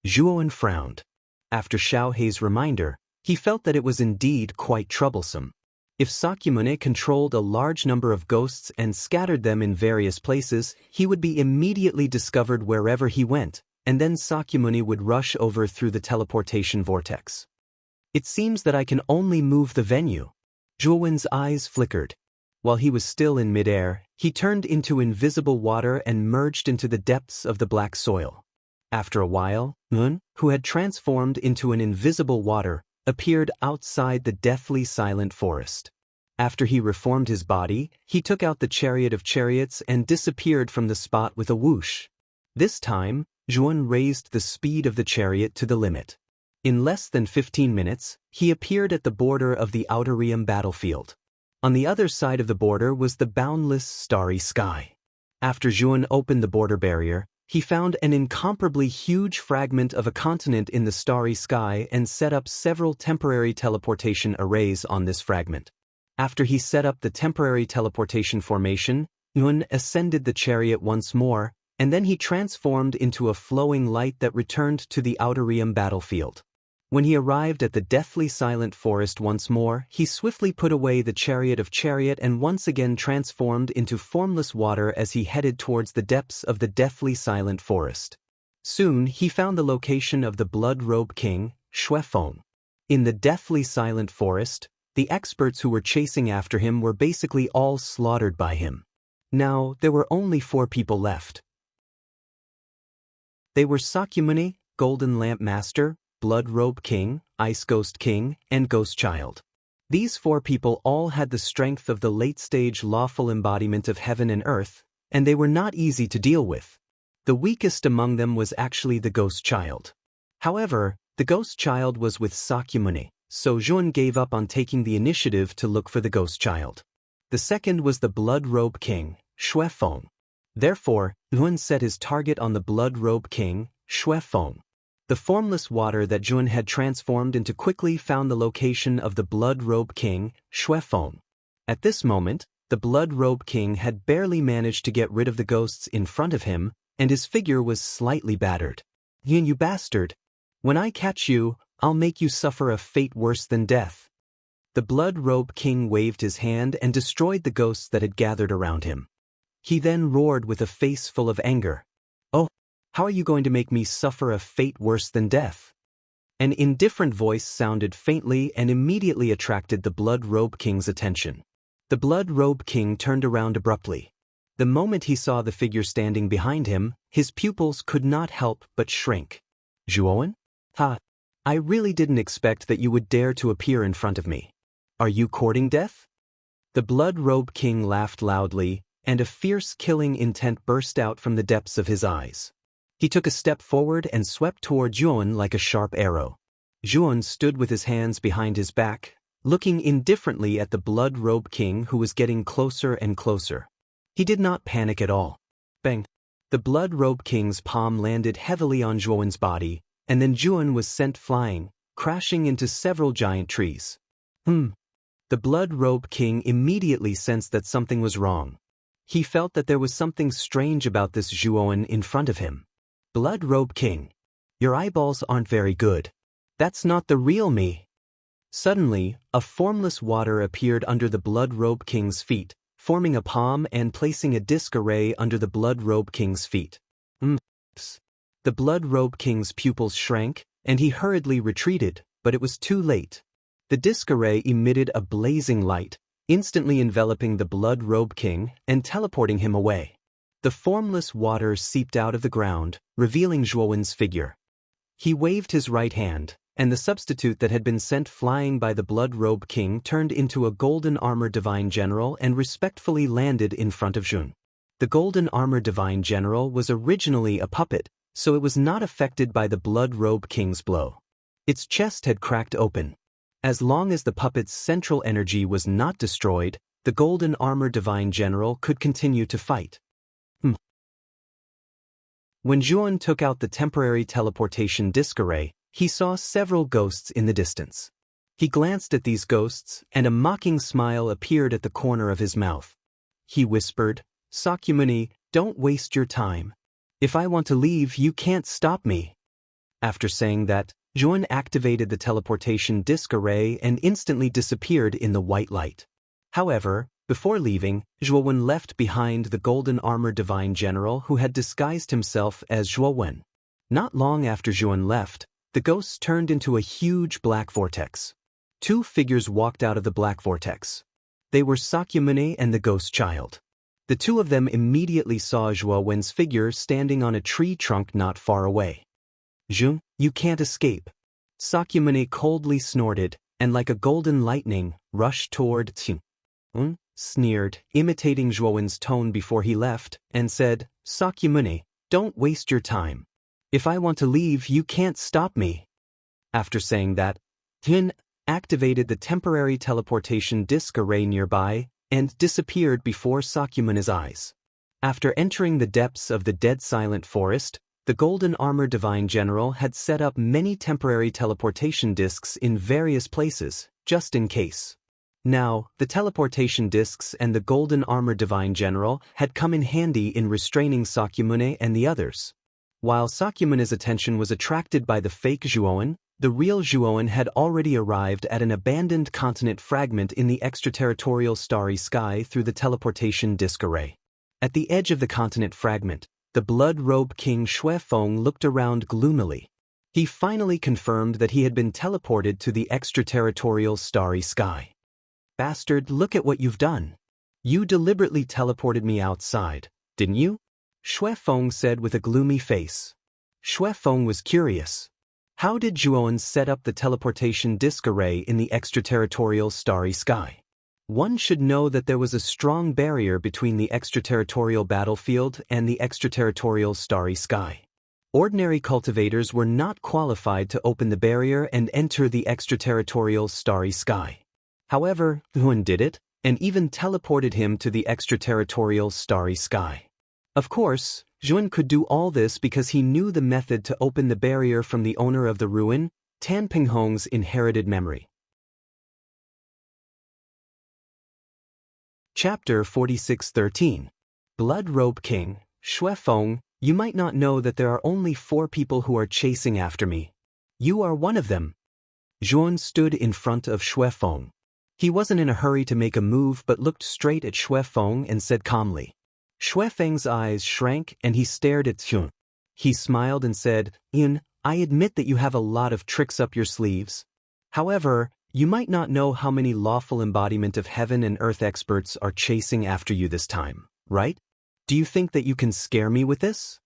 Zhuan frowned. After Xiao He's reminder, he felt that it was indeed quite troublesome. If Sakyamuni controlled a large number of ghosts and scattered them in various places, he would be immediately discovered wherever he went, and then Sakyamuni would rush over through the teleportation vortex. It seems that I can only move the venue. Zhuan's eyes flickered. While he was still in midair, he turned into invisible water and merged into the depths of the black soil. After a while, Mun, who had transformed into an invisible water, appeared outside the deathly silent forest. After he reformed his body, he took out the chariot of chariots and disappeared from the spot with a whoosh. This time, Zhuan raised the speed of the chariot to the limit. In less than 15 minutes, he appeared at the border of the Outer Realm battlefield. On the other side of the border was the boundless starry sky. After Zhuan opened the border barrier, he found an incomparably huge fragment of a continent in the starry sky and set up several temporary teleportation arrays on this fragment. After he set up the temporary teleportation formation, Yun ascended the chariot once more, and then he transformed into a flowing light that returned to the Outer Realm battlefield. When he arrived at the deathly silent forest once more, he swiftly put away the chariot of chariot and once again transformed into formless water as he headed towards the depths of the deathly silent forest. Soon he found the location of the Blood-Robe King, Xuefeng. In the deathly silent forest, the experts who were chasing after him were basically all slaughtered by him. Now, there were only 4 people left. They were Sakyamuni, Golden Lamp Master, Blood-Robe King, Ice Ghost King, and Ghost Child. These 4 people all had the strength of the late-stage lawful embodiment of heaven and earth, and they were not easy to deal with. The weakest among them was actually the Ghost Child. However, the Ghost Child was with Sakyamuni, so Zhuan gave up on taking the initiative to look for the Ghost Child. The second was the Blood-Robe King, Xuefeng. Therefore, Zhuan set his target on the Blood-Robe King, Xuefeng. The formless water that Zhuan had transformed into quickly found the location of the Blood-Robe King, Xuefeng. At this moment, the Blood-Robe King had barely managed to get rid of the ghosts in front of him, and his figure was slightly battered. You bastard! When I catch you, I'll make you suffer a fate worse than death." The Blood-Robe King waved his hand and destroyed the ghosts that had gathered around him. He then roared with a face full of anger. "Oh, how are you going to make me suffer a fate worse than death?" An indifferent voice sounded faintly and immediately attracted the Blood-Robe King's attention. The Blood-Robe King turned around abruptly. The moment he saw the figure standing behind him, his pupils could not help but shrink. "Zhuowen? Ha! I really didn't expect that you would dare to appear in front of me. Are you courting death?" The Blood-Robe King laughed loudly, and a fierce killing intent burst out from the depths of his eyes. He took a step forward and swept toward Zhuowen like a sharp arrow. Zhuowen stood with his hands behind his back, looking indifferently at the Blood-Robe King who was getting closer and closer. He did not panic at all. Bang! The Blood-Robe King's palm landed heavily on Zhuowen's body, and then Zhuowen was sent flying, crashing into several giant trees. The Blood-Robe King immediately sensed that something was wrong. He felt that there was something strange about this Zhuowen in front of him. "Blood-Robe King, your eyeballs aren't very good. That's not the real me." Suddenly, a formless water appeared under the Blood-Robe King's feet, forming a palm and placing a disc array under the Blood-Robe King's feet. The Blood-Robe King's pupils shrank, and he hurriedly retreated, but it was too late. The disc array emitted a blazing light, instantly enveloping the Blood-Robe King and teleporting him away. The formless water seeped out of the ground, revealing Zhuowen's figure. He waved his right hand, and the substitute that had been sent flying by the Blood-Robe King turned into a golden armor divine general and respectfully landed in front of Zhun. The golden armor divine general was originally a puppet, so it was not affected by the Blood-Robe King's blow. Its chest had cracked open. As long as the puppet's central energy was not destroyed, the golden armor divine general could continue to fight. When Zhuowen took out the temporary teleportation disc array, he saw several ghosts in the distance. He glanced at these ghosts, and a mocking smile appeared at the corner of his mouth. He whispered, "Sakyamuni, don't waste your time. If I want to leave, you can't stop me." After saying that, Zhuowen activated the teleportation disc array and instantly disappeared in the white light. However, before leaving, Zhuowen left behind the golden armor divine general who had disguised himself as Zhuowen. Not long after Zhuowen left, the ghosts turned into a huge black vortex. Two figures walked out of the black vortex. They were Sakyamuni and the ghost child. The two of them immediately saw Zhuowen's figure standing on a tree trunk not far away. "Zhun, you can't escape." Sakyamuni coldly snorted, and like a golden lightning, rushed toward Zhun. Sneered, imitating Zhuowen's tone before he left, and said, "Sakyamuni, don't waste your time. If I want to leave, you can't stop me." After saying that, Zhun activated the temporary teleportation disc array nearby and disappeared before Sakyamuni's eyes. After entering the depths of the dead silent forest, the Golden Armor Divine General had set up many temporary teleportation discs in various places, just in case. Now, the teleportation discs and the Golden Armor Divine General had come in handy in restraining Sakyamuni and the others. While Sakyamuni's attention was attracted by the fake Zhuowen, the real Zhuowen had already arrived at an abandoned continent fragment in the extraterritorial starry sky through the teleportation disc array. At the edge of the continent fragment, the Blood-Robe King Xuefeng looked around gloomily. He finally confirmed that he had been teleported to the extraterritorial starry sky. "Bastard, look at what you've done. You deliberately teleported me outside, didn't you?" Xuefeng said with a gloomy face. Xuefeng was curious. How did Zhuowen set up the teleportation disc array in the extraterritorial starry sky? One should know that there was a strong barrier between the extraterritorial battlefield and the extraterritorial starry sky. Ordinary cultivators were not qualified to open the barrier and enter the extraterritorial starry sky. However, Zhuowen did it, and even teleported him to the extraterritorial starry sky. Of course, Zhuowen could do all this because he knew the method to open the barrier from the owner of the ruin, Tan Pinghong's inherited memory. Chapter 46:13. Blood Robe King, Xuefeng, you might not know that there are only 4 people who are chasing after me. You are one of them. Zhuan stood in front of Xuefeng. He wasn't in a hurry to make a move but looked straight at Xuefeng and said calmly. Xuefeng's eyes shrank and he stared at Zhuan. He smiled and said, "Yun, I admit that you have a lot of tricks up your sleeves. However, you might not know how many lawful embodiment of heaven and earth experts are chasing after you this time, right? Do you think that you can scare me with this?"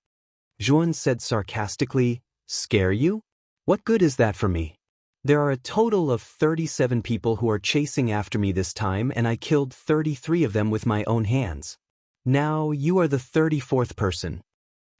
Zhuan said sarcastically, "Scare you? What good is that for me? There are a total of 37 people who are chasing after me this time and I killed 33 of them with my own hands. Now you are the 34th person."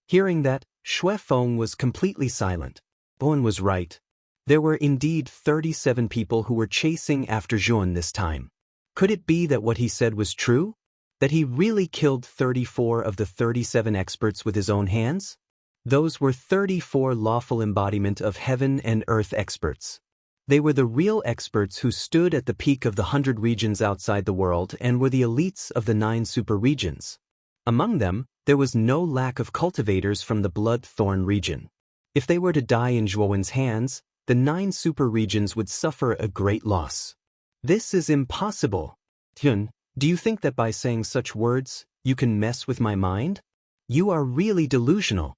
Hearing that, Xuefeng was completely silent. Zhuan was right. There were indeed 37 people who were chasing after Zhuan this time. Could it be that what he said was true? That he really killed 34 of the 37 experts with his own hands? Those were 34 lawful embodiment of heaven and earth experts. They were the real experts who stood at the peak of the 100 regions outside the world and were the elites of the 9 super regions. Among them, there was no lack of cultivators from the Blood Thorn region. If they were to die in Zhuowen's hands, the 9 super regions would suffer a great loss. This is impossible. Yun, do you think that by saying such words, you can mess with my mind? You are really delusional.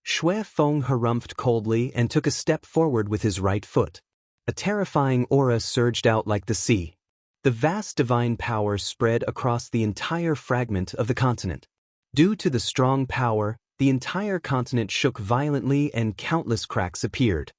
Xuefeng harumphed coldly and took a step forward with his right foot. A terrifying aura surged out like the sea. The vast divine power spread across the entire fragment of the continent. Due to the strong power, the entire continent shook violently and countless cracks appeared.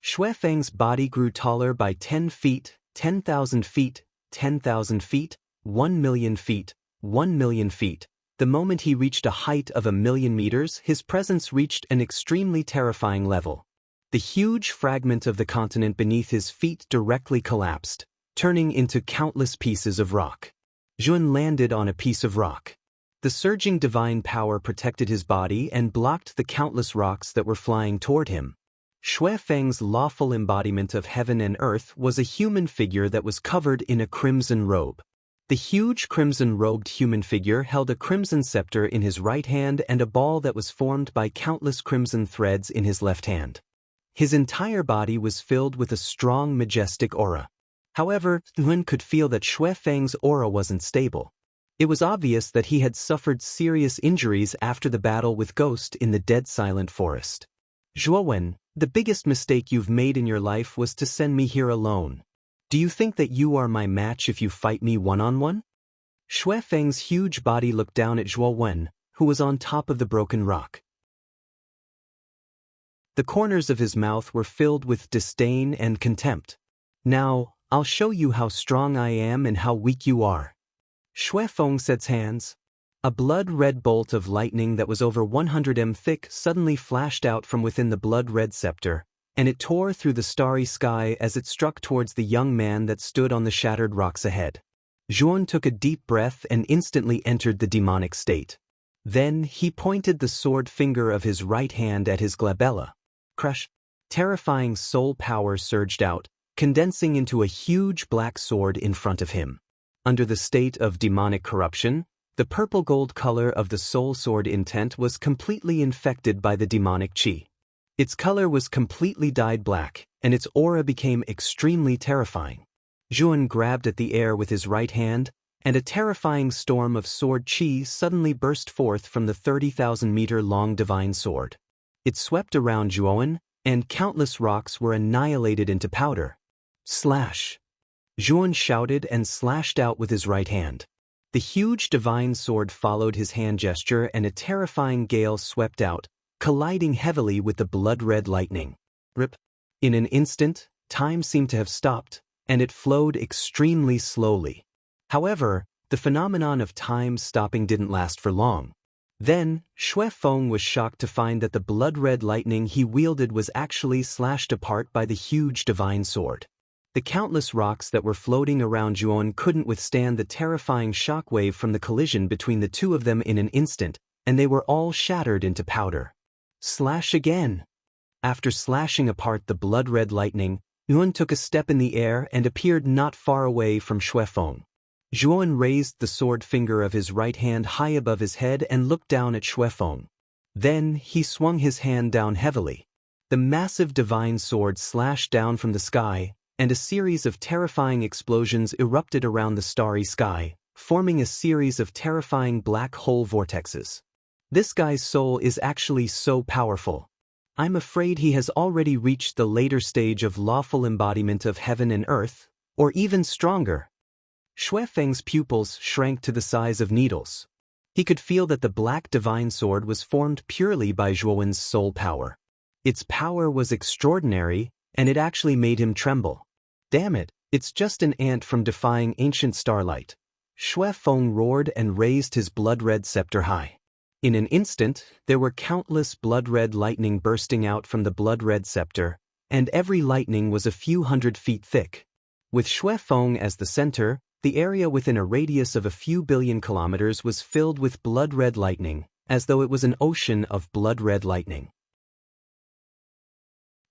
Xuefeng's body grew taller by 10 feet, 10,000 feet, 10,000 feet, 1,000,000 feet, 1,000,000 feet. The moment he reached a height of 1,000,000 meters, his presence reached an extremely terrifying level. The huge fragment of the continent beneath his feet directly collapsed, turning into countless pieces of rock. Zhuan landed on a piece of rock. The surging divine power protected his body and blocked the countless rocks that were flying toward him. Xuefeng's lawful embodiment of heaven and earth was a human figure that was covered in a crimson robe. The huge crimson-robed human figure held a crimson scepter in his right hand and a ball that was formed by countless crimson threads in his left hand. His entire body was filled with a strong, majestic aura. However, Zhuan could feel that Xuefeng's aura wasn't stable. It was obvious that he had suffered serious injuries after the battle with Ghost in the dead silent forest. "Zhuowen, the biggest mistake you've made in your life was to send me here alone. Do you think that you are my match if you fight me one-on-one?" Xuefeng's huge body looked down at Zhuowen, who was on top of the broken rock. The corners of his mouth were filled with disdain and contempt. "Now, I'll show you how strong I am and how weak you are." Xuefeng said hands. A blood-red bolt of lightning that was over 100 m thick suddenly flashed out from within the blood-red scepter, and it tore through the starry sky as it struck towards the young man that stood on the shattered rocks ahead. Zhuan took a deep breath and instantly entered the demonic state. Then he pointed the sword finger of his right hand at his glabella. Crush! Terrifying soul power surged out, condensing into a huge black sword in front of him. Under the state of demonic corruption, the purple-gold color of the soul sword intent was completely infected by the demonic chi. Its color was completely dyed black, and its aura became extremely terrifying. Zhuan grabbed at the air with his right hand, and a terrifying storm of sword chi suddenly burst forth from the 30,000-meter-long divine sword. It swept around Zhuowen, and countless rocks were annihilated into powder. Slash! Zhuan shouted and slashed out with his right hand. The huge divine sword followed his hand gesture and a terrifying gale swept out, colliding heavily with the blood-red lightning. Rip! In an instant, time seemed to have stopped, and it flowed extremely slowly. However, the phenomenon of time stopping didn't last for long. Then, Xuefeng was shocked to find that the blood-red lightning he wielded was actually slashed apart by the huge divine sword. The countless rocks that were floating around Zhuowen couldn't withstand the terrifying shockwave from the collision between the two of them in an instant, and they were all shattered into powder. Slash again! After slashing apart the blood-red lightning, Zhuowen took a step in the air and appeared not far away from Xuefeng. Zhuan raised the sword finger of his right hand high above his head and looked down at Xuefeng. Then, he swung his hand down heavily. The massive divine sword slashed down from the sky, and a series of terrifying explosions erupted around the starry sky, forming a series of terrifying black hole vortexes. This guy's soul is actually so powerful. I'm afraid he has already reached the later stage of lawful embodiment of heaven and earth, or even stronger. Xuefeng's pupils shrank to the size of needles. He could feel that the black divine sword was formed purely by Zhuowen's soul power. Its power was extraordinary, and it actually made him tremble. Damn it, it's just an ant from defying ancient starlight. Xuefeng roared and raised his blood-red scepter high. In an instant, there were countless blood-red lightning bursting out from the blood-red scepter, and every lightning was a few hundred feet thick. With Xuefeng as the center, the area within a radius of a few billion kilometers was filled with blood-red lightning, as though it was an ocean of blood-red lightning.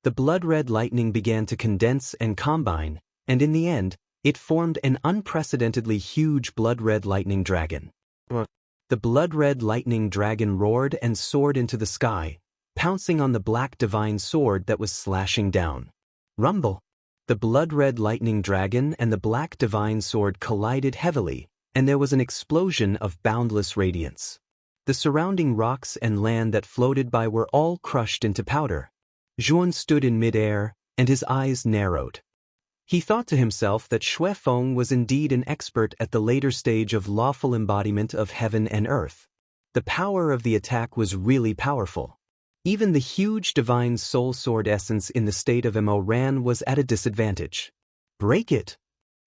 The blood-red lightning began to condense and combine, and in the end, it formed an unprecedentedly huge blood-red lightning dragon. The blood-red lightning dragon roared and soared into the sky, pouncing on the black divine sword that was slashing down. Rumble! The blood-red lightning dragon and the black divine sword collided heavily, and there was an explosion of boundless radiance. The surrounding rocks and land that floated by were all crushed into powder. Zhuan stood in mid-air, and his eyes narrowed. He thought to himself that Xuefeng was indeed an expert at the later stage of lawful embodiment of heaven and earth. The power of the attack was really powerful. Even the huge divine soul sword essence in the state of Mo Ran was at a disadvantage. Break it!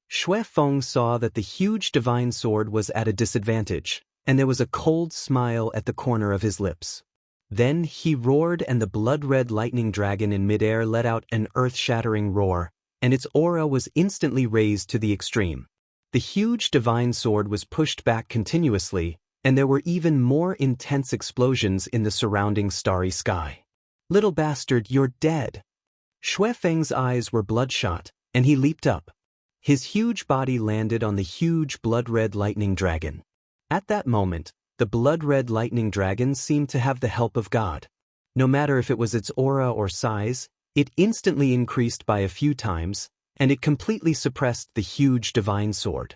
Xuefeng saw that the huge divine sword was at a disadvantage, and there was a cold smile at the corner of his lips. Then he roared, and the blood-red lightning dragon in midair let out an earth-shattering roar, and its aura was instantly raised to the extreme. The huge divine sword was pushed back continuously, and there were even more intense explosions in the surrounding starry sky. Little bastard, you're dead. Xuefeng's eyes were bloodshot, and he leaped up. His huge body landed on the huge blood-red lightning dragon. At that moment, the blood-red lightning dragon seemed to have the help of God. No matter if it was its aura or size, it instantly increased by a few times, and it completely suppressed the huge divine sword.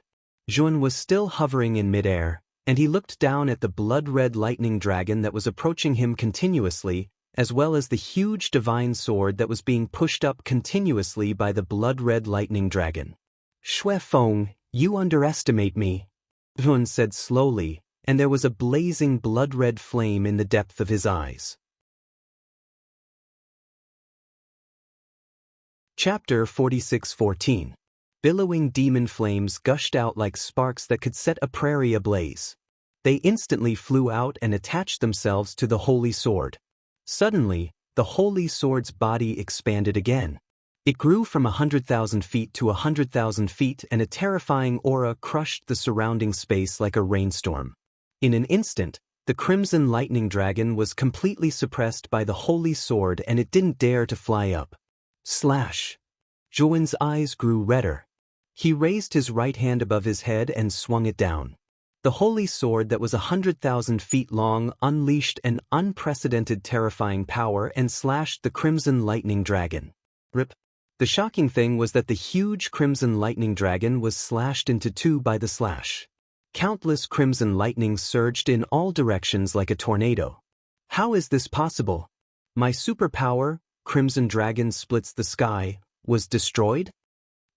Zhuan was still hovering in midair, and he looked down at the blood-red lightning dragon that was approaching him continuously, as well as the huge divine sword that was being pushed up continuously by the blood-red lightning dragon. Xuefeng, you underestimate me, Zhuan said slowly, and there was a blazing blood-red flame in the depth of his eyes. Chapter 46:14. Billowing demon flames gushed out like sparks that could set a prairie ablaze. They instantly flew out and attached themselves to the holy sword. Suddenly, the holy sword's body expanded again. It grew from 100,000 feet to 100,000 feet, and a terrifying aura crushed the surrounding space like a rainstorm. In an instant, the crimson lightning dragon was completely suppressed by the holy sword, and it didn't dare to fly up. Slash! Zhuan's eyes grew redder. He raised his right hand above his head and swung it down. The holy sword that was 100,000 feet long unleashed an unprecedented terrifying power and slashed the crimson lightning dragon. Rip! The shocking thing was that the huge crimson lightning dragon was slashed into two by the slash. Countless crimson lightnings surged in all directions like a tornado. How is this possible? My superpower, Crimson Dragon Splits the Sky, was destroyed?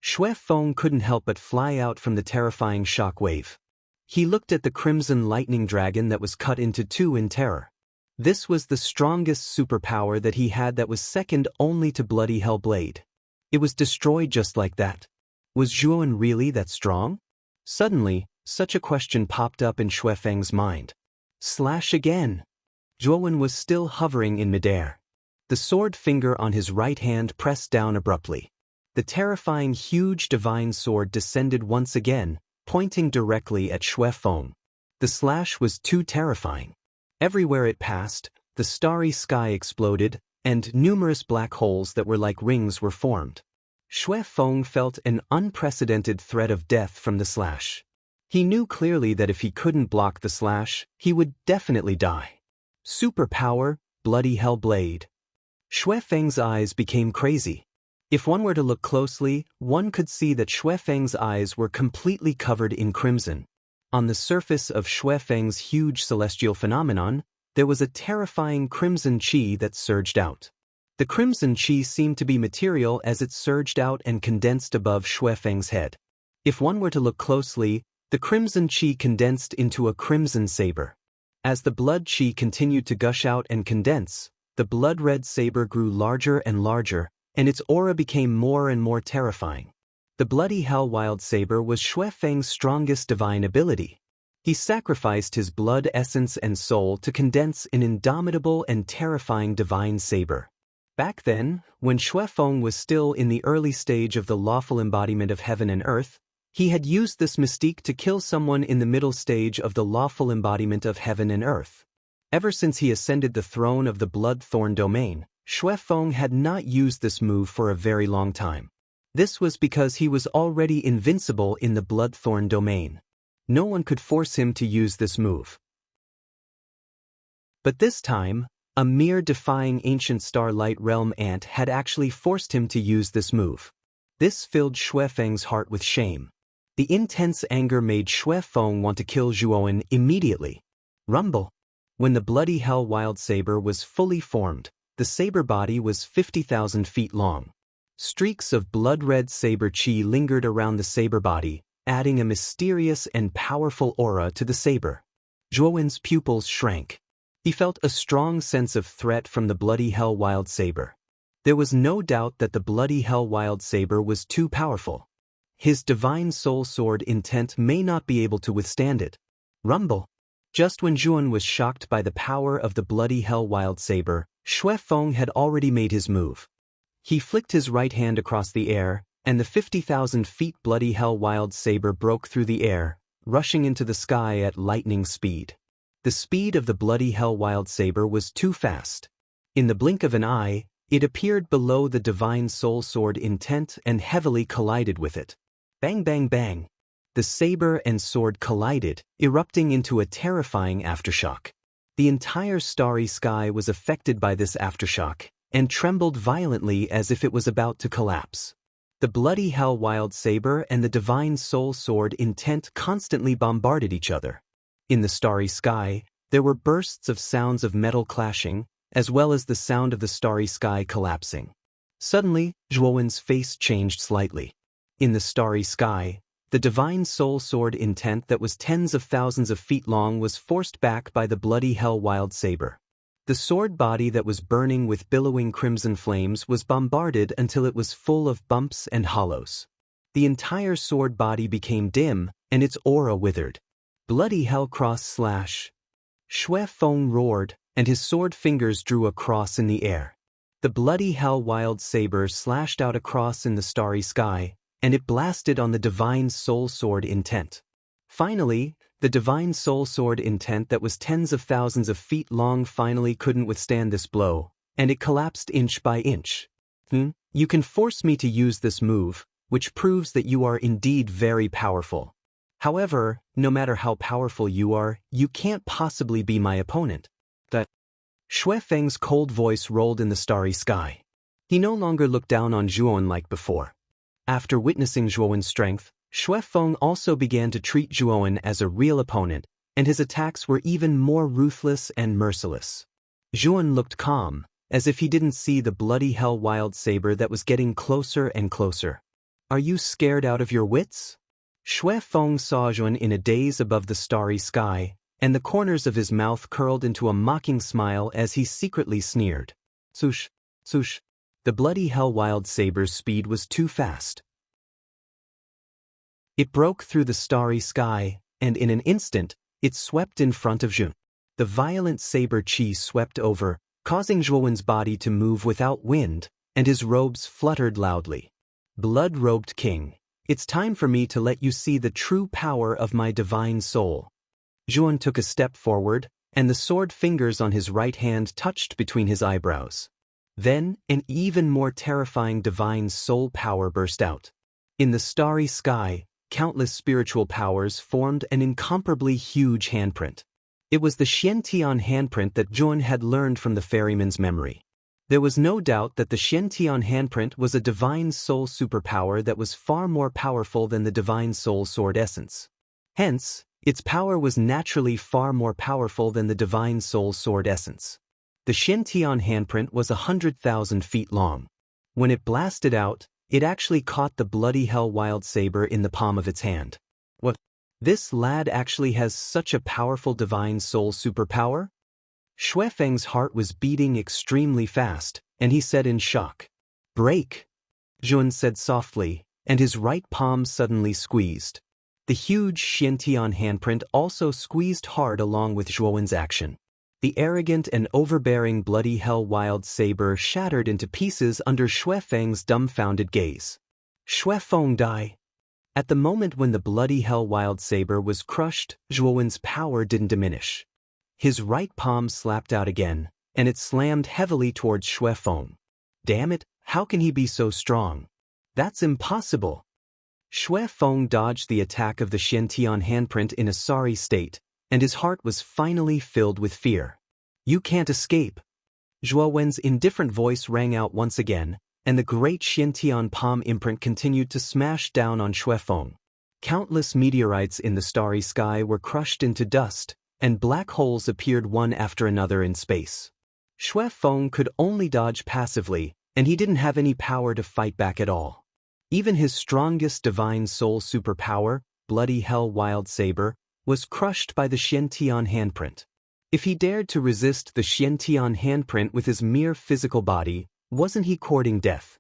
Xuefeng couldn't help but fly out from the terrifying shockwave. He looked at the crimson lightning dragon that was cut into two in terror. This was the strongest superpower that he had, that was second only to Bloody Hellblade. It was destroyed just like that. Was Zhuan really that strong? Suddenly, such a question popped up in Xuefeng's mind. Slash again! Zhuan was still hovering in midair. The sword finger on his right hand pressed down abruptly. The terrifying huge divine sword descended once again, pointing directly at Xuefeng. The slash was too terrifying. Everywhere it passed, the starry sky exploded, and numerous black holes that were like rings were formed. Xuefeng felt an unprecedented threat of death from the slash. He knew clearly that if he couldn't block the slash, he would definitely die. Superpower, bloody hell blade. Xue Feng's eyes became crazy. If one were to look closely, one could see that Xue Feng's eyes were completely covered in crimson. On the surface of Xue Feng's huge celestial phenomenon, there was a terrifying crimson qi that surged out. The crimson qi seemed to be material as it surged out and condensed above Xue Feng's head. If one were to look closely, the crimson qi condensed into a crimson saber. As the blood qi continued to gush out and condense, the blood-red saber grew larger and larger, and its aura became more and more terrifying. The bloody hell wild saber was Xue Feng's strongest divine ability. He sacrificed his blood essence and soul to condense an indomitable and terrifying divine saber. Back then, when Xue Feng was still in the early stage of the lawful embodiment of heaven and earth, he had used this mystique to kill someone in the middle stage of the lawful embodiment of heaven and earth. Ever since he ascended the throne of the Bloodthorn domain, Xue Feng had not used this move for a very long time. This was because he was already invincible in the Bloodthorn domain. No one could force him to use this move. But this time, a mere defying ancient Starlight Realm ant had actually forced him to use this move. This filled Xue Feng's heart with shame. The intense anger made Xue Feng want to kill Zhuowen immediately. Rumble. When the bloody hell wild saber was fully formed, the saber body was 50,000 feet long. Streaks of blood-red saber qi lingered around the saber body, adding a mysterious and powerful aura to the saber. Zhuowen's pupils shrank. He felt a strong sense of threat from the bloody hell wild saber. There was no doubt that the bloody hell wild saber was too powerful. His divine soul sword intent may not be able to withstand it. Rumble. Just when Zhuowen was shocked by the power of the bloody hell wild saber, Xue Feng had already made his move. He flicked his right hand across the air, and the 50,000 feet bloody hell wild saber broke through the air, rushing into the sky at lightning speed. The speed of the bloody hell wild saber was too fast. In the blink of an eye, it appeared below the divine soul sword intent and heavily collided with it. Bang bang bang. The saber and sword collided, erupting into a terrifying aftershock. The entire starry sky was affected by this aftershock, and trembled violently as if it was about to collapse. The bloody hell wild saber and the divine soul sword intent constantly bombarded each other. In the starry sky, there were bursts of sounds of metal clashing, as well as the sound of the starry sky collapsing. Suddenly, Zhuowen's face changed slightly. In the starry sky, the divine soul sword intent that was tens of thousands of feet long was forced back by the bloody hell wild saber. The sword body that was burning with billowing crimson flames was bombarded until it was full of bumps and hollows. The entire sword body became dim, and its aura withered. Bloody hell cross slash. Xue Feng roared, and his sword fingers drew a cross in the air. The bloody hell wild saber slashed out a cross in the starry sky, and it blasted on the divine soul sword intent. Finally, the divine soul sword intent that was tens of thousands of feet long finally couldn't withstand this blow, and it collapsed inch by inch. You can force me to use this move, which proves that you are indeed very powerful. However, no matter how powerful you are, you can't possibly be my opponent. That Xue Feng's cold voice rolled in the starry sky. He no longer looked down on Zhuowen like before. After witnessing Zhuowen's strength, Xue Feng also began to treat Zhuowen as a real opponent, and his attacks were even more ruthless and merciless. Zhuowen looked calm, as if he didn't see the bloody hell wild saber that was getting closer and closer. Are you scared out of your wits? Xue Feng saw Zhuowen in a daze above the starry sky, and the corners of his mouth curled into a mocking smile as he secretly sneered. Swoosh, swoosh. The bloody hell wild saber's speed was too fast. It broke through the starry sky, and in an instant, it swept in front of Zhuowen. The violent saber qi swept over, causing Zhuowen's body to move without wind, and his robes fluttered loudly. Blood-robed king, it's time for me to let you see the true power of my divine soul. Zhuowen took a step forward, and the sword fingers on his right hand touched between his eyebrows. Then, an even more terrifying divine soul power burst out. In the starry sky, countless spiritual powers formed an incomparably huge handprint. It was the Xiantian handprint that Zhuan had learned from the ferryman's memory. There was no doubt that the Xiantian handprint was a divine soul superpower that was far more powerful than the divine soul sword essence. Hence, its power was naturally far more powerful than the divine soul sword essence. The Xiantian handprint was 100,000 feet long. When it blasted out, it actually caught the bloody hell wild saber in the palm of its hand. What? This lad actually has such a powerful divine soul superpower? Xuefeng's heart was beating extremely fast, and he said in shock. Break! Zhuan said softly, and his right palm suddenly squeezed. The huge Xiantian handprint also squeezed hard along with Zhuowen's action. The arrogant and overbearing bloody hell wild saber shattered into pieces under Xuefeng's dumbfounded gaze. Xuefeng die. At the moment when the bloody hell wild saber was crushed, Zhuowen's power didn't diminish. His right palm slapped out again, and it slammed heavily towards Xuefeng. Damn it, how can he be so strong? That's impossible. Xuefeng dodged the attack of the Xiantian handprint in a sorry state, and his heart was finally filled with fear. You can't escape. Zhuowen's indifferent voice rang out once again, and the great Xiantian palm imprint continued to smash down on Xuefeng. Countless meteorites in the starry sky were crushed into dust, and black holes appeared one after another in space. Xuefeng could only dodge passively, and he didn't have any power to fight back at all. Even his strongest divine soul superpower, bloody hell wild saber, was crushed by the Xiantian handprint. If he dared to resist the Xiantian handprint with his mere physical body, wasn't he courting death?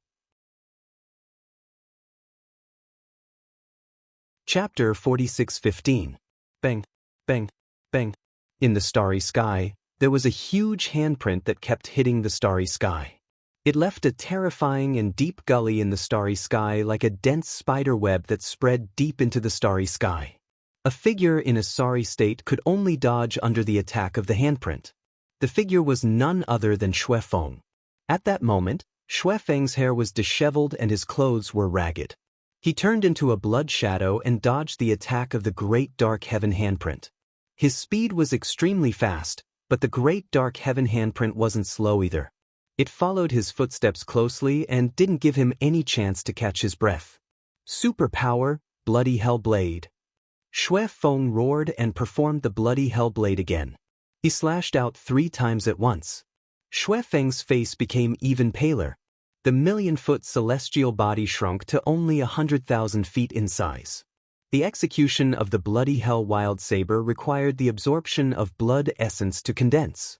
Chapter 46:15. Bang, bang, bang. In the starry sky, there was a huge handprint that kept hitting the starry sky. It left a terrifying and deep gully in the starry sky like a dense spider web that spread deep into the starry sky. A figure in a sorry state could only dodge under the attack of the handprint. The figure was none other than Xuefeng. At that moment, Xuefeng's hair was disheveled and his clothes were ragged. He turned into a blood shadow and dodged the attack of the great dark heaven handprint. His speed was extremely fast, but the great dark heaven handprint wasn't slow either. It followed his footsteps closely and didn't give him any chance to catch his breath. Superpower, bloody hell blade. Xuefeng roared and performed the bloody hell blade again. He slashed out 3 times at once. Xuefeng's face became even paler. The million-foot celestial body shrunk to only 100,000 feet in size. The execution of the bloody hell wild saber required the absorption of blood essence to condense.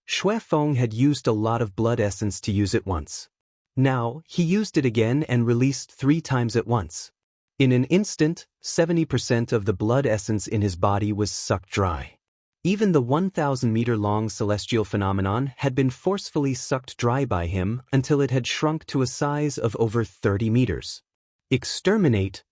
Xuefeng had used a lot of blood essence to use it once. Now, he used it again and released 3 times at once. In an instant, 70% of the blood essence in his body was sucked dry. Even the 1,000-meter-long celestial phenomenon had been forcefully sucked dry by him until it had shrunk to a size of over 30 meters. Exterminate!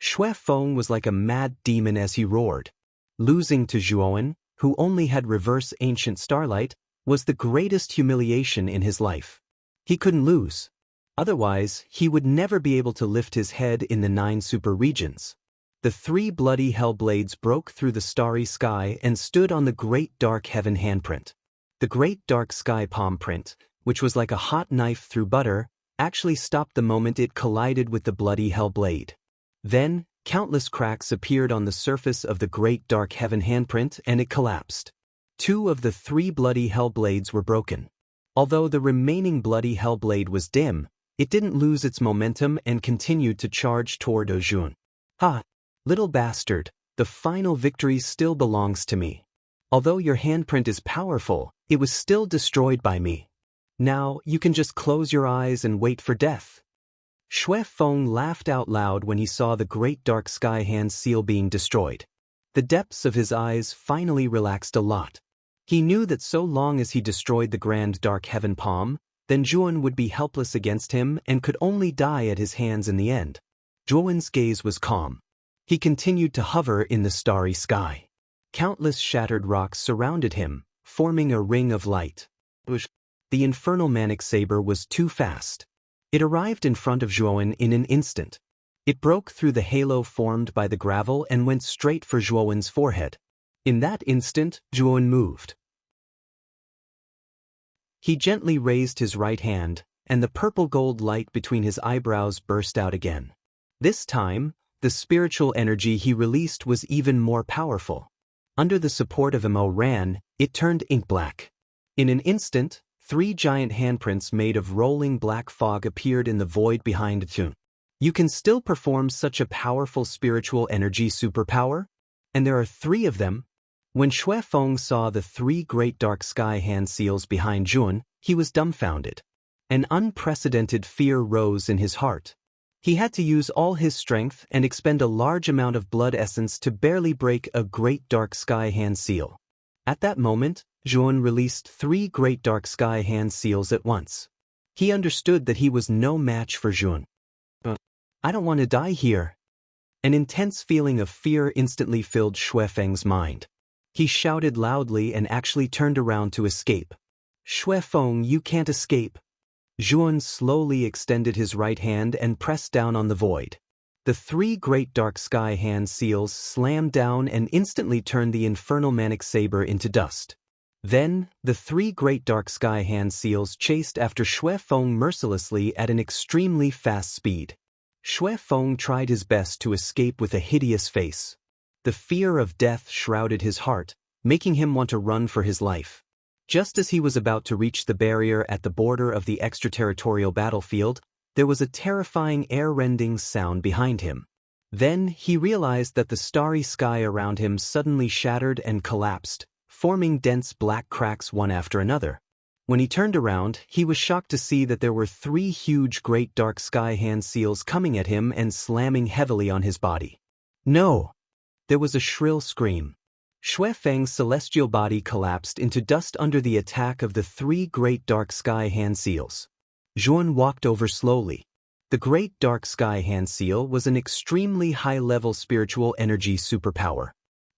Xuefeng was like a mad demon as he roared. Losing to Zhuowen, who only had reverse ancient starlight, was the greatest humiliation in his life. He couldn't lose. Otherwise, he would never be able to lift his head in the 9 super regions. The 3 bloody hell blades broke through the starry sky and stood on the great dark heaven handprint. The great dark sky palm print, which was like a hot knife through butter, actually stopped the moment it collided with the bloody hell blade. Then, countless cracks appeared on the surface of the great dark heaven handprint and it collapsed. 2 of the 3 bloody hell blades were broken. Although the remaining bloody hell blade was dim, it didn't lose its momentum and continued to charge toward Ojun. Ha! Little bastard, the final victory still belongs to me. Although your handprint is powerful, it was still destroyed by me. Now, you can just close your eyes and wait for death. Xuefeng laughed out loud when he saw the great dark sky hand seal being destroyed. The depths of his eyes finally relaxed a lot. He knew that so long as he destroyed the grand dark heaven palm, then Zhuowen would be helpless against him and could only die at his hands in the end. Zhuowen's gaze was calm. He continued to hover in the starry sky. Countless shattered rocks surrounded him, forming a ring of light. The infernal manic saber was too fast. It arrived in front of Zhuowen in an instant. It broke through the halo formed by the gravel and went straight for Zhuowen's forehead. In that instant, Zhuowen moved. He gently raised his right hand, and the purple-gold light between his eyebrows burst out again. This time, the spiritual energy he released was even more powerful. Under the support of Mo Ran, it turned ink-black. In an instant, 3 giant handprints made of rolling black fog appeared in the void behind Tun. You can still perform such a powerful spiritual energy superpower? And there are 3 of them? When Xue Feng saw the 3 great dark sky hand seals behind Jun, he was dumbfounded. An unprecedented fear rose in his heart. He had to use all his strength and expend a large amount of blood essence to barely break a great dark sky hand seal. At that moment, Jun released 3 great dark sky hand seals at once. He understood that he was no match for Jun. But I don't want to die here. An intense feeling of fear instantly filled Xue Feng's mind. He shouted loudly and actually turned around to escape. Xue Feng, you can't escape. Zhuan slowly extended his right hand and pressed down on the void. The 3 great dark sky hand seals slammed down and instantly turned the infernal manic saber into dust. Then, the 3 great dark sky hand seals chased after Xue Feng mercilessly at an extremely fast speed. Xue Feng tried his best to escape with a hideous face. The fear of death shrouded his heart, making him want to run for his life. Just as he was about to reach the barrier at the border of the extraterritorial battlefield, there was a terrifying air-rending sound behind him. Then he realized that the starry sky around him suddenly shattered and collapsed, forming dense black cracks one after another. When he turned around, he was shocked to see that there were 3 huge great dark sky hand seals coming at him and slamming heavily on his body. No! There was a shrill scream. Xue Feng's celestial body collapsed into dust under the attack of the 3 great dark sky hand seals. Zhuan walked over slowly. The great dark sky hand seal was an extremely high-level spiritual energy superpower.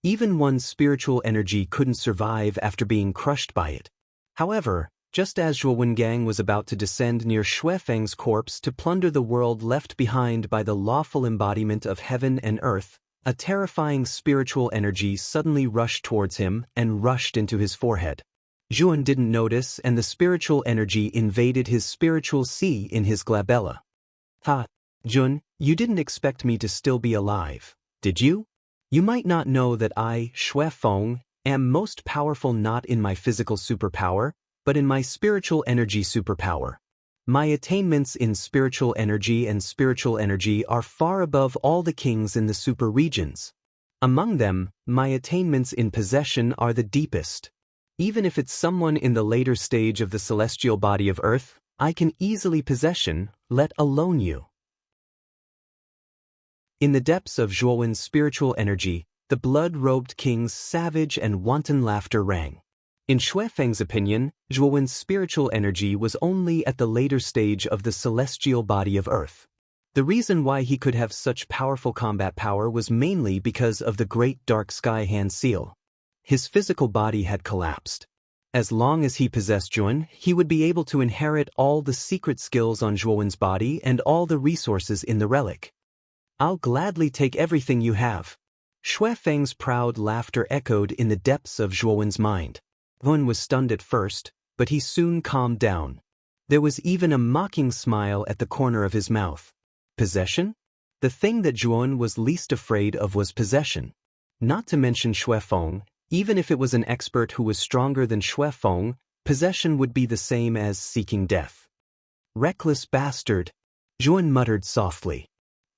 Even one's spiritual energy couldn't survive after being crushed by it. However, just as Zhuo Wengang was about to descend near Xue Feng's corpse to plunder the world left behind by the lawful embodiment of heaven and earth, a terrifying spiritual energy suddenly rushed towards him and rushed into his forehead. Zhuan didn't notice, and the spiritual energy invaded his spiritual sea in his glabella. Ha! Jun, you didn't expect me to still be alive, did you? You might not know that I, Xue Feng, am most powerful not in my physical superpower, but in my spiritual energy superpower. My attainments in spiritual energy are far above all the kings in the super regions. Among them, my attainments in possession are the deepest. Even if it's someone in the later stage of the celestial body of earth, I can easily possession, let alone you. In the depths of Zhuowen's spiritual energy, the blood-robed king's savage and wanton laughter rang. In Xue Feng's opinion, Zhuowen's spiritual energy was only at the later stage of the celestial body of earth. The reason why he could have such powerful combat power was mainly because of the great dark sky hand seal. His physical body had collapsed. As long as he possessed Zhuan, he would be able to inherit all the secret skills on Zhuowen's body and all the resources in the relic. I'll gladly take everything you have. Xue Feng's proud laughter echoed in the depths of Zhuowen's mind. Zhuan was stunned at first, but he soon calmed down. There was even a mocking smile at the corner of his mouth. Possession? The thing that Zhuan was least afraid of was possession. Not to mention Xue Feng, even if it was an expert who was stronger than Xue Feng, possession would be the same as seeking death. Reckless bastard, Zhuan muttered softly.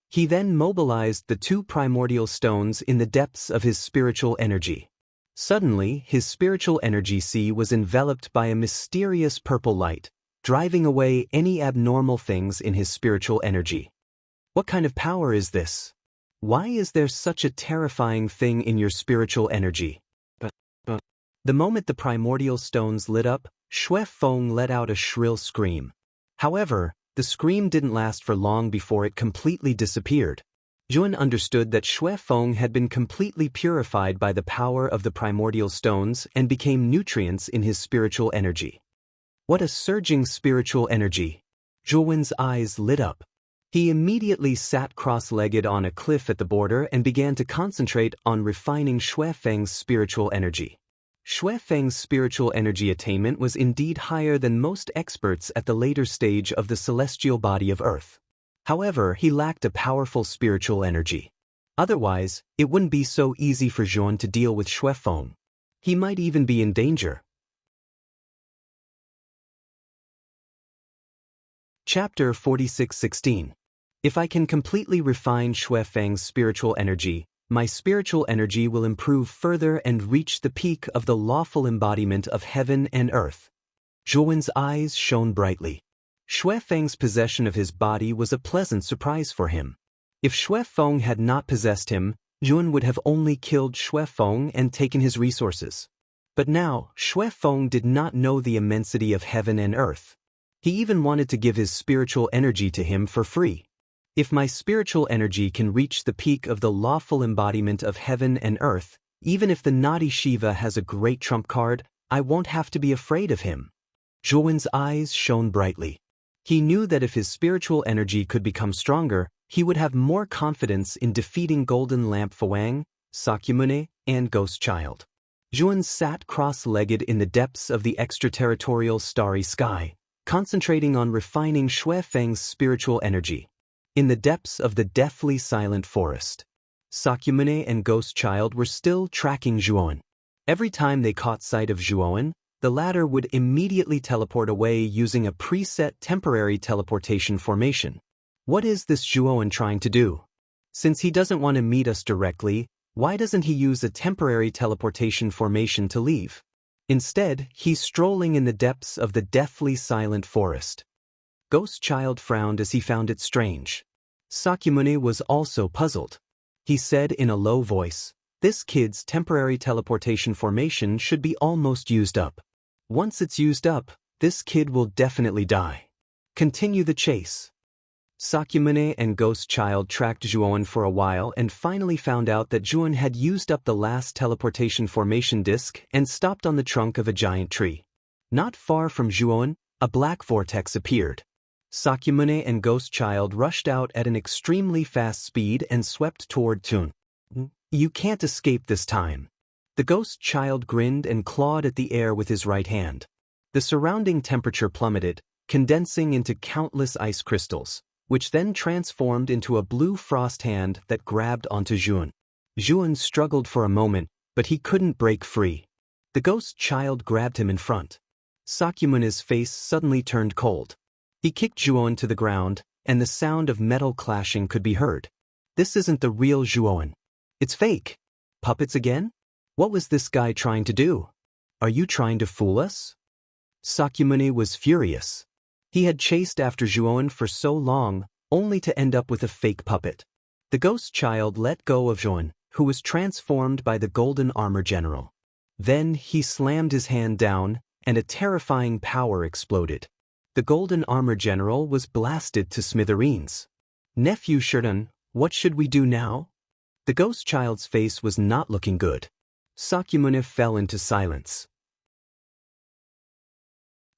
He then mobilized the 2 primordial stones in the depths of his spiritual energy. Suddenly, his spiritual energy sea was enveloped by a mysterious purple light, driving away any abnormal things in his spiritual energy. What kind of power is this? Why is there such a terrifying thing in your spiritual energy? The moment the primordial stones lit up, Xue Feng let out a shrill scream. However, the scream didn't last for long before it completely disappeared. Zhuan understood that Xue Feng had been completely purified by the power of the primordial stones and became nutrients in his spiritual energy. What a surging spiritual energy! Zhuowen's eyes lit up. He immediately sat cross-legged on a cliff at the border and began to concentrate on refining Xue Feng's spiritual energy. Xue Feng's spiritual energy attainment was indeed higher than most experts at the later stage of the celestial body of Earth. However, he lacked a powerful spiritual energy. Otherwise, it wouldn't be so easy for Zhuan to deal with Xue Feng. He might even be in danger. Chapter 46:16. If I can completely refine Xue Feng's spiritual energy, my spiritual energy will improve further and reach the peak of the lawful embodiment of heaven and earth. Zhuan's eyes shone brightly. Xue Feng's possession of his body was a pleasant surprise for him. If Xue Feng had not possessed him, Zhuan would have only killed Xue Feng and taken his resources. But now, Xue Feng did not know the immensity of heaven and earth. He even wanted to give his spiritual energy to him for free. If my spiritual energy can reach the peak of the lawful embodiment of heaven and earth, even if the naughty Shiva has a great trump card, I won't have to be afraid of him. Zhuan's eyes shone brightly. He knew that if his spiritual energy could become stronger, he would have more confidence in defeating Golden Lamp Fuang, Sakyamuni, and Ghost Child. Zhuan sat cross-legged in the depths of the extraterritorial starry sky, concentrating on refining Xue Feng's spiritual energy. In the depths of the deathly silent forest, Sakyamuni and Ghost Child were still tracking Zhuan. Every time they caught sight of Zhuan, the latter would immediately teleport away using a preset temporary teleportation formation. What is this Zhuan trying to do? Since he doesn't want to meet us directly, why doesn't he use a temporary teleportation formation to leave? Instead, he's strolling in the depths of the deathly silent forest. Ghost Child frowned as he found it strange. Sakyamuni was also puzzled. He said in a low voice, "This kid's temporary teleportation formation should be almost used up. Once it's used up, this kid will definitely die. Continue the chase." Sakyamuni and Ghost Child tracked Zhuan for a while and finally found out that Zhuan had used up the last teleportation formation disk and stopped on the trunk of a giant tree. Not far from Zhuan, a black vortex appeared. Sakyamuni and Ghost Child rushed out at an extremely fast speed and swept toward Tun. "You can't escape this time." The Ghost Child grinned and clawed at the air with his right hand. The surrounding temperature plummeted, condensing into countless ice crystals, which then transformed into a blue frost hand that grabbed onto Zhuan. Zhuan struggled for a moment, but he couldn't break free. The Ghost Child grabbed him in front. Sakyamuni's face suddenly turned cold. He kicked Zhuan to the ground, and the sound of metal clashing could be heard. This isn't the real Zhuan. It's fake. Puppets again? What was this guy trying to do? Are you trying to fool us? Sakyamuni was furious. He had chased after Zhuan for so long, only to end up with a fake puppet. The Ghost Child let go of Zhuan, who was transformed by the Golden Armor General. Then he slammed his hand down, and a terrifying power exploded. The Golden Armor General was blasted to smithereens. "Nephew Shurdan, what should we do now?" The Ghost Child's face was not looking good. Sakyamuni fell into silence.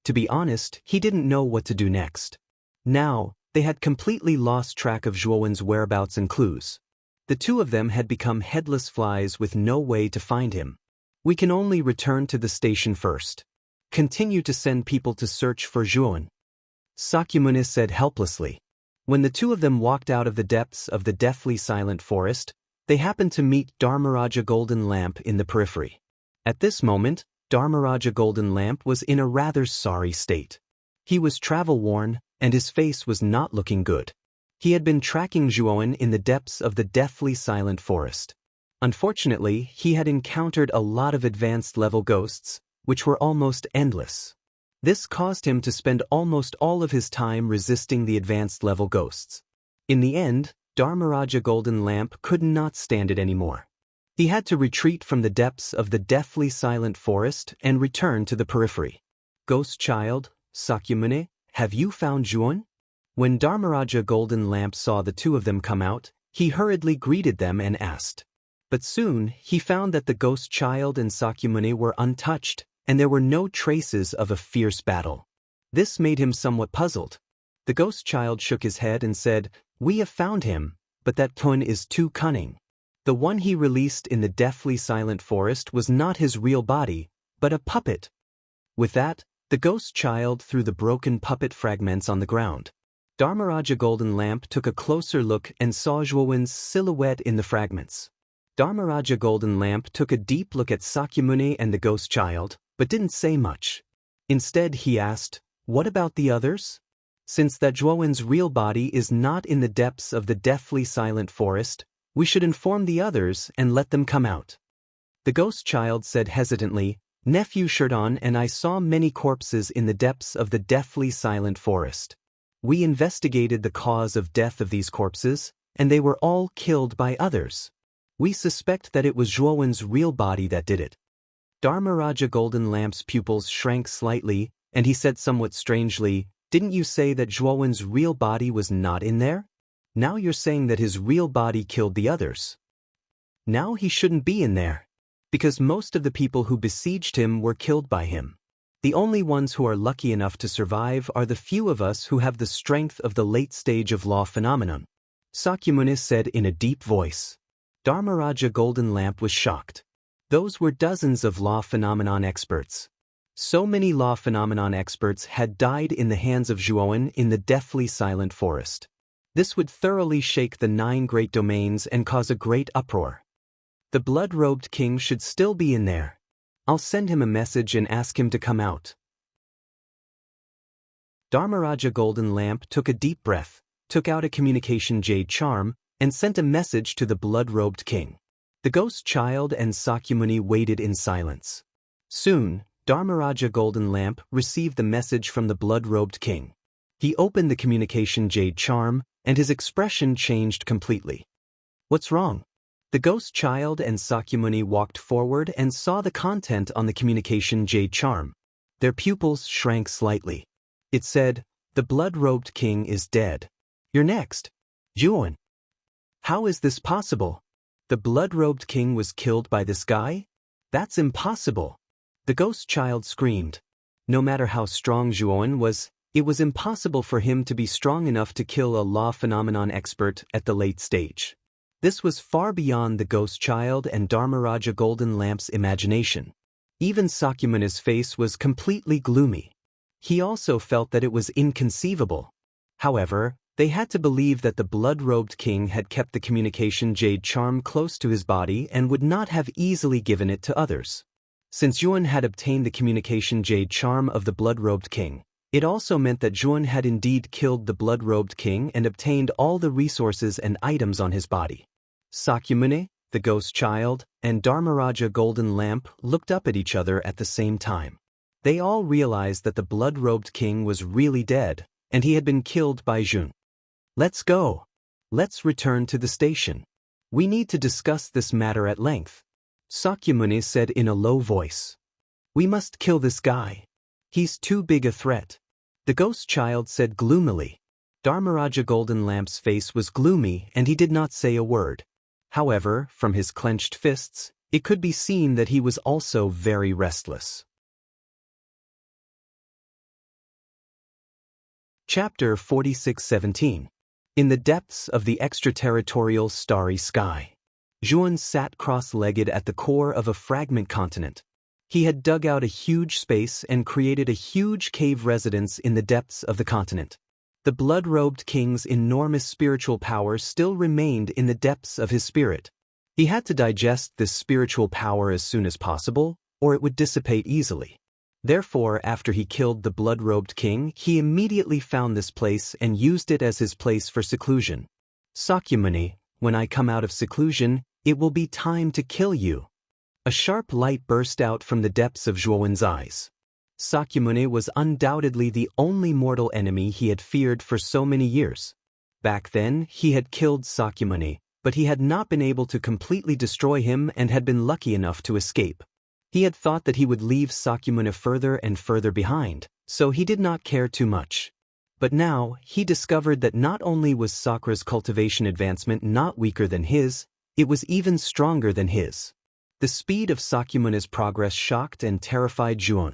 To be honest, he didn't know what to do next. Now, they had completely lost track of Zhuan's whereabouts and clues. The two of them had become headless flies with no way to find him. "We can only return to the station first. Continue to send people to search for Zhuan," Sakyamuni said helplessly. When the two of them walked out of the depths of the deathly silent forest, they happened to meet Dharmaraja Golden Lamp in the periphery. At this moment, Dharmaraja Golden Lamp was in a rather sorry state. He was travel-worn, and his face was not looking good. He had been tracking Zhuan in the depths of the deathly silent forest. Unfortunately, he had encountered a lot of advanced-level ghosts, which were almost endless. This caused him to spend almost all of his time resisting the advanced-level ghosts. In the end, Dharmaraja Golden Lamp could not stand it anymore. He had to retreat from the depths of the deathly silent forest and return to the periphery. "Ghost Child, Sakyamuni, have you found Zhuan?" When Dharmaraja Golden Lamp saw the two of them come out, he hurriedly greeted them and asked. But soon, he found that the Ghost Child and Sakyamuni were untouched, and there were no traces of a fierce battle. This made him somewhat puzzled. The ghost child shook his head and said, "We have found him, but that Tun is too cunning. The one he released in the deathly silent forest was not his real body, but a puppet." With that, the ghost child threw the broken puppet fragments on the ground. Dharmaraja Golden Lamp took a closer look and saw Zhuowen's silhouette in the fragments. Dharmaraja Golden Lamp took a deep look at Sakyamuni and the ghost child, but didn't say much. Instead he asked, "What about the others? Since that Zhuowen's real body is not in the depths of the deathly silent forest, we should inform the others and let them come out." The ghost child said hesitantly, "Nephew Sherdon and I saw many corpses in the depths of the deathly silent forest. We investigated the cause of death of these corpses, and they were all killed by others. We suspect that it was Zhuowen's real body that did it." Dharmaraja Golden Lamp's pupils shrank slightly, and he said somewhat strangely, "Didn't you say that Zhuowen's real body was not in there? Now you're saying that his real body killed the others. Now he shouldn't be in there, because most of the people who besieged him were killed by him. The only ones who are lucky enough to survive are the few of us who have the strength of the late stage of law phenomenon," Sakyamuni said in a deep voice. Dharmaraja Golden Lamp was shocked. Those were dozens of law phenomenon experts. So many law phenomenon experts had died in the hands of Zhuowen in the deathly silent forest. This would thoroughly shake the 9 great domains and cause a great uproar. The blood-robed king should still be in there. I'll send him a message and ask him to come out. Dharmaraja Golden Lamp took a deep breath, took out a communication jade charm, and sent a message to the blood-robed king. The ghost child and Sakyamuni waited in silence. Soon, Dharmaraja Golden Lamp received the message from the blood-robed king. He opened the communication jade charm, and his expression changed completely. "What's wrong?" The ghost child and Sakyamuni walked forward and saw the content on the communication jade charm. Their pupils shrank slightly. It said, "The blood-robed king is dead. You're next, Zhuowen." "How is this possible? The blood-robed king was killed by this guy? That's impossible." The ghost child screamed. No matter how strong Zhuowen was, it was impossible for him to be strong enough to kill a law phenomenon expert at the late stage. This was far beyond the ghost child and Dharmaraja Golden Lamp's imagination. Even Sakyamuni's face was completely gloomy. He also felt that it was inconceivable. However, they had to believe that the blood-robed king had kept the communication jade charm close to his body and would not have easily given it to others. Since Zhuowen had obtained the communication jade charm of the blood-robed king, it also meant that Zhuowen had indeed killed the blood-robed king and obtained all the resources and items on his body. Sakyamuni, the ghost child, and Dharmaraja Golden Lamp looked up at each other at the same time. They all realized that the blood-robed king was really dead, and he had been killed by Zhuowen. "Let's go. Let's return to the station. We need to discuss this matter at length," Sakyamuni said in a low voice. "We must kill this guy. He's too big a threat," the ghost child said gloomily. Dharmaraja Golden Lamp's face was gloomy and he did not say a word. However, from his clenched fists, it could be seen that he was also very restless. Chapter 46:17. In the depths of the extraterritorial starry sky, Zhuowen sat cross-legged at the core of a fragment continent. He had dug out a huge space and created a huge cave residence in the depths of the continent. The blood-robed king's enormous spiritual power still remained in the depths of his spirit. He had to digest this spiritual power as soon as possible, or it would dissipate easily. Therefore, after he killed the blood-robed king, he immediately found this place and used it as his place for seclusion. "Sakyamuni, when I come out of seclusion, it will be time to kill you." A sharp light burst out from the depths of Zhuowen's eyes. Sakyamuni was undoubtedly the only mortal enemy he had feared for so many years. Back then, he had killed Sakyamuni, but he had not been able to completely destroy him and had been lucky enough to escape. He had thought that he would leave Sakyamuni further and further behind, so he did not care too much. But now, he discovered that not only was Sakra's cultivation advancement not weaker than his, it was even stronger than his. The speed of Sakyamuni's progress shocked and terrified Zhuowen.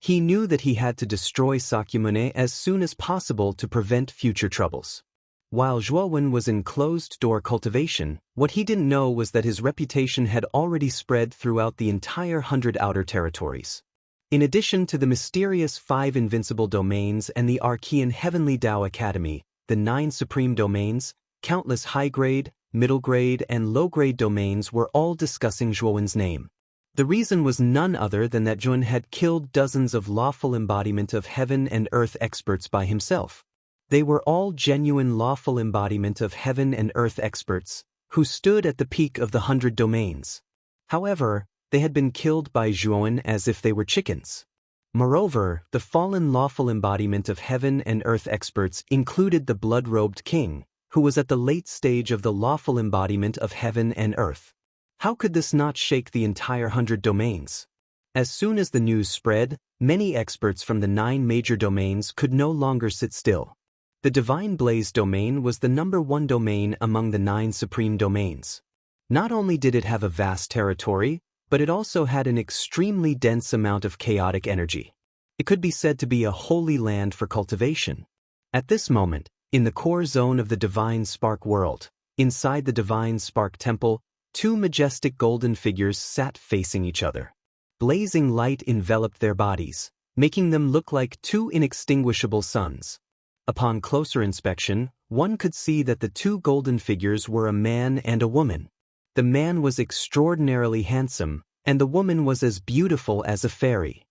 He knew that he had to destroy Sakyamune as soon as possible to prevent future troubles. While Zhuowen was in closed-door cultivation, what he didn't know was that his reputation had already spread throughout the entire 100 outer territories. In addition to the mysterious 5 invincible domains and the Archean Heavenly Tao Academy, the 9 supreme domains, countless high-grade, middle-grade, and low-grade domains were all discussing Zhuowen's name. The reason was none other than that Zhuowen had killed dozens of lawful embodiment of heaven and earth experts by himself. They were all genuine lawful embodiment of heaven and earth experts, who stood at the peak of the 100 domains. However, they had been killed by Zhuowen as if they were chickens. Moreover, the fallen lawful embodiment of heaven and earth experts included the blood-robed king, who was at the late stage of the lawful embodiment of heaven and earth. How could this not shake the entire 100 domains? As soon as the news spread, many experts from the 9 major domains could no longer sit still. The Divine Blaze domain was the #1 domain among the 9 supreme domains. Not only did it have a vast territory, but it also had an extremely dense amount of chaotic energy. It could be said to be a holy land for cultivation. At this moment, in the core zone of the Divine Spark world, inside the Divine Spark Temple, 2 majestic golden figures sat facing each other. Blazing light enveloped their bodies, making them look like 2 inextinguishable suns. Upon closer inspection, one could see that the 2 golden figures were a man and a woman. The man was extraordinarily handsome, and the woman was as beautiful as a fairy.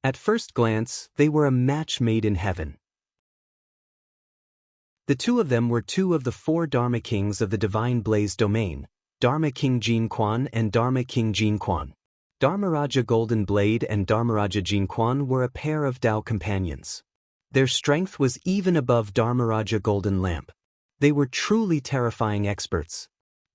At first glance, they were a match made in heaven. The 2 of them were 2 of the 4 Dharma Kings of the Divine Blaze domain, Dharma King Jinquan and Dharma King Jinquan. Dharmaraja Golden Blade and Dharmaraja Jinquan were a pair of Tao companions. Their strength was even above Dharmaraja Golden Lamp. They were truly terrifying experts.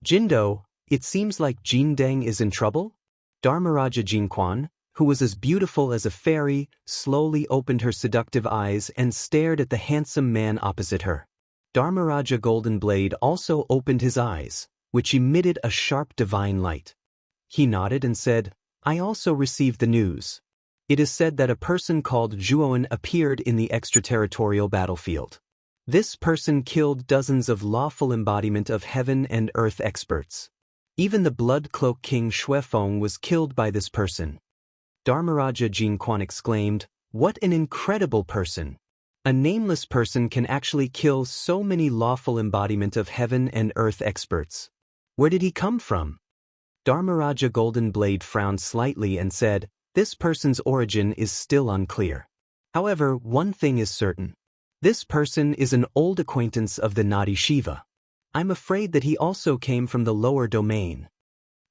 Jindo, it seems like Jindeng is in trouble? Dharmaraja Jinquan, who was as beautiful as a fairy, slowly opened her seductive eyes and stared at the handsome man opposite her. Dharmaraja Golden Blade also opened his eyes, which emitted a sharp divine light. He nodded and said, "I also received the news. It is said that a person called Zhuowen appeared in the extraterritorial battlefield. This person killed dozens of lawful embodiment of heaven and earth experts. Even the Blood Cloak King Xuefeng was killed by this person." Dharmaraja Jinquan exclaimed, "What an incredible person! A nameless person can actually kill so many lawful embodiment of heaven and earth experts. Where did he come from?" Dharmaraja Golden Blade frowned slightly and said, "This person's origin is still unclear. However, one thing is certain. This person is an old acquaintance of the Nadi Shiva. I'm afraid that he also came from the lower domain."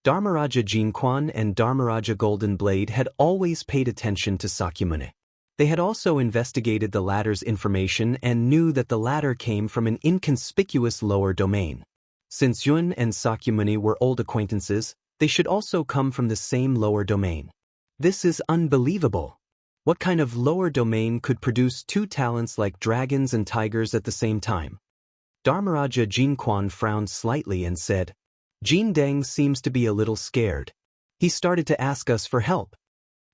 Dharmaraja Jinquan and Dharmaraja Golden Blade had always paid attention to Sakyamune. They had also investigated the latter's information and knew that the latter came from an inconspicuous lower domain. Since Yun and Sakyamuni were old acquaintances, they should also come from the same lower domain. This is unbelievable. What kind of lower domain could produce 2 talents like dragons and tigers at the same time? Dharmaraja Jinquan frowned slightly and said, "Jindeng seems to be a little scared. He started to ask us for help."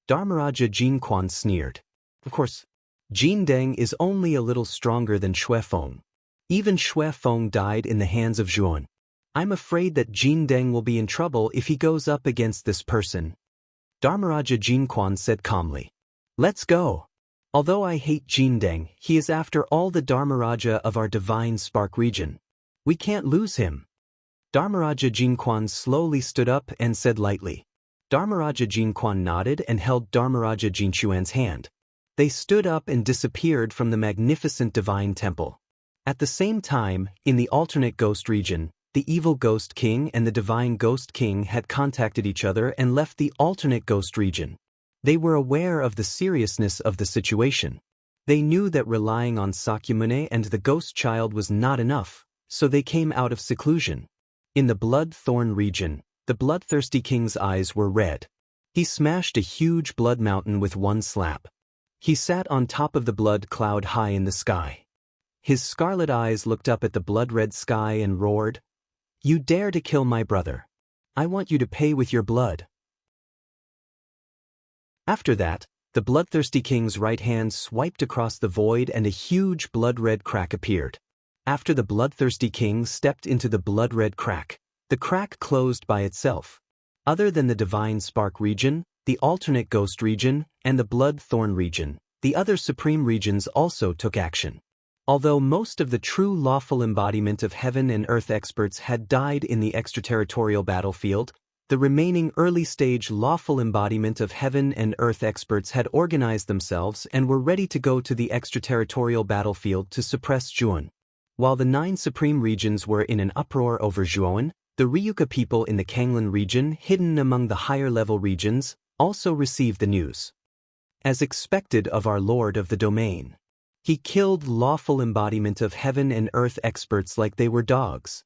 Dharmaraja Jinquan sneered. "Of course, Jindeng is only a little stronger than Xuefeng. Even Xuefeng died in the hands of Zhuowen. I'm afraid that Jindeng will be in trouble if he goes up against this person." Dharmaraja Jinquan said calmly, "Let's go. Although I hate Jindeng, he is after all the Dharmaraja of our Divine Spark region. We can't lose him." Dharmaraja Jinquan slowly stood up and said lightly. Dharmaraja Jinquan nodded and held Dharmaraja Jinchuan's hand. They stood up and disappeared from the magnificent divine temple. At the same time, in the alternate ghost region, the evil Ghost King and the Divine Ghost King had contacted each other and left the alternate ghost region. They were aware of the seriousness of the situation. They knew that relying on Sakyamune and the ghost child was not enough, so they came out of seclusion. In the Blood Thorn region, the bloodthirsty king's eyes were red. He smashed a huge blood mountain with one slap. He sat on top of the blood cloud high in the sky. His scarlet eyes looked up at the blood-red sky and roared, "You dare to kill my brother. I want you to pay with your blood." After that, The bloodthirsty king's right hand swiped across the void and a huge blood-red crack appeared. After the bloodthirsty king stepped into the blood-red crack, the crack closed by itself. Other than the divine spark region, the alternate ghost region, and the blood thorn region, the other supreme regions also took action. Although most of the true lawful embodiment of heaven and earth experts had died in the extraterritorial battlefield, the remaining early-stage lawful embodiment of heaven and earth experts had organized themselves and were ready to go to the extraterritorial battlefield to suppress Zhuan. While the 9 supreme regions were in an uproar over Zhuan, the Ryuka people in the Kanglan region, hidden among the higher-level regions, also received the news. As expected of our Lord of the Domain, he killed lawful embodiment of heaven and earth experts like they were dogs.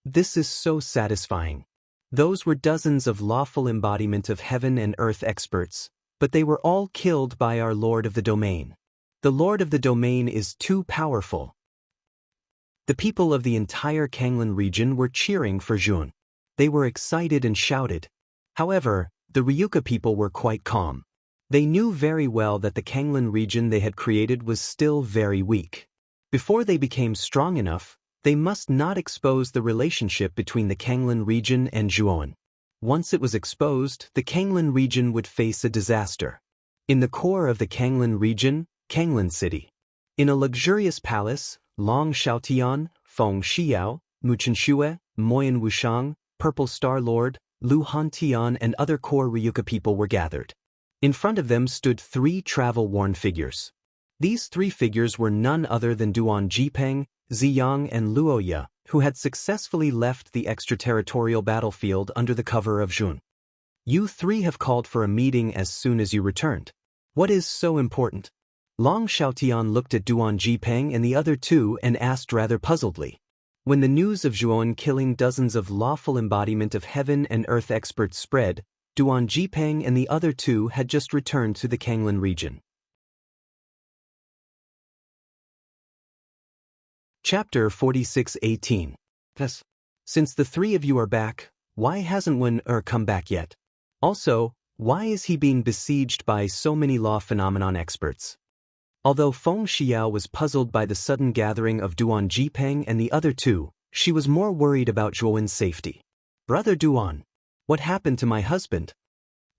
This is so satisfying. Those were dozens of lawful embodiment of heaven and earth experts, but they were all killed by our Lord of the Domain. The Lord of the Domain is too powerful. The people of the entire Kanglan region were cheering for Zhuan. They were excited and shouted. However, the Ryuka people were quite calm. They knew very well that the Kanglan region they had created was still very weak. Before they became strong enough, they must not expose the relationship between the Kanglan region and Zhuan. Once it was exposed, the Kanglan region would face a disaster. In the core of the Kanglan region, Kanglan City. In a luxurious palace, Long Xiaotian, Feng Xiao, Muchenshue, Moyan Wushang, Purple Star Lord, Lu Hantian and other core Ryuka people were gathered. In front of them stood 3 travel-worn figures. These 3 figures were none other than Duan Jipeng, Ziyang and Luoya, who had successfully left the extraterritorial battlefield under the cover of Zhuan. You 3 have called for a meeting as soon as you returned. What is so important? Long Xiaotian looked at Duan Jipeng and the other 2 and asked rather puzzledly. When the news of Zhuan killing dozens of lawful embodiment of heaven and earth experts spread, Duan Jipeng and the other 2 had just returned to the Kanglan region. Chapter 46:18. Thus, since the 3 of you are back, why hasn't Wen come back yet? Also, why is he being besieged by so many law phenomenon experts? Although Feng Xiao was puzzled by the sudden gathering of Duan Jipeng and the other 2, she was more worried about Zhuan's safety. Brother Duan, what happened to my husband?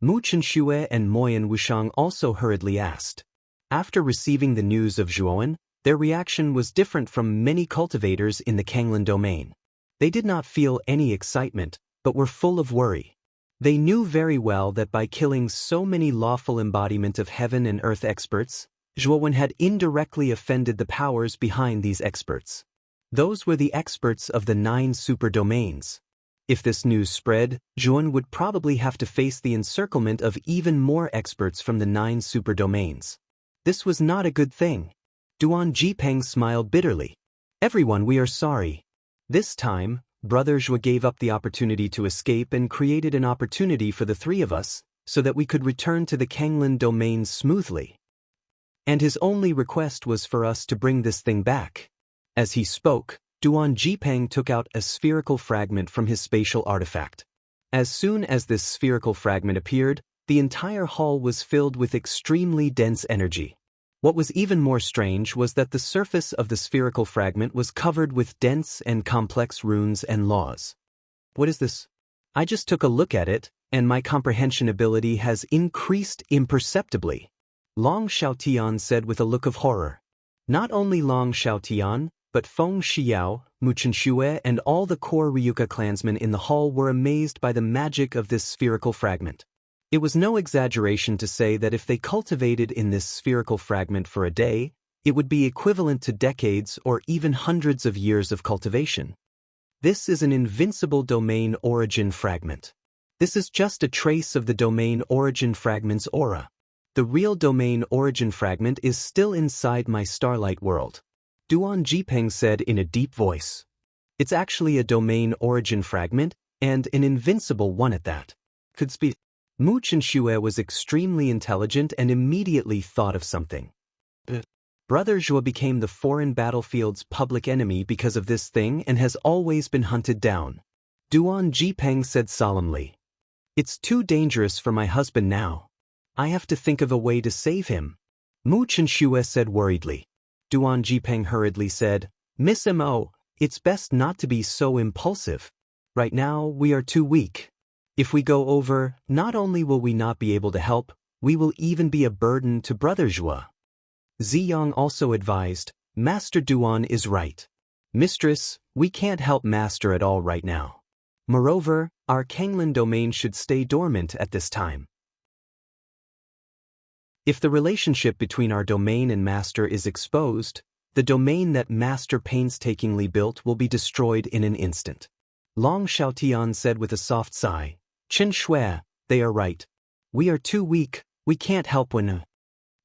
Mu Chenshue and Moyan Wushang also hurriedly asked. After receiving the news of Zhuan, their reaction was different from many cultivators in the Kanglan domain. They did not feel any excitement, but were full of worry. They knew very well that by killing so many lawful embodiment of heaven and earth experts, Zhuan had indirectly offended the powers behind these experts. Those were the experts of the 9 super domains. If this news spread, Zhuan would probably have to face the encirclement of even more experts from the 9 super domains. This was not a good thing. Duan Jipeng smiled bitterly. Everyone, we are sorry. This time, Brother Zhua gave up the opportunity to escape and created an opportunity for the 3 of us, so that we could return to the Kanglan domain smoothly. And his only request was for us to bring this thing back. As he spoke, Duan Jipeng took out a spherical fragment from his spatial artifact. As soon as this spherical fragment appeared, the entire hall was filled with extremely dense energy. What was even more strange was that the surface of the spherical fragment was covered with dense and complex runes and laws. What is this? I just took a look at it, and my comprehension ability has increased imperceptibly. Long Xiaotian said with a look of horror. Not only Long Xiaotian, but Feng Xiao, Muchenshue and all the core Ryuka clansmen in the hall were amazed by the magic of this spherical fragment. It was no exaggeration to say that if they cultivated in this spherical fragment for a day, it would be equivalent to decades or even hundreds of years of cultivation. This is an invincible domain origin fragment. This is just a trace of the domain origin fragment's aura. The real domain origin fragment is still inside my starlight world. Duan Jipeng said in a deep voice. It's actually a domain origin fragment, and an invincible one at that. Could speak. Mu Chenshue was extremely intelligent and immediately thought of something. Brother Zhua became the foreign battlefield's public enemy because of this thing and has always been hunted down. Duan Jipeng said solemnly. It's too dangerous for my husband now. I have to think of a way to save him. Mu Chenxue said worriedly. Duan Jipeng hurriedly said, Miss Mo, it's best not to be so impulsive. Right now, we are too weak. If we go over, not only will we not be able to help, we will even be a burden to Brother Zhua. Ziyang also advised, Master Duan is right. Mistress, we can't help Master at all right now. Moreover, our Kanglin domain should stay dormant at this time. If the relationship between our domain and Master is exposed, the domain that Master painstakingly built will be destroyed in an instant. Long Xiaotian said with a soft sigh, Chen Shui, they are right. We are too weak, we can't help when.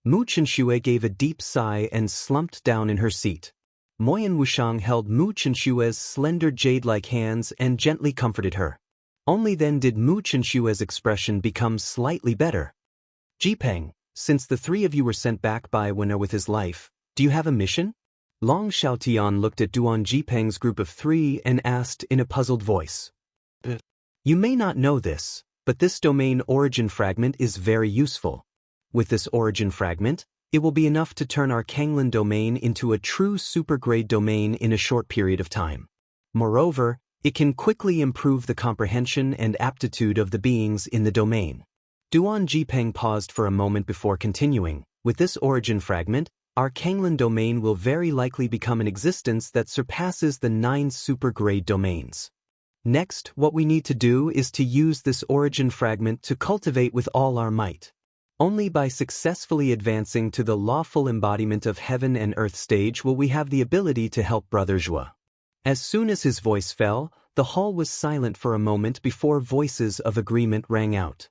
Mu Chenxue gave a deep sigh and slumped down in her seat. Moyan Wushang held Mu Chenxue's slender jade-like hands and gently comforted her. Only then did Mu Chenxue's expression become slightly better. Jipeng, since the three of you were sent back by Wen with his life, do you have a mission? Long Xiaotian looked at Duan Jipeng's group of three and asked in a puzzled voice. You may not know this, but this domain origin fragment is very useful. With this origin fragment, it will be enough to turn our Kanglin domain into a true super-grade domain in a short period of time. Moreover, it can quickly improve the comprehension and aptitude of the beings in the domain. Duan Jipeng paused for a moment before continuing. With this origin fragment, our Kanglin domain will very likely become an existence that surpasses the 9 super-grade domains. Next, what we need to do is to use this origin fragment to cultivate with all our might. Only by successfully advancing to the lawful embodiment of heaven and earth stage will we have the ability to help Brother Zhua. As soon as his voice fell, the hall was silent for a moment before voices of agreement rang out.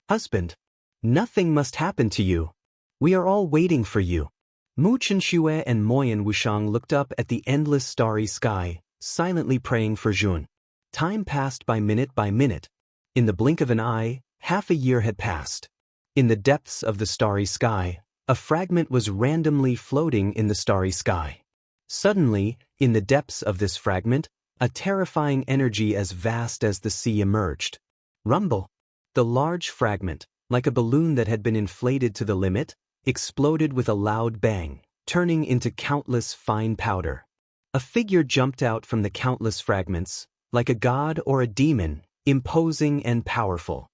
Husband, nothing must happen to you. We are all waiting for you. Mu Chenxue and Moyan Wushang looked up at the endless starry sky, silently praying for Jun. Time passed by minute. In the blink of an eye, half a year had passed. In the depths of the starry sky, a fragment was randomly floating in the starry sky. Suddenly, in the depths of this fragment, a terrifying energy as vast as the sea emerged. Rumble! The large fragment, like a balloon that had been inflated to the limit, exploded with a loud bang, turning into countless fine powder. A figure jumped out from the countless fragments, like a god or a demon, imposing and powerful.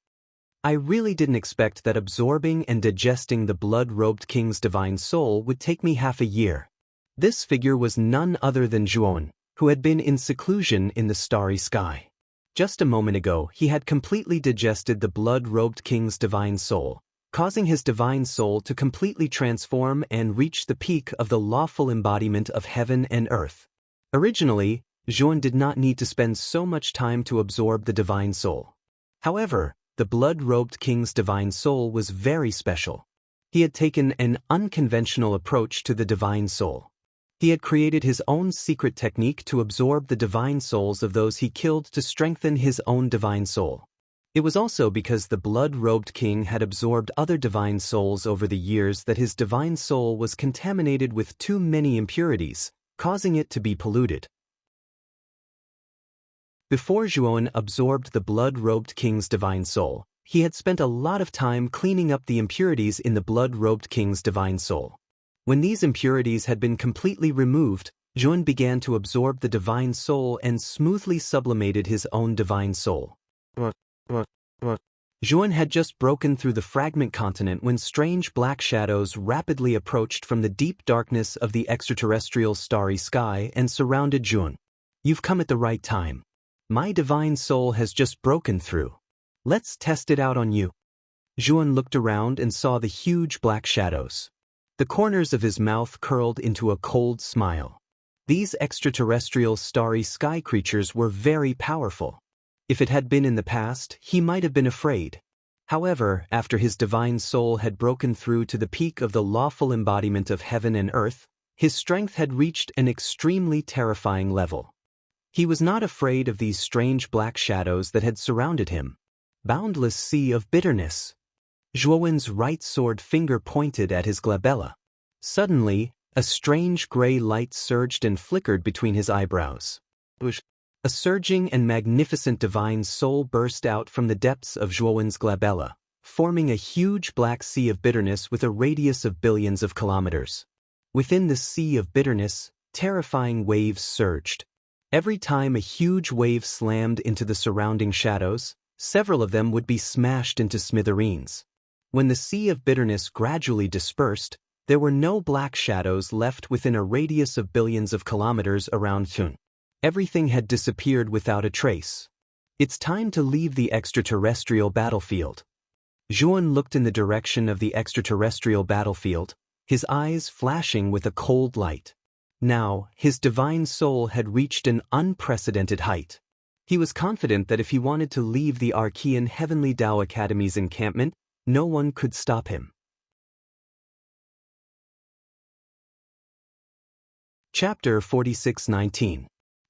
I really didn't expect that absorbing and digesting the blood-robed king's divine soul would take me half a year. This figure was none other than Zhuon, who had been in seclusion in the starry sky. Just a moment ago, he had completely digested the blood-robed king's divine soul, causing his divine soul to completely transform and reach the peak of the lawful embodiment of heaven and earth. Originally, Zhuon did not need to spend so much time to absorb the divine soul. However, the blood-robed king's divine soul was very special. He had taken an unconventional approach to the divine soul. He had created his own secret technique to absorb the divine souls of those he killed to strengthen his own divine soul. It was also because the blood-robed king had absorbed other divine souls over the years that his divine soul was contaminated with too many impurities, causing it to be polluted. Before Zhuon absorbed the blood-robed king's divine soul, he had spent a lot of time cleaning up the impurities in the blood-robed king's divine soul. When these impurities had been completely removed, Zhuon began to absorb the divine soul and smoothly sublimated his own divine soul. Zhuon had just broken through the fragment continent when strange black shadows rapidly approached from the deep darkness of the extraterrestrial starry sky and surrounded Zhuon. You've come at the right time. My divine soul has just broken through. Let's test it out on you. Zhuon looked around and saw the huge black shadows. The corners of his mouth curled into a cold smile. These extraterrestrial starry sky creatures were very powerful. If it had been in the past, he might have been afraid. However, after his divine soul had broken through to the peak of the lawful embodiment of heaven and earth, his strength had reached an extremely terrifying level. He was not afraid of these strange black shadows that had surrounded him. Boundless sea of bitterness. Zhuowen's right sword finger pointed at his glabella. Suddenly, a strange gray light surged and flickered between his eyebrows. A surging and magnificent divine soul burst out from the depths of Zhuowen's glabella. forming a huge black sea of bitterness with a radius of billions of kilometers. Within this sea of bitterness, terrifying waves surged. Every time a huge wave slammed into the surrounding shadows, several of them would be smashed into smithereens. When the sea of bitterness gradually dispersed, there were no black shadows left within a radius of billions of kilometers around Tun. Everything had disappeared without a trace. It's time to leave the extraterrestrial battlefield. Zhuan looked in the direction of the extraterrestrial battlefield, his eyes flashing with a cold light. Now, his divine soul had reached an unprecedented height. He was confident that if he wanted to leave the Archean Heavenly Tao Academy's encampment, no one could stop him. Chapter 46:19.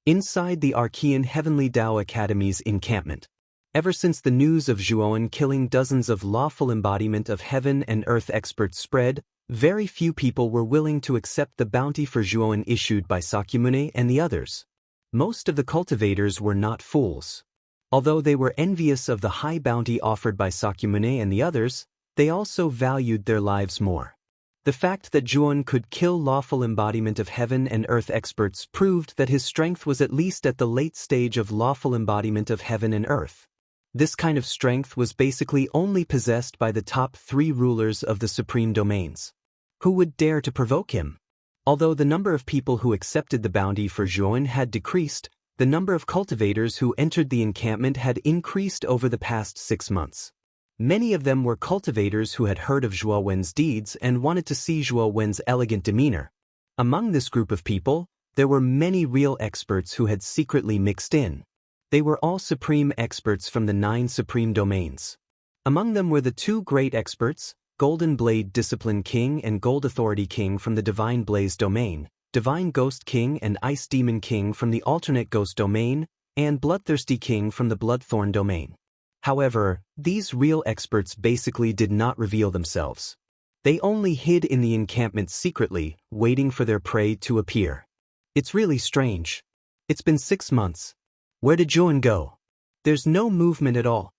Inside the Archean Heavenly Tao Academy's encampment. Ever since the news of Zhuan killing dozens of lawful embodiment of heaven and earth experts spread, very few people were willing to accept the bounty for Zhuan issued by Sakyamuni and the others. Most of the cultivators were not fools. Although they were envious of the high bounty offered by Sakyamuni and the others, they also valued their lives more. The fact that Zhuan could kill lawful embodiment of heaven and earth experts proved that his strength was at least at the late stage of lawful embodiment of heaven and earth. This kind of strength was basically only possessed by the top 3 rulers of the supreme domains. Who would dare to provoke him? Although the number of people who accepted the bounty for Zhuan had decreased, the number of cultivators who entered the encampment had increased over the past 6 months. Many of them were cultivators who had heard of Zhuo Wen's deeds and wanted to see Zhuo Wen's elegant demeanor. Among this group of people, there were many real experts who had secretly mixed in. They were all supreme experts from the 9 supreme domains. Among them were the 2 great experts, Golden Blade Discipline King and Gold Authority King from the Divine Blaze domain, Divine Ghost King and Ice Demon King from the Alternate Ghost domain, and Bloodthirsty King from the Bloodthorn domain. However, these real experts basically did not reveal themselves. They only hid in the encampment secretly, waiting for their prey to appear. It's really strange. It's been 6 months. Where did Zhuan go? There's no movement at all.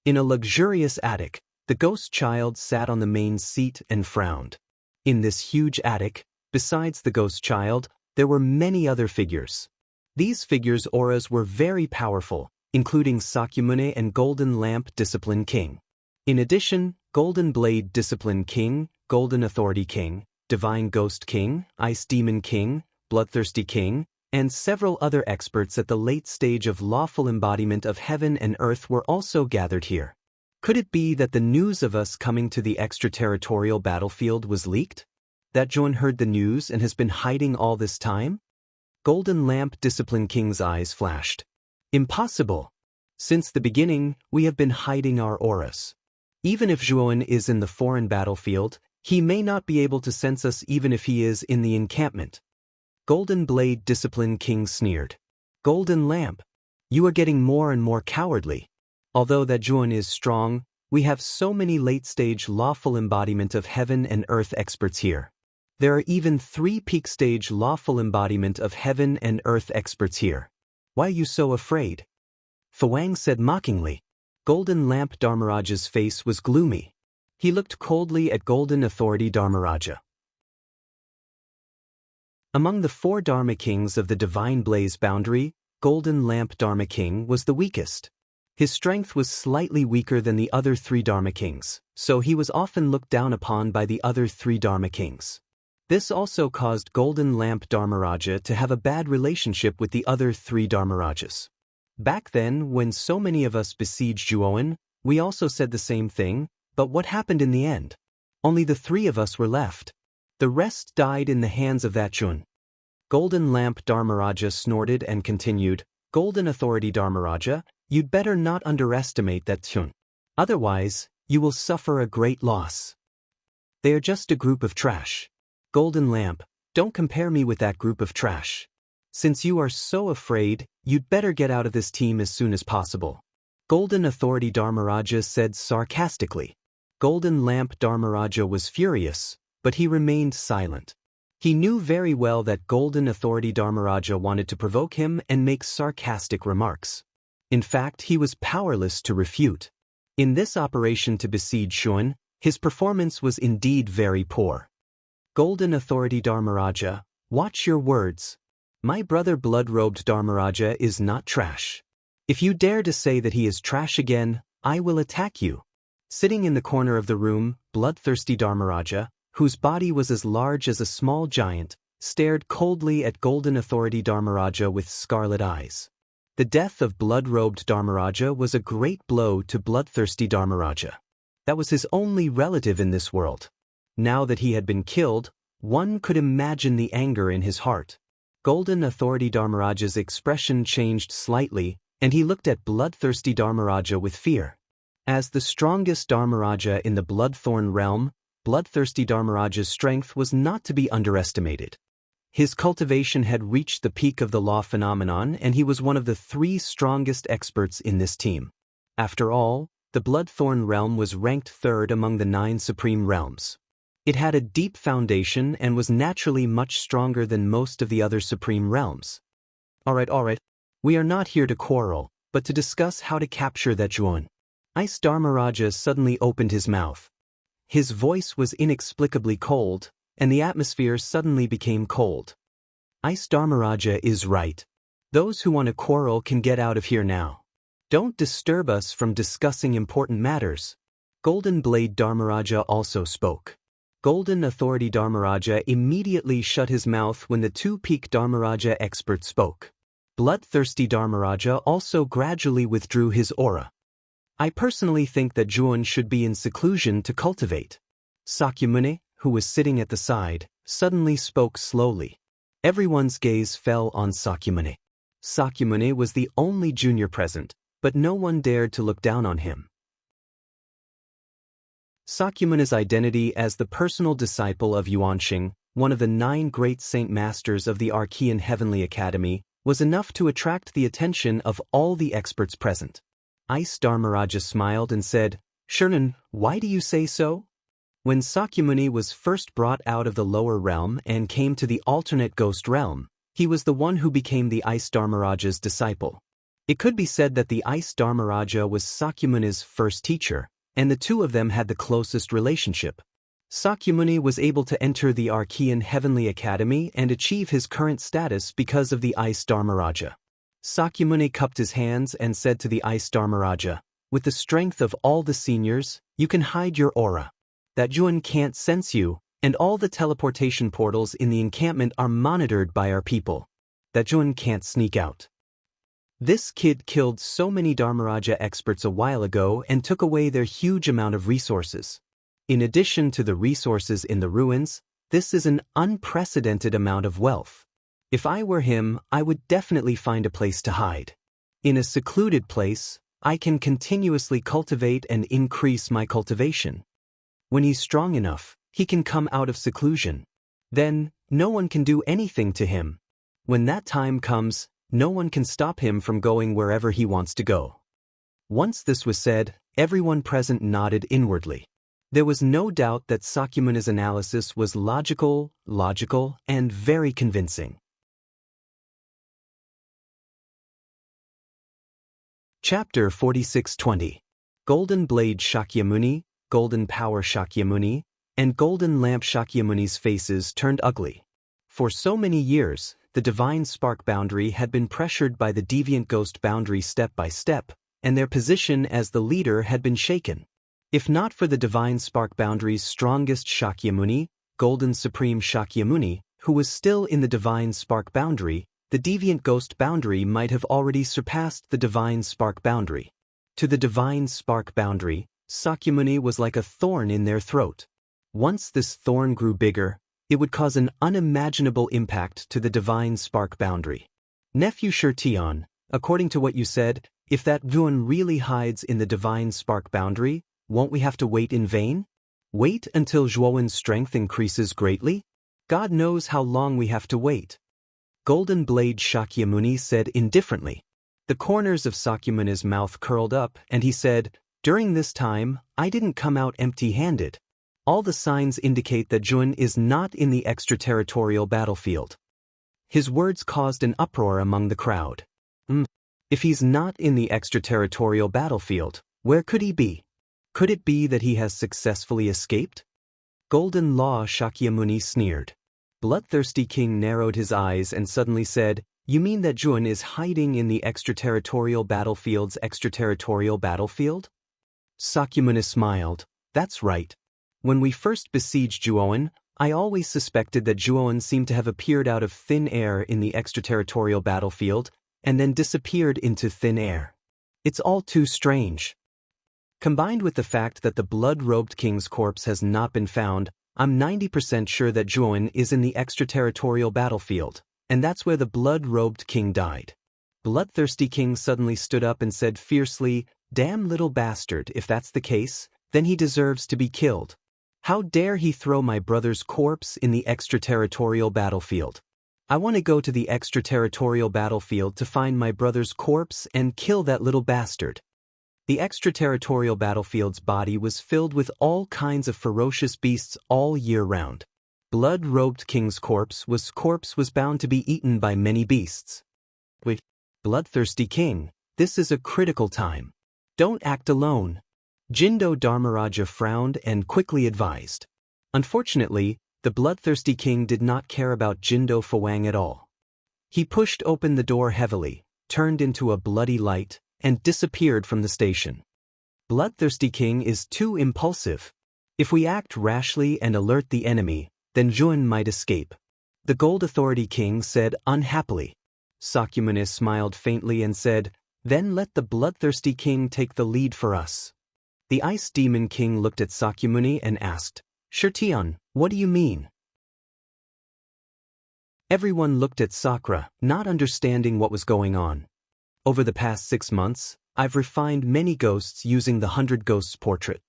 In a luxurious attic, the ghost child sat on the main seat and frowned. In this huge attic, besides the ghost child, there were many other figures. These figures' auras were very powerful, including Sakyamuni and Golden Lamp Discipline King. In addition, Golden Blade Discipline King, Golden Authority King, Divine Ghost King, Ice Demon King, Bloodthirsty King, and several other experts at the late stage of lawful embodiment of heaven and earth were also gathered here. Could it be that the news of us coming to the extraterritorial battlefield was leaked? That Zhuan heard the news and has been hiding all this time? Golden Lamp Discipline King's eyes flashed. Impossible. Since the beginning, we have been hiding our auras. Even if Zhuan is in the foreign battlefield, he may not be able to sense us even if he is in the encampment. Golden Blade Discipline King sneered. Golden Lamp, you are getting more and more cowardly. Although that Zhuan is strong, we have so many late-stage lawful embodiment of heaven and earth experts here. There are even 3 peak-stage lawful embodiment of heaven and earth experts here. Why are you so afraid? Fuang said mockingly. Golden Lamp Dharmaraja's face was gloomy. He looked coldly at Golden Authority Dharmaraja. Among the 4 Dharma Kings of the Divine Blaze boundary, Golden Lamp Dharma King was the weakest. His strength was slightly weaker than the other 3 Dharma Kings, so he was often looked down upon by the other 3 Dharma Kings. This also caused Golden Lamp Dharmaraja to have a bad relationship with the other 3 Dharmarajas. Back then, when so many of us besieged Zhuan, we also said the same thing, but what happened in the end? Only the 3 of us were left. The rest died in the hands of that Zhuan. Golden Lamp Dharmaraja snorted and continued, Golden Authority Dharmaraja, you'd better not underestimate that Zhuan. Otherwise, you will suffer a great loss. They are just a group of trash. Golden Lamp, don't compare me with that group of trash. Since you are so afraid, you'd better get out of this team as soon as possible. Golden Authority Dharmaraja said sarcastically. Golden Lamp Dharmaraja was furious, but he remained silent. He knew very well that Golden Authority Dharmaraja wanted to provoke him and make sarcastic remarks. In fact, he was powerless to refute. In this operation to besiege Shuan, his performance was indeed very poor. Golden Authority Dharmaraja, watch your words. My brother blood-robed Dharmaraja is not trash. If you dare to say that he is trash again, I will attack you. Sitting in the corner of the room, bloodthirsty Dharmaraja, whose body was as large as a small giant, stared coldly at Golden Authority Dharmaraja with scarlet eyes. The death of blood-robed Dharmaraja was a great blow to bloodthirsty Dharmaraja. That was his only relative in this world. Now that he had been killed, one could imagine the anger in his heart. Golden Authority Dharmaraja's expression changed slightly, and he looked at bloodthirsty Dharmaraja with fear. As the strongest Dharmaraja in the Bloodthorn realm, bloodthirsty Dharmaraja's strength was not to be underestimated. His cultivation had reached the peak of the law phenomenon, and he was one of the 3 strongest experts in this team. After all, the Bloodthorn realm was ranked 3rd among the 9 supreme realms. It had a deep foundation and was naturally much stronger than most of the other supreme realms. Alright. We are not here to quarrel, but to discuss how to capture that Zhuan. Ice Dharmaraja suddenly opened his mouth. His voice was inexplicably cold, and the atmosphere suddenly became cold. Ice Dharmaraja is right. Those who want to quarrel can get out of here now. Don't disturb us from discussing important matters. Golden Blade Dharmaraja also spoke. Golden Authority Dharmaraja immediately shut his mouth when the 2-peak Dharmaraja expert spoke. Bloodthirsty Dharmaraja also gradually withdrew his aura. I personally think that Zhuan should be in seclusion to cultivate. Sakyamuni, who was sitting at the side, suddenly spoke slowly. Everyone's gaze fell on Sakyamuni. Sakyamuni was the only junior present, but no one dared to look down on him. Sakyamuni's identity as the personal disciple of Yuanxing, one of the 9 great saint masters of the Archean Heavenly Academy, was enough to attract the attention of all the experts present. Ice Dharmaraja smiled and said, "Shernan, why do you say so?" When Sakyamuni was first brought out of the lower realm and came to the alternate ghost realm, he was the one who became the Ice Dharmaraja's disciple. It could be said that the Ice Dharmaraja was Sakyamuni's first teacher, and the 2 of them had the closest relationship. Sakyamuni was able to enter the Archean Heavenly Academy and achieve his current status because of the Ice Dharmaraja. Sakyamuni cupped his hands and said to the Ice Dharmaraja, "With the strength of all the seniors, you can hide your aura. That Zhuan can't sense you, and all the teleportation portals in the encampment are monitored by our people. That Zhuan can't sneak out. This kid killed so many Dharmaraja experts a while ago and took away their huge amount of resources. In addition to the resources in the ruins, this is an unprecedented amount of wealth. If I were him, I would definitely find a place to hide. In a secluded place, I can continuously cultivate and increase my cultivation. When he's strong enough, he can come out of seclusion. Then, no one can do anything to him. When that time comes, no one can stop him from going wherever he wants to go." Once this was said, everyone present nodded inwardly. There was no doubt that Sakyamuni's analysis was logical, and very convincing. Chapter 4620. Golden Blade Shakyamuni, Golden Power Shakyamuni, and Golden Lamp Shakyamuni's faces turned ugly. For so many years, the Divine Spark boundary had been pressured by the Deviant Ghost boundary step by step, and their position as the leader had been shaken. If not for the Divine Spark boundary's strongest Shakyamuni, Golden Supreme Shakyamuni, who was still in the Divine Spark boundary, the Deviant Ghost boundary might have already surpassed the Divine Spark boundary. To the Divine Spark boundary, Sakyamuni was like a thorn in their throat. Once this thorn grew bigger, it would cause an unimaginable impact to the Divine Spark boundary. Nephew Shirtion, according to what you said, if that Zhuan really hides in the Divine Spark boundary, won't we have to wait in vain? Wait until Zhuowen's strength increases greatly? God knows how long we have to wait. Golden Blade Shakyamuni said indifferently. The corners of Sakyamuni's mouth curled up, and he said, "During this time, I didn't come out empty-handed. All the signs indicate that Zhuan is not in the extraterritorial battlefield." His words caused an uproar among the crowd. If he's not in the extraterritorial battlefield, where could he be? Could it be that he has successfully escaped? Golden Law Shakyamuni sneered. Bloodthirsty King narrowed his eyes and suddenly said, "You mean that Juan is hiding in the extraterritorial battlefield's extraterritorial battlefield?" Sakyamuni smiled. "That's right. When we first besieged Juon, I always suspected that Juon seemed to have appeared out of thin air in the extraterritorial battlefield and then disappeared into thin air. It's all too strange. Combined with the fact that the blood-robed king's corpse has not been found, I'm 90% sure that Juon is in the extraterritorial battlefield, and that's where the blood-robed king died." Bloodthirsty King suddenly stood up and said fiercely, "Damn little bastard, if that's the case, then he deserves to be killed. How dare he throw my brother's corpse in the extraterritorial battlefield? I want to go to the extraterritorial battlefield to find my brother's corpse and kill that little bastard." The extraterritorial battlefield's body was filled with all kinds of ferocious beasts all year round. Blood-robed King's corpse was bound to be eaten by many beasts. Wait, Bloodthirsty King, this is a critical time. Don't act alone. Jindo Dharmaraja frowned and quickly advised. Unfortunately, the Bloodthirsty King did not care about Jindo Fawang at all. He pushed open the door heavily, turned into a bloody light, and disappeared from the station. Bloodthirsty King is too impulsive. If we act rashly and alert the enemy, then Juan might escape. The Gold Authority King said unhappily. Sakyamuni smiled faintly and said, "Then let the Bloodthirsty King take the lead for us." The Ice Demon King looked at Sakyamuni and asked, "Shirtion, what do you mean?" Everyone looked at Sakura, not understanding what was going on. Over the past 6 months, I've refined many ghosts using the 100 Ghosts portrait.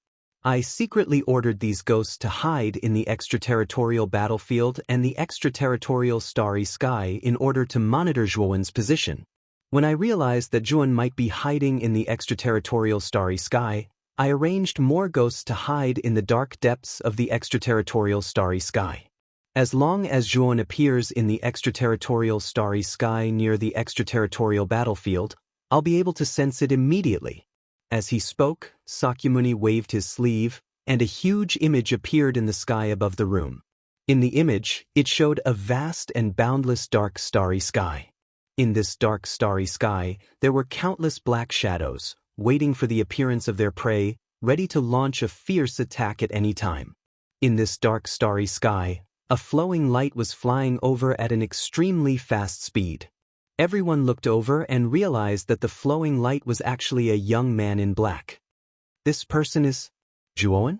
I secretly ordered these ghosts to hide in the extraterritorial battlefield and the extraterritorial starry sky in order to monitor Zhuowen's position. When I realized that Zhuowen might be hiding in the extraterritorial starry sky, I arranged more ghosts to hide in the dark depths of the extraterritorial starry sky. As long as Zhuowen appears in the extraterritorial starry sky near the extraterritorial battlefield, I'll be able to sense it immediately. As he spoke, Sakyamuni waved his sleeve, and a huge image appeared in the sky above the room. In the image, it showed a vast and boundless dark starry sky. In this dark starry sky, there were countless black shadows, waiting for the appearance of their prey, ready to launch a fierce attack at any time. In this dark starry sky, a flowing light was flying over at an extremely fast speed. Everyone looked over and realized that the flowing light was actually a young man in black. This person is Zhuowen?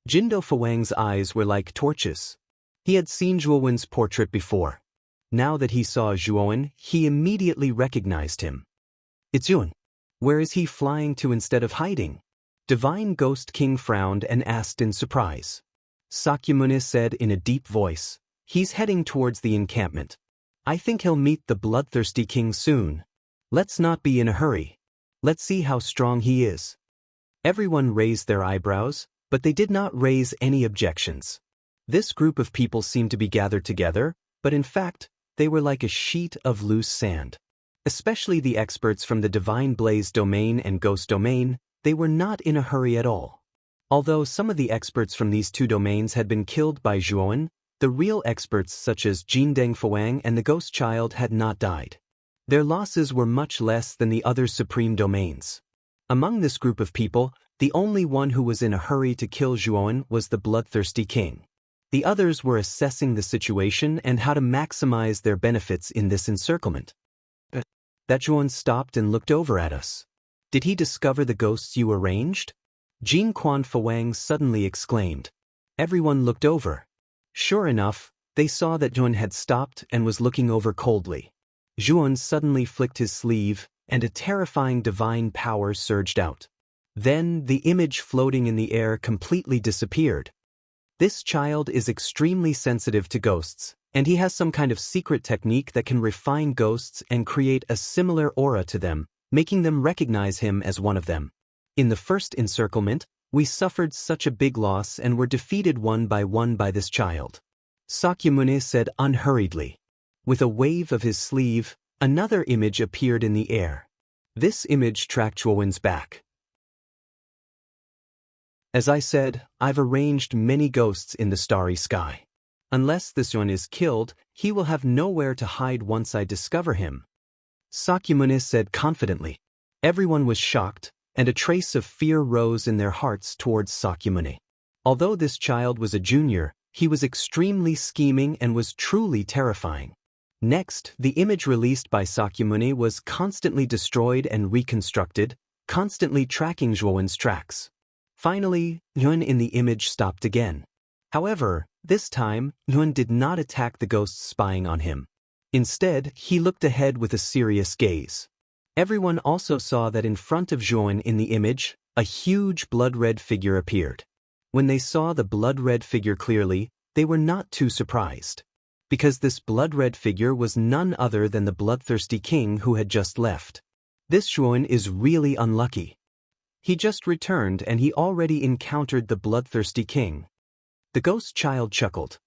Jindo Fawang's eyes were like torches. He had seen Zhuowen's portrait before. Now that he saw Zhuowen, he immediately recognized him. It's Zhuowen. Where is he flying to instead of hiding? Divine Ghost King frowned and asked in surprise. Sakyamuni said in a deep voice, "He's heading towards the encampment. I think he'll meet the Bloodthirsty King soon. Let's not be in a hurry. Let's see how strong he is." Everyone raised their eyebrows, but they did not raise any objections. This group of people seemed to be gathered together, but in fact, they were like a sheet of loose sand. Especially the experts from the Divine Blaze domain and Ghost domain, they were not in a hurry at all. Although some of the experts from these two domains had been killed by Zhuowen, the real experts such as Jindeng Fawang and the Ghost Child had not died. Their losses were much less than the other supreme domains. Among this group of people, the only one who was in a hurry to kill Zhuowen was the Bloodthirsty King. The others were assessing the situation and how to maximize their benefits in this encirclement. That Zhuowen stopped and looked over at us. Did he discover the ghosts you arranged? Jin Quan Fawang suddenly exclaimed. Everyone looked over. Sure enough, they saw that Zhuowen had stopped and was looking over coldly. Zhuowen suddenly flicked his sleeve, and a terrifying divine power surged out. Then, the image floating in the air completely disappeared. This child is extremely sensitive to ghosts, and he has some kind of secret technique that can refine ghosts and create a similar aura to them, making them recognize him as one of them. In the first encirclement, we suffered such a big loss and were defeated one by this child. Sakyamuni said unhurriedly. With a wave of his sleeve, another image appeared in the air. This image tracked Zhuowen's back. As I said, I've arranged many ghosts in the starry sky. Unless this one is killed, he will have nowhere to hide once I discover him. Sakyamuni said confidently. Everyone was shocked, and a trace of fear rose in their hearts towards Sakyamuni. Although this child was a junior, he was extremely scheming and was truly terrifying. Next, the image released by Sakyamuni was constantly destroyed and reconstructed, constantly tracking Zhuowen's tracks. Finally, Yun in the image stopped again. However, this time, Yun did not attack the ghosts spying on him. Instead, he looked ahead with a serious gaze. Everyone also saw that in front of Zhuowen in the image, a huge blood-red figure appeared. When they saw the blood-red figure clearly, they were not too surprised. Because this blood-red figure was none other than the bloodthirsty king who had just left. This Zhuowen is really unlucky. He just returned and he already encountered the bloodthirsty king. The ghost child chuckled.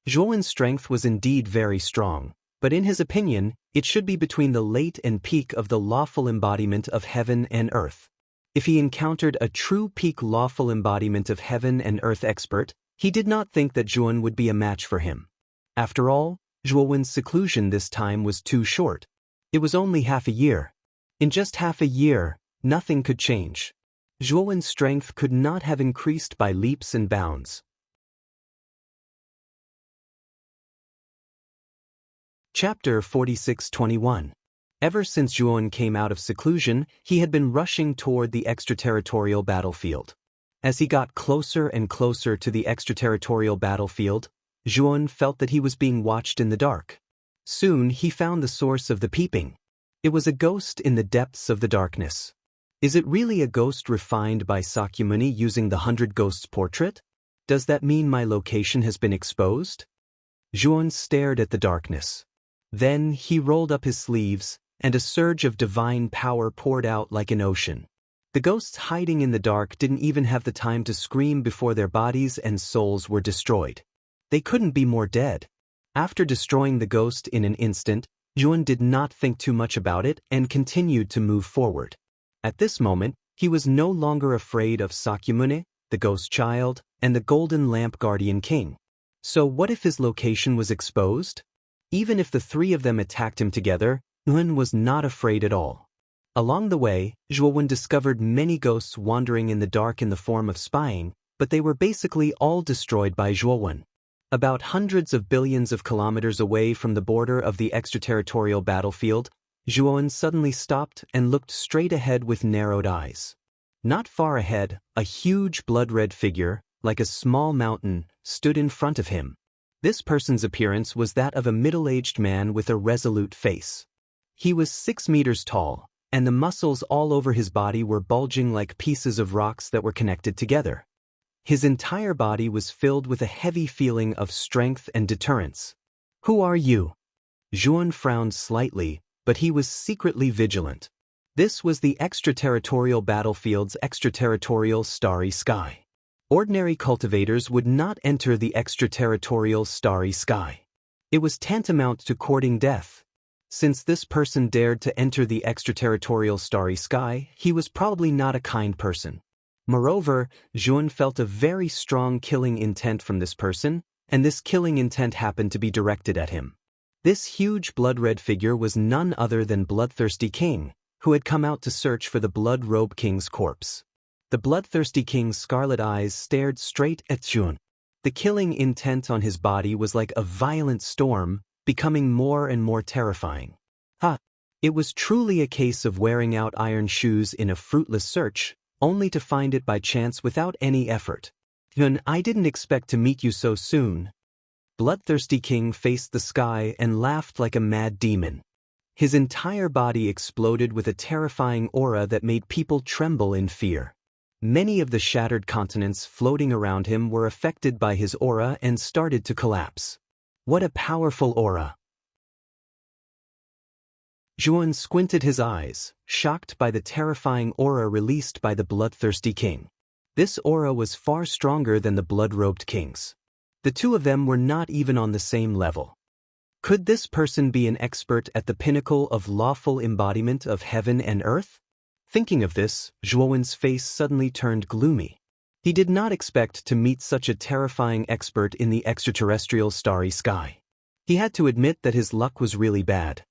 Zhuowen's strength was indeed very strong, but in his opinion, it should be between the late and peak of the lawful embodiment of heaven and earth. If he encountered a true peak lawful embodiment of heaven and earth expert, he did not think that Zhuowen would be a match for him. After all, Zhuowen's seclusion this time was too short. It was only half a year. In just half a year, nothing could change. Zhuowen's strength could not have increased by leaps and bounds. Chapter 46:21. Ever since Zhuowen came out of seclusion, he had been rushing toward the extraterritorial battlefield. As he got closer and closer to the extraterritorial battlefield, Zhuowen felt that he was being watched in the dark. Soon he found the source of the peeping. It was a ghost in the depths of the darkness. Is it really a ghost refined by Sakyamuni using the 100 Ghosts portrait? Does that mean my location has been exposed? Zhuowen stared at the darkness. Then he rolled up his sleeves, and a surge of divine power poured out like an ocean. The ghosts hiding in the dark didn't even have the time to scream before their bodies and souls were destroyed. They couldn't be more dead. After destroying the ghost in an instant, Zhuowen did not think too much about it and continued to move forward. At this moment, he was no longer afraid of Sakyamuni, the ghost child, and the golden lamp guardian king. So what if his location was exposed? Even if the three of them attacked him together, Yun was not afraid at all. Along the way, Zhuowen discovered many ghosts wandering in the dark in the form of spying, but they were basically all destroyed by Zhuowen. About hundreds of billions of kilometers away from the border of the extraterritorial battlefield, Zhuowen suddenly stopped and looked straight ahead with narrowed eyes. Not far ahead, a huge blood-red figure, like a small mountain, stood in front of him. This person's appearance was that of a middle-aged man with a resolute face. He was 6 meters tall, and the muscles all over his body were bulging like pieces of rocks that were connected together. His entire body was filled with a heavy feeling of strength and deterrence. "Who are you?" Zhuowen frowned slightly, but he was secretly vigilant. This was the extraterritorial battlefield's extraterritorial starry sky. Ordinary cultivators would not enter the extraterritorial starry sky. It was tantamount to courting death. Since this person dared to enter the extraterritorial starry sky, he was probably not a kind person. Moreover, Zhuowen felt a very strong killing intent from this person, and this killing intent happened to be directed at him. This huge blood-red figure was none other than Bloodthirsty King, who had come out to search for the Blood-Robe King's corpse. The Bloodthirsty King's scarlet eyes stared straight at Zhuowen. The killing intent on his body was like a violent storm, becoming more and more terrifying. It was truly a case of wearing out iron shoes in a fruitless search, only to find it by chance without any effort. "Yun, I didn't expect to meet you so soon." Bloodthirsty King faced the sky and laughed like a mad demon. His entire body exploded with a terrifying aura that made people tremble in fear. Many of the shattered continents floating around him were affected by his aura and started to collapse. What a powerful aura! Zhuowen squinted his eyes, shocked by the terrifying aura released by the Bloodthirsty King. This aura was far stronger than the Blood-Robed King's. The two of them were not even on the same level. Could this person be an expert at the pinnacle of lawful embodiment of heaven and earth? Thinking of this, Zhuowen's face suddenly turned gloomy. He did not expect to meet such a terrifying expert in the extraterrestrial starry sky. He had to admit that his luck was really bad.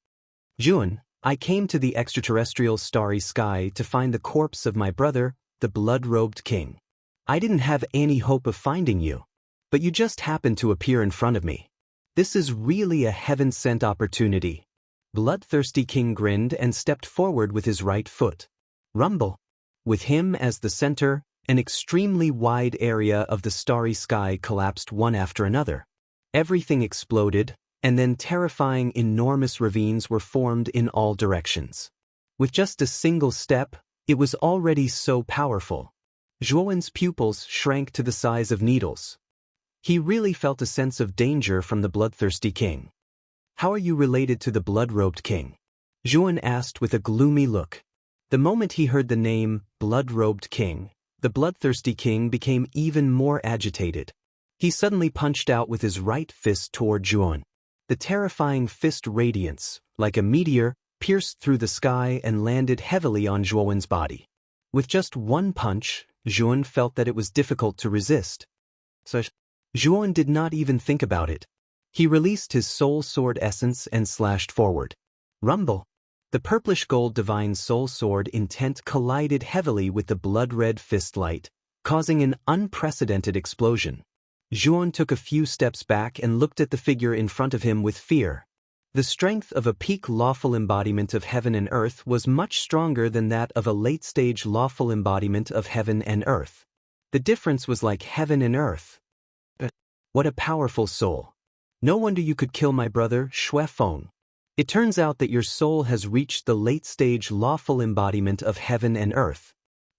Juan, I came to the extraterrestrial starry sky to find the corpse of my brother, the blood-robed king. I didn't have any hope of finding you, but you just happened to appear in front of me. This is really a heaven-sent opportunity. Bloodthirsty King grinned and stepped forward with his right foot. Rumble. With him as the center, an extremely wide area of the starry sky collapsed one after another. Everything exploded, and then terrifying enormous ravines were formed in all directions. With just a single step, it was already so powerful. Juan's pupils shrank to the size of needles. He really felt a sense of danger from the bloodthirsty king. How are you related to the blood-robed king? Juan asked with a gloomy look. The moment he heard the name, blood-robed king, the bloodthirsty king became even more agitated. He suddenly punched out with his right fist toward Juan. The terrifying fist radiance, like a meteor, pierced through the sky and landed heavily on Juan's body. With just one punch, Juan felt that it was difficult to resist. So, Juan did not even think about it. He released his soul sword essence and slashed forward. Rumble. The purplish-gold divine soul sword intent collided heavily with the blood-red fist light, causing an unprecedented explosion. Juan took a few steps back and looked at the figure in front of him with fear. The strength of a peak lawful embodiment of heaven and earth was much stronger than that of a late-stage lawful embodiment of heaven and earth. The difference was like heaven and earth. What a powerful soul. No wonder you could kill my brother, Shui Feng. It turns out that your soul has reached the late-stage lawful embodiment of heaven and earth.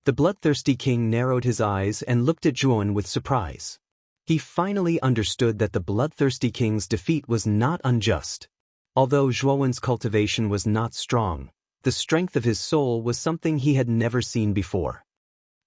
The bloodthirsty king narrowed his eyes and looked at Juan with surprise. He finally understood that the bloodthirsty king's defeat was not unjust. Although Juan's cultivation was not strong, the strength of his soul was something he had never seen before.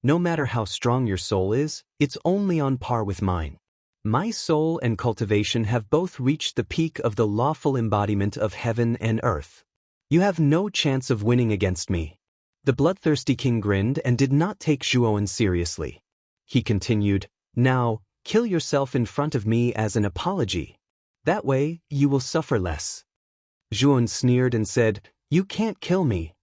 No matter how strong your soul is, it's only on par with mine. My soul and cultivation have both reached the peak of the lawful embodiment of heaven and earth. You have no chance of winning against me. The bloodthirsty king grinned and did not take Juan seriously. He continued, Now, kill yourself in front of me as an apology. That way, you will suffer less. Juan sneered and said, You can't kill me.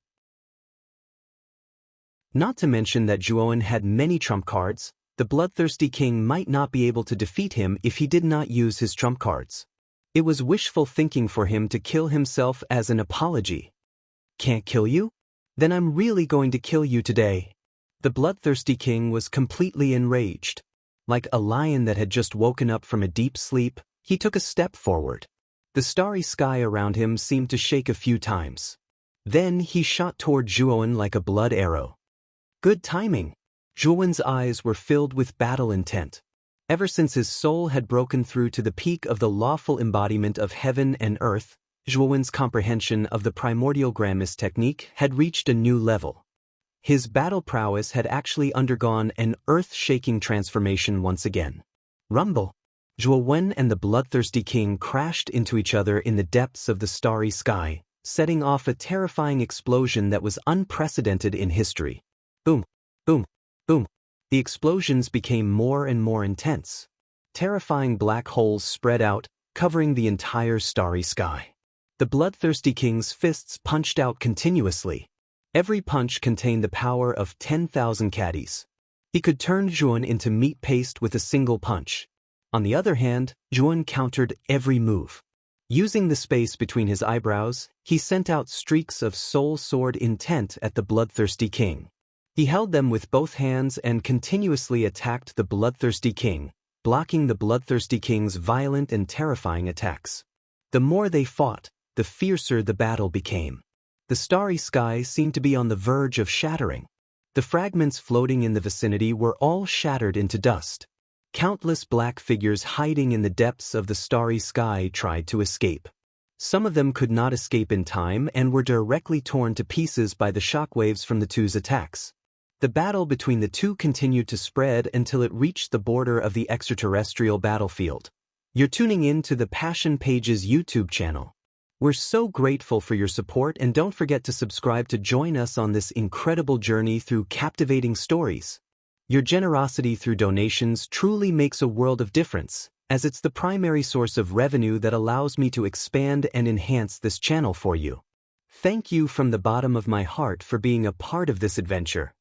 Not to mention that Juan had many trump cards. The bloodthirsty king might not be able to defeat him if he did not use his trump cards. It was wishful thinking for him to kill himself as an apology. Can't kill you? Then I'm really going to kill you today. The bloodthirsty king was completely enraged. Like a lion that had just woken up from a deep sleep, he took a step forward. The starry sky around him seemed to shake a few times. Then he shot toward Juan like a blood arrow. Good timing. Juan's eyes were filled with battle intent. Ever since his soul had broken through to the peak of the lawful embodiment of heaven and earth, Juan's comprehension of the primordial Grammis technique had reached a new level. His battle prowess had actually undergone an earth-shaking transformation once again. Rumble. Juan and the bloodthirsty king crashed into each other in the depths of the starry sky, setting off a terrifying explosion that was unprecedented in history. Boom, boom, boom. The explosions became more and more intense. Terrifying black holes spread out, covering the entire starry sky. The bloodthirsty king's fists punched out continuously. Every punch contained the power of 10,000 caddies. He could turn Juan into meat paste with a single punch. On the other hand, Juan countered every move. Using the space between his eyebrows, he sent out streaks of soul sword intent at the bloodthirsty king. He held them with both hands and continuously attacked the bloodthirsty king, blocking the bloodthirsty king's violent and terrifying attacks. The more they fought, the fiercer the battle became. The starry sky seemed to be on the verge of shattering. The fragments floating in the vicinity were all shattered into dust. Countless black figures hiding in the depths of the starry sky tried to escape. Some of them could not escape in time and were directly torn to pieces by the shockwaves from the two's attacks. The battle between the two continued to spread until it reached the border of the extraterrestrial battlefield. You're tuning in to the Passion Pages YouTube channel. We're so grateful for your support, and don't forget to subscribe to join us on this incredible journey through captivating stories. Your generosity through donations truly makes a world of difference, as it's the primary source of revenue that allows me to expand and enhance this channel for you. Thank you from the bottom of my heart for being a part of this adventure.